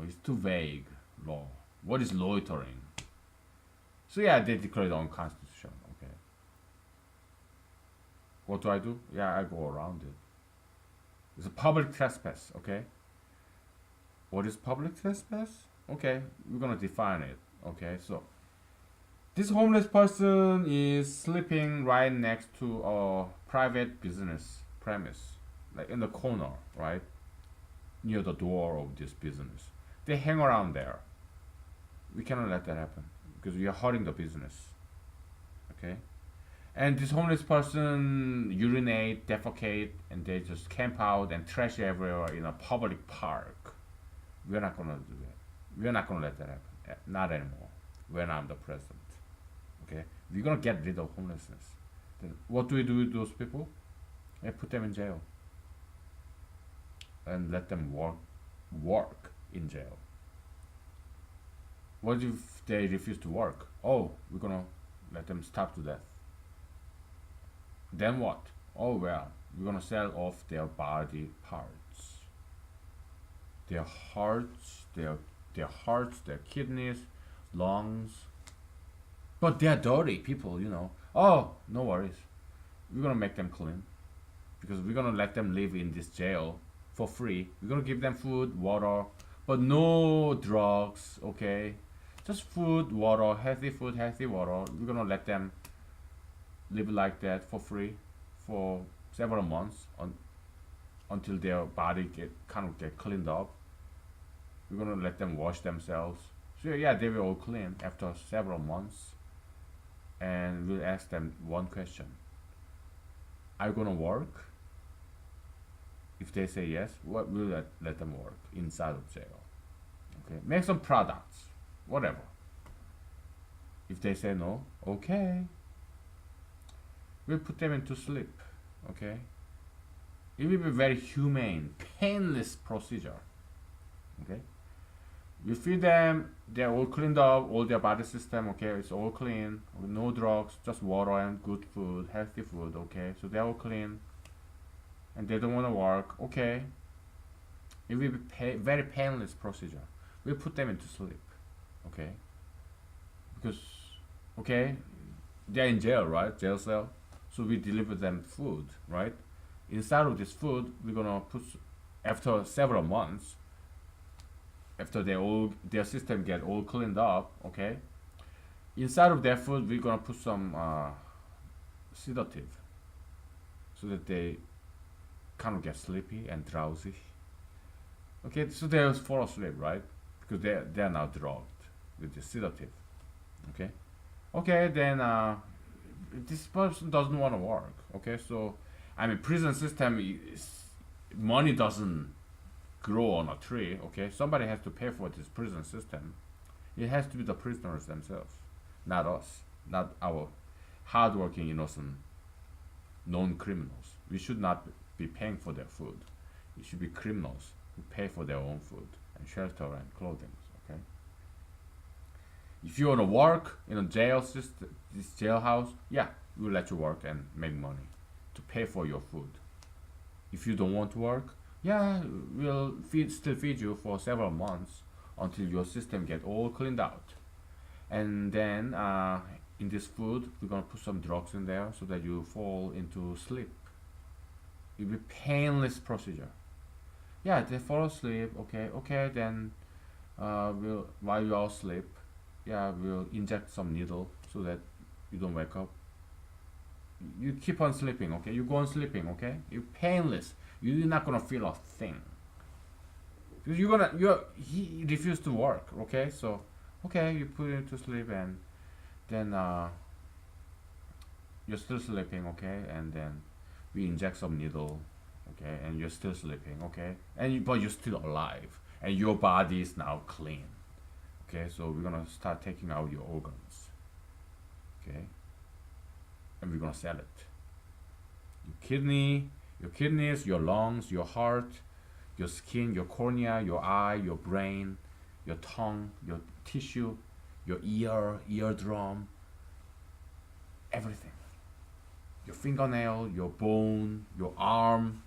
It's too vague law. What is loitering? So yeah, they declared it unconstitutional. Okay. What do I do? Yeah, I go around it. It's a public trespass. Okay. What is public trespass? Okay, we're gonna define it. Okay, so this homeless person is sleeping right next to a private business premise, like in the corner, right? Near the door of this business. They hang around there. We cannot let that happen because we are hurting the business. Okay? And this homeless person urinate, defecate, and they just camp out and trash everywhere in a public park. We're not gonna do that. We're not gonna let that happen. Not anymore. When I'm the president. Okay? We're gonna get rid of homelessness. Then what do we do with those people? We put them in jail. And let them work in jail. What if they refuse to work? Oh, we're gonna let them starve to death. Then what? Oh well, we're gonna sell off their body parts. Their hearts, their kidneys, lungs. But they're dirty people. Oh, no worries. We're gonna make them clean. Because we're gonna let them live in this jail for free. We're gonna give them food, water, but no drugs, okay? Just food, water, healthy food, healthy water. We're gonna let them live like that for free for several months until their body get cleaned up. We're gonna let them wash themselves. So yeah, they will all clean after several months. And we'll ask them one question. Are you gonna work? If they say yes, what will let them work inside of jail? Okay, make some products, whatever. If they say no, okay, we'll put them into sleep. Okay, it will be very humane, painless procedure. Okay, we feed them. They're all cleaned up, all their body system. Okay, it's all clean. No drugs, just water and good food, healthy food. Okay, so they're all clean and they don't want to work, okay, it will be very painless procedure. We put them into sleep, okay, because okay, they're in jail, right? Jail cell. So we deliver them food, right? Inside of this food, we're gonna put after several months, after their system get all cleaned up, okay. Inside of their food, we're gonna put some sedative, so that they kind of get sleepy and drowsy. Okay, so they fall asleep, right? Because they're now drugged with the sedative. Okay, okay, then this person doesn't want to work. Okay, so I mean, prison system money doesn't grow on a tree. Okay, somebody has to pay for this prison system. It has to be the prisoners themselves, not us, not our hardworking innocent non-criminals. We should not be paying for their food. It should be criminals who pay for their own food and shelter and clothing. Okay. If you want to work in a jail system, this jailhouse, yeah, we'll let you work and make money to pay for your food. If you don't want to work, yeah, we'll still feed you for several months until your system get all cleaned out. And then in this food, we're gonna put some drugs in there so that you fall into sleep. It'll be painless procedure. Yeah, they fall asleep. Okay, okay. Then we'll while you are asleep, yeah, we'll inject some needle so that you don't wake up. You keep on sleeping. Okay, you go on sleeping. Okay, you painless. You're not gonna feel a thing. Because he refused to work. Okay, so okay, you put him to sleep and then you're still sleeping. Okay, and then we inject some needle, okay, and you're still sleeping, okay, but you're still alive, and your body is now clean, okay. So we're gonna start taking out your organs, okay, and we're gonna sell it. Your kidneys, your lungs, your heart, your skin, your cornea, your eye, your brain, your tongue, your tissue, your eardrum, everything. Your fingernail, your bone, your arm.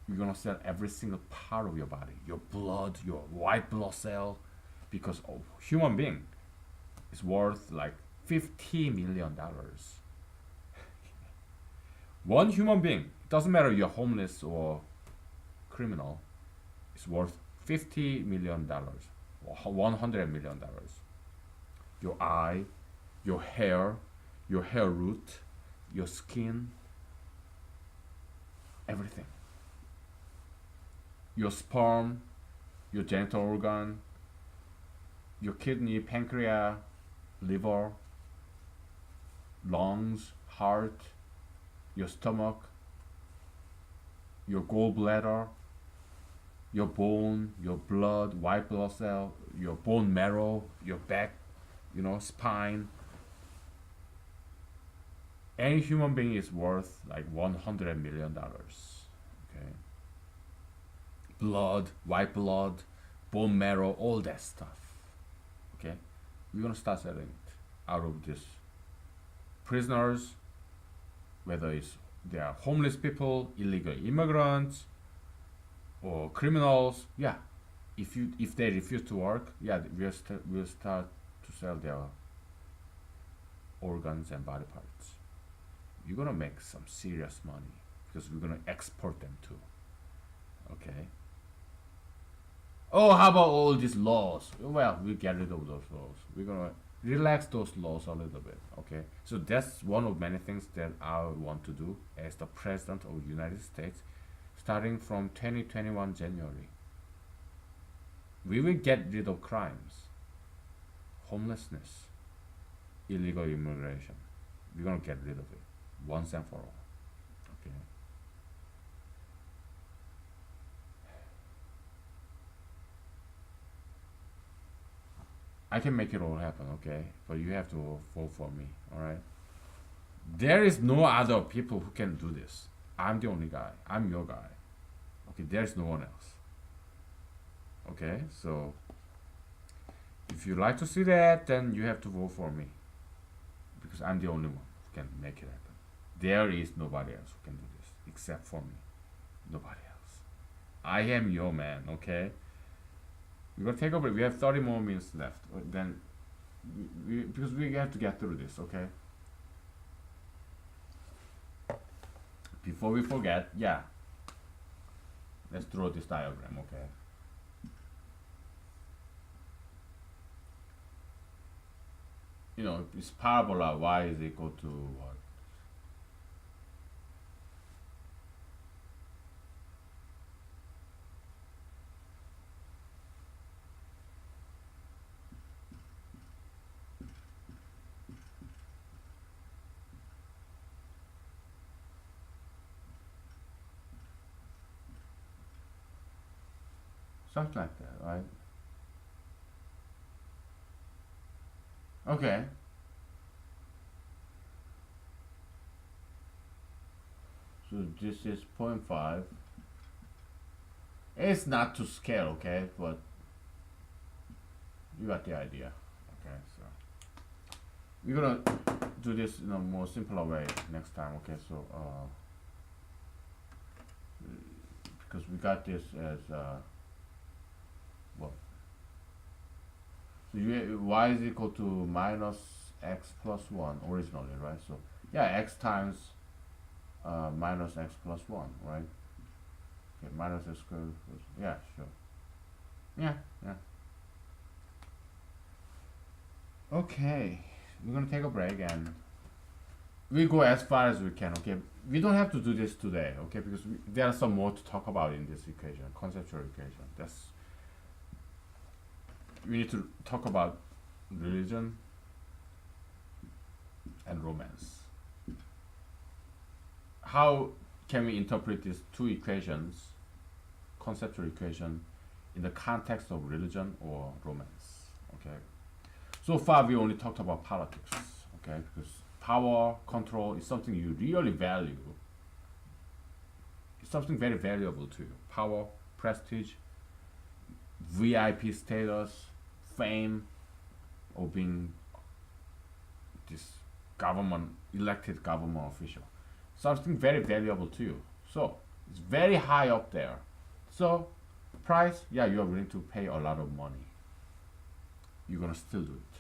You're gonna sell every single part of your body. Your blood, your white blood cell, because a human being is worth like $50 million. One human being, it doesn't matter you're homeless or criminal, is worth $50 million or $100 million. Your eye, your hair root, your skin, everything. Your sperm, your genital organ, your kidney, pancreas, liver, lungs, heart, your stomach, your gallbladder, your bone, your blood, white blood cell, your bone marrow, your back, spine. Any human being is worth like $100 million. Okay. Blood, white blood, bone marrow, all that stuff. Okay. We're gonna start selling it out of this prisoners, whether they are homeless people, illegal immigrants, or criminals. Yeah, if they refuse to work, yeah, we'll start to sell their organs and body parts. You're gonna make some serious money because we're gonna export them too. Okay. Oh, how about all these laws? Well, we'll get rid of those laws. We're gonna relax those laws a little bit. Okay. So that's one of many things that I want to do as the president of the United States, starting from 2021 January. We will get rid of crimes, homelessness, illegal immigration. We're gonna get rid of it once and for all. Okay. I can make it all happen, okay? But you have to vote for me, alright? There is no other people who can do this. I'm the only guy. I'm your guy. Okay, there's no one else. Okay, so if you like to see that, then you have to vote for me. Because I'm the only one who can make it happen. There is nobody else who can do this except for me. Nobody else. I am your man, okay? We're gonna take a break. We have 30 more minutes left. Then, because we have to get through this, okay? Before we forget, yeah. Let's draw this diagram, okay? It's parabola. Y is equal to what? Something like that, right? Okay. So this is 0.5. It's not to scale, okay? But you got the idea. Okay, so we're gonna do this in a more simpler way next time, okay? So because we got this as what? So y is equal to minus x plus 1 originally, right? So yeah, x times minus x plus 1, right? Okay, minus x squared. Yeah, sure. Yeah. Okay, we're gonna take a break and we go as far as we can. Okay, we don't have to do this today. Okay, because there are some more to talk about in this equation, conceptual equation. We need to talk about religion and romance. how can we interpret these two equations, conceptual equation, in the context of religion or romance? Okay. So far, we only talked about politics. Okay, because power, control is something you really value. It's something very valuable to you. Power, prestige, VIP status, fame, or being this government elected government official. Something very valuable to you. So it's very high up there. So price, yeah, you are willing to pay a lot of money. You're gonna still do it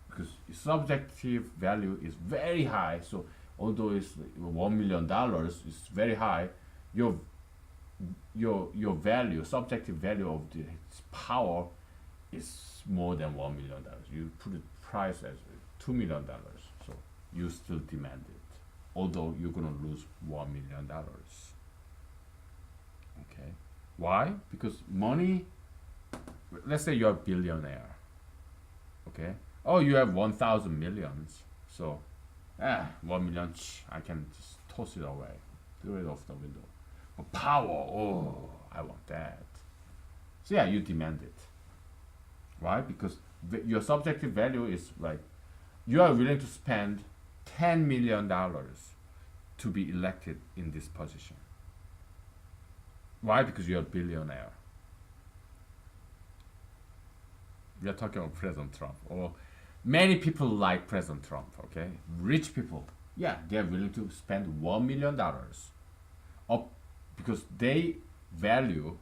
because subjective value is very high. So although it's $1 million, it's very high. Your your value, subjective value of the power is more than $1 million. You put it price as $2 million, so you still demand it, although you're gonna lose $1 million. Okay, why? Because money. Let's say you're a billionaire. Okay. Oh, you have 1,000 millions. So, 1 million. I can just toss it away, throw it off the window. But power. Oh, I want that. So yeah, you demand it. Why? Because your subjective value is like you are willing to spend $10 million to be elected in this position. Why? Because you're a billionaire. We are talking about President Trump. Or many people like President Trump, okay? Rich people, yeah, they're willing to spend $1 million up because they value,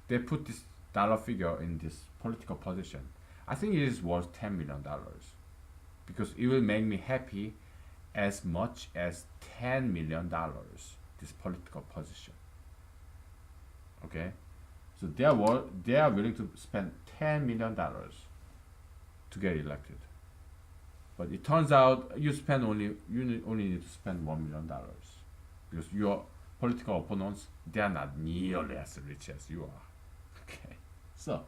they put this dollar figure in this political position. I think it is worth $10 million because it will make me happy as much as $10 million, this political position. Okay? So they are willing to spend $10 million to get elected. But it turns out you only need to spend $1 million because your political opponents, they are not nearly as rich as you are. Okay, so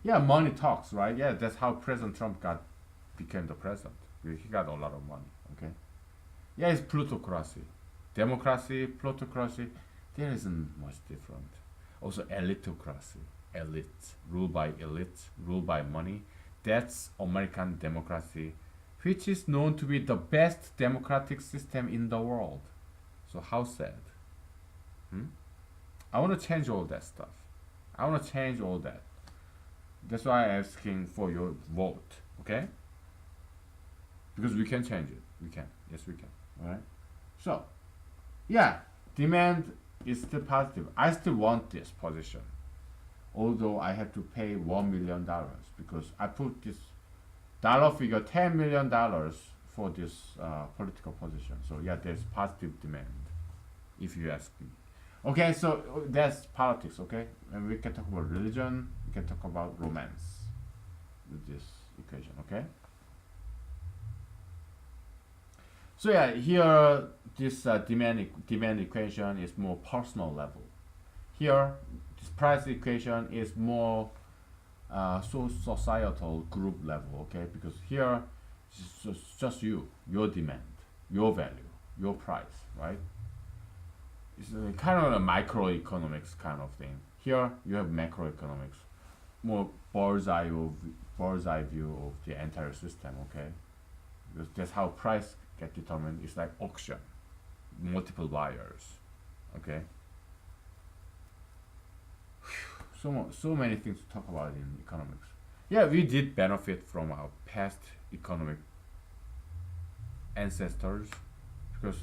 yeah, money talks, right? Yeah, that's how President Trump became the president. He got a lot of money. Okay, yeah, it's plutocracy, democracy, plutocracy. There isn't much different. Also, elitocracy, elite, ruled by elite, ruled by money. That's American democracy, which is known to be the best democratic system in the world. So how sad? Hmm? I want to change all that stuff. I want to change all that. That's why I'm asking for your vote, okay? Because we can change it. We can. Yes, we can. All right. So, yeah, demand is still positive. I still want this position, although I have to pay $1 million because I put this dollar figure $10 million for this political position. So yeah, there's positive demand, if you ask me. Okay, so that's politics. Okay, and we can talk about religion. We can talk about romance with this equation. Okay. So yeah, here this demand equation is more personal level. Here, this price equation is more societal group level. Okay, because here it's just your demand, your value, your price, right? It's kind of a microeconomics kind of thing. Here you have macroeconomics, more bird's eye view of the entire system. Okay, because that's how price get determined. It's like auction, multiple buyers. Okay. So many things to talk about in economics. Yeah, we did benefit from our past economic ancestors because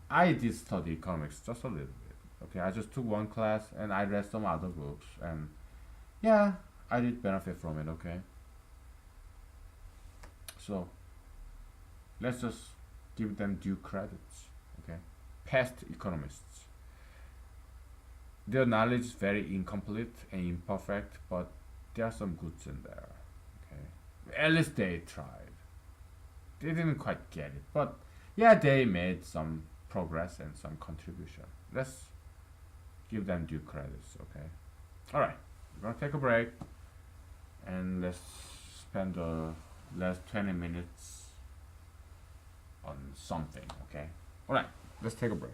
I did study economics just a little bit. Okay, I just took one class and I read some other books, and yeah, I did benefit from it. Okay, so let's just give them due credits. Okay, past economists. Their knowledge is very incomplete and imperfect, but there are some goods in there. Okay, at least they tried. They didn't quite get it, but yeah, they made some progress and some contribution. Let's give them due credits. Okay. All right, we're gonna take a break and let's spend the last 20 minutes on something. Okay. All right. Let's take a break.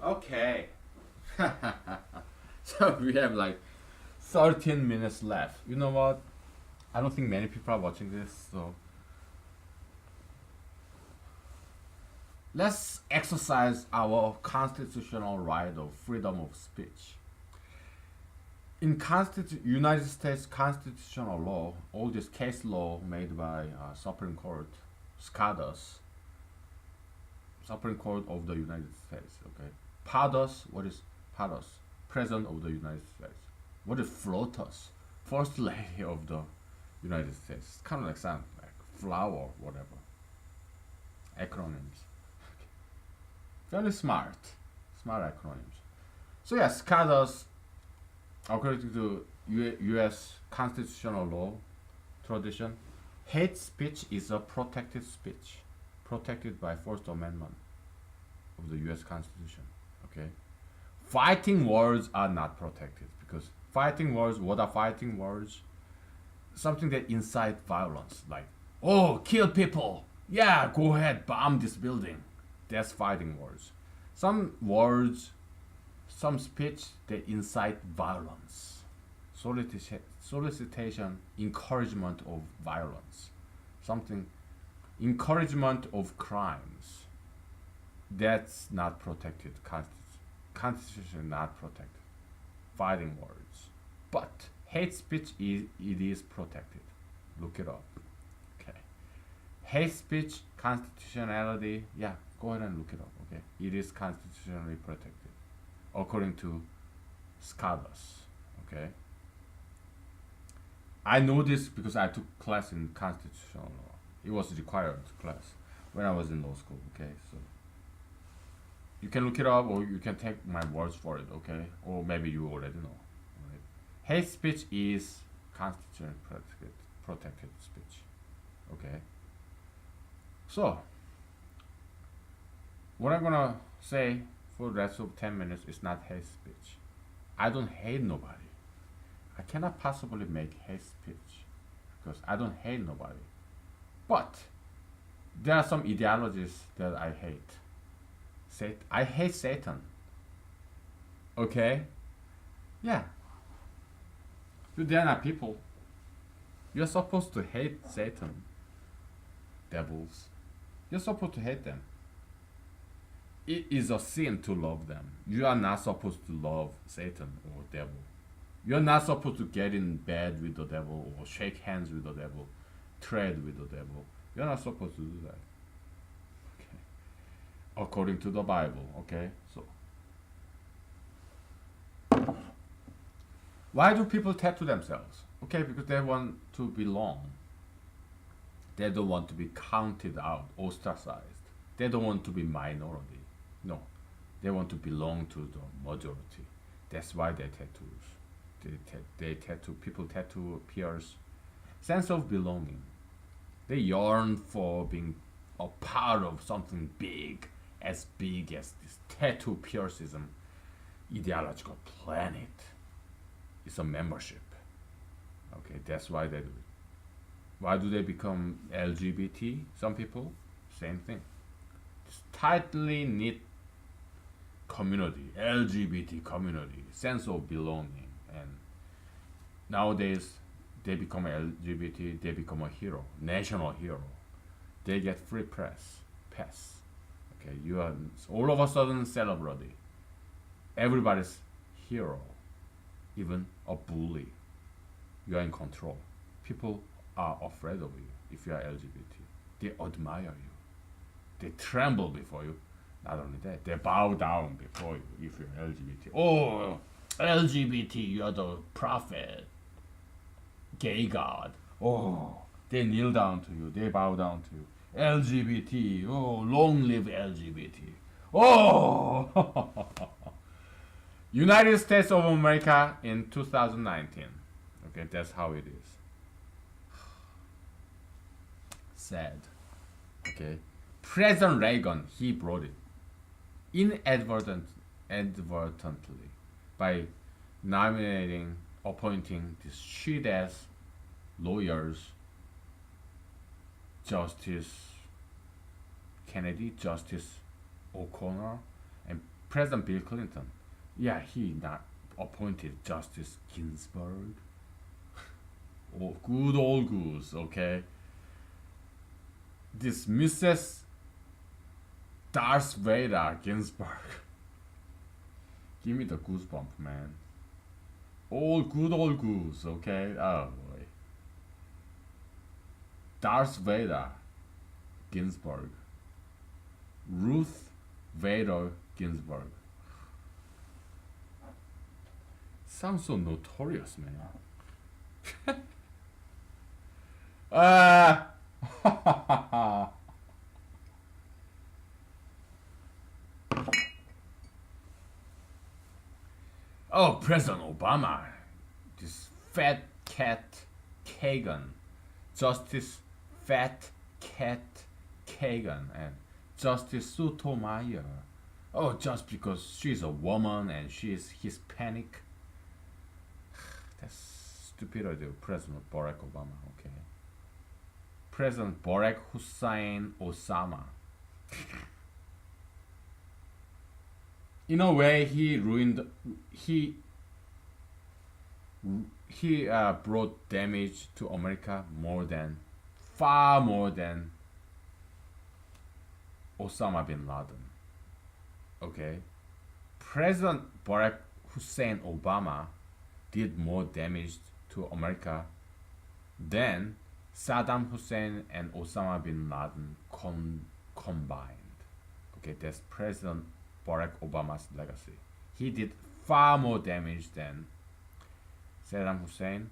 Okay. So we have like 13 minutes left. You know what? I don't think many people are watching this, so let's exercise our constitutional right of freedom of speech. In United States constitutional law, all this case law made by Supreme Court, SCOTUS, Supreme Court of the United States. Okay, PADOS. What is PADOS? President of the United States. What is FLOTUS? First Lady of the United States. It's kind of like sound like flower, whatever. Acronyms. Very smart, smart acronyms. So yes, SCOTUS, according to U.S. constitutional law tradition, hate speech is a protected speech, protected by First Amendment of the U.S. Constitution. Okay, fighting words are not protected because fighting words. What are fighting words? Something that incite violence, like oh, kill people. Yeah, go ahead, bomb this building. That's fighting words. Some words, some speech that incite violence, solicitation, encouragement of violence, something, encouragement of crimes. That's not protected. Constitution not protected. Fighting words, but hate speech is protected. Look it up. Okay, hate speech constitutionality. Yeah, go ahead and look it up. Okay, it is constitutionally protected according to scholars. Okay, I know this because I took class in constitutional law. It was required class when I was in law school. Okay, so you can look it up or you can take my words for it. Okay, or maybe you already know. Right? Hate speech is constitutionally protected speech. Okay, so what I'm gonna say for the rest of 10 minutes is not hate speech. I don't hate nobody. I cannot possibly make hate speech because I don't hate nobody. But there are some ideologies that I hate. I hate Satan. Okay? Yeah. They are not people. You're supposed to hate Satan. Devils. You're supposed to hate them. It is a sin to love them. You are not supposed to love Satan or devil. You're not supposed to get in bed with the devil or shake hands with the devil, trade with the devil. You're not supposed to do that. Okay. According to the Bible, okay? So why do people tattoo themselves? Okay, because they want to belong. They don't want to be counted out, ostracized. They don't want to be minority. No, they want to belong to the majority. That's why they tattoos. They tattoo. People tattoo pierce sense of belonging. They yearn for being a part of something big as this tattoo piercism ideological planet. It's a membership. Okay, that's why they do it. Why do they become LGBT? Some people, same thing. It's tightly knit community, LGBT community, sense of belonging, and nowadays they become LGBT, they become a hero, national hero. They get free pass. Okay, you are all of a sudden celebrity. Everybody's hero, even a bully. You are in control. People are afraid of you if you are LGBT. They admire you. They tremble before you. Not only that, they bow down before you if you're LGBT. Oh, LGBT, you're the prophet, gay god. Oh, they kneel down to you. They bow down to you. LGBT, oh, long live LGBT. Oh, United States of America in 2019. Okay, that's how it is. Sad. Okay, President Reagan, he brought it inadvertently by appointing these shit ass lawyers, Justice Kennedy, Justice O'Connor, and President Bill Clinton. Yeah, he not appointed Justice Ginsburg. Oh, good old goose, okay? This Mrs. Darth Vader Ginsburg. Give me the goosebump, man. Good old goose, okay? Oh boy. Darth Vader Ginsburg. Ruth Vader Ginsburg. Sounds so notorious, man. Ah. Oh, President Obama, this fat cat Kagan, Justice Fat Cat Kagan, and Justice Sotomayor. Oh, just because she's a woman and she's Hispanic. That's stupid idea, President Barack Obama, okay? President Barack Hussein Osama. In a way, he brought damage to America far more than Osama bin Laden. Okay, President Barack Hussein Obama did more damage to America than Saddam Hussein and Osama bin Laden combined. Okay, that's President Barack Obama's legacy. He did far more damage than Saddam Hussein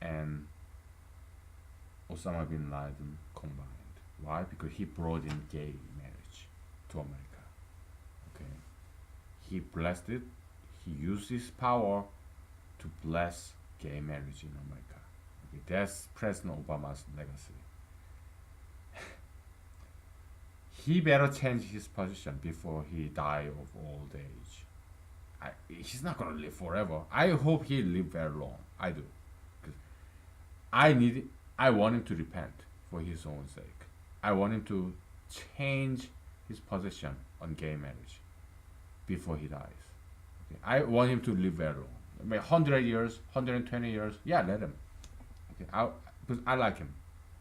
and Osama bin Laden combined. Why? Because he brought in gay marriage to America. Okay, he blessed it. He used his power to bless gay marriage in America. Okay, that's President Obama's legacy. He better change his position before he die of old age. He's not gonna live forever. I hope he live very long. I do, because I want him to repent for his own sake. I want him to change his position on gay marriage before he dies. Okay? I want him to live very long. Maybe 100 years, 120 years. Yeah, let him. Okay, because I like him.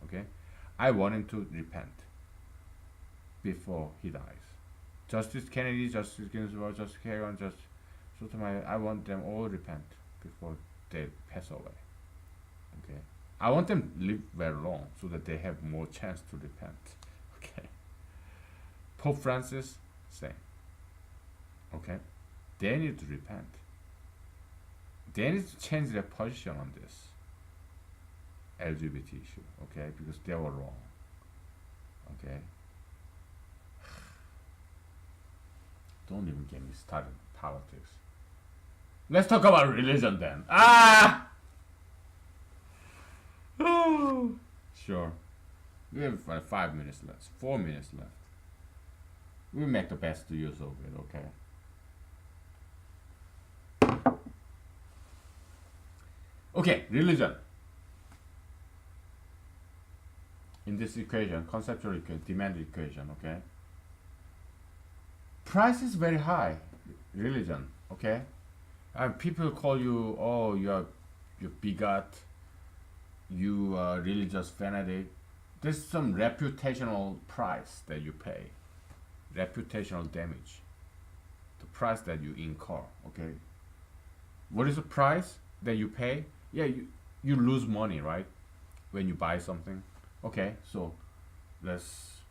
Okay, I want him to repent before he dies. Justice Kennedy, Justice Ginsburg, Justice Kagan, Justice Sotomayor, I want them all repent before they pass away. Okay, I want them to live very long so that they have more chance to repent. Okay, Pope Francis, same. Okay, they need to repent. They need to change their position on this LGBT issue. Okay, because they were wrong. Okay. Don't even get me started on politics. Let's talk about religion then. Ah! Sure. We have 5 minutes left. 4 minutes left. We'll make the best use of it, okay? Okay, religion. In this equation, conceptual equation, demand equation, okay? Price is very high. Religion, okay? And people call you, oh, you're bigot, you are religious fanatic. There's some reputational price that you pay, reputational damage, the price that you incur. Okay, what is the price that you pay? Yeah, you lose money, right, when you buy something. Okay, so let's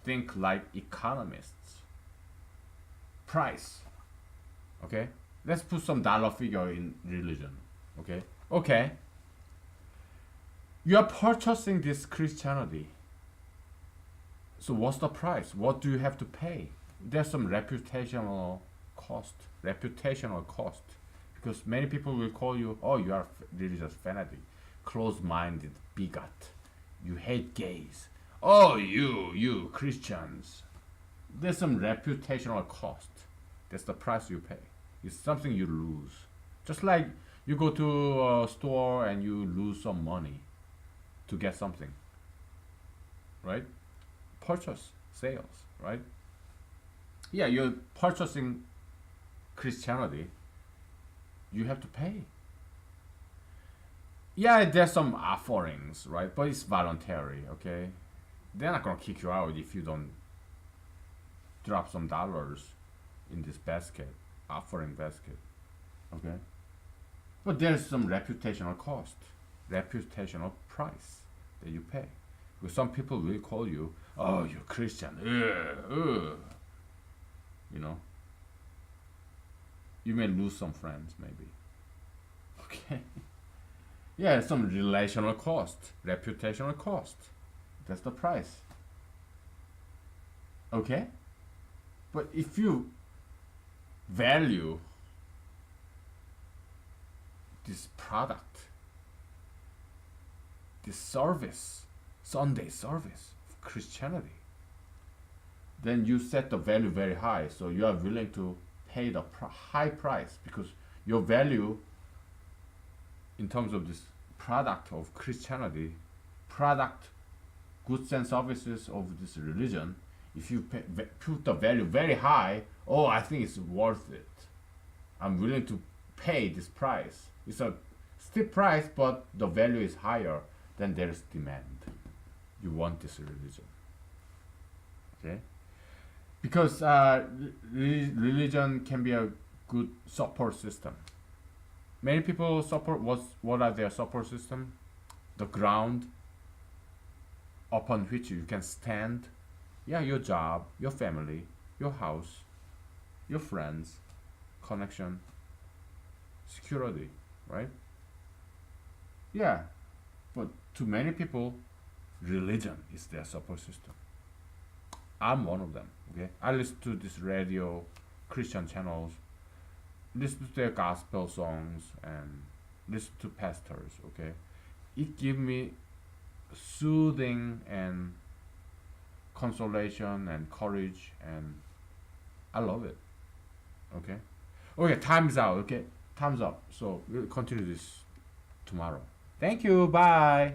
think like economists. Price. Okay, let's put some dollar figure in religion. Okay, you are purchasing this Christianity, so what's the price? What do you have to pay? There's some reputational cost, because many people will call you, oh, you are religious fanatic, closed-minded bigot, you hate gays, oh, you Christians. There's some reputational cost. That's the price you pay. It's something you lose. Just like you go to a store and you lose some money to get something, right? Purchase, sales, right? Yeah, you're purchasing Christianity, you have to pay. Yeah, there's some offerings, right? But it's voluntary, okay? They're not gonna kick you out if you don't drop some dollars in this basket, offering basket, okay? But there's some reputational cost, reputational price that you pay. Because some people will call you, oh, you're Christian, you know. You may lose some friends, maybe. Okay. Yeah, some relational cost, reputational cost. That's the price. Okay? But if you value this product, this service, Sunday service of Christianity, then you set the value very high. So you are willing to pay the high price because your value in terms of this product of Christianity, product, goods and services of this religion, if you put the value very high, oh, I think it's worth it. I'm willing to pay this price. It's a steep price, but the value is higher, then there's demand. You want this religion. Okay? Because religion can be a good support system. Many people support what are their support system? The ground upon which you can stand. Yeah, your job, your family, your house, your friends, connection, security, right? Yeah, but to many people, religion is their support system. I'm one of them. Okay, I listen to this radio, Christian channels, listen to their gospel songs, and listen to pastors. Okay, it gives me soothing and consolation and courage, and I love it. Okay, okay, time's out. Okay, time's up. So we'll continue this tomorrow. Thank you. Bye.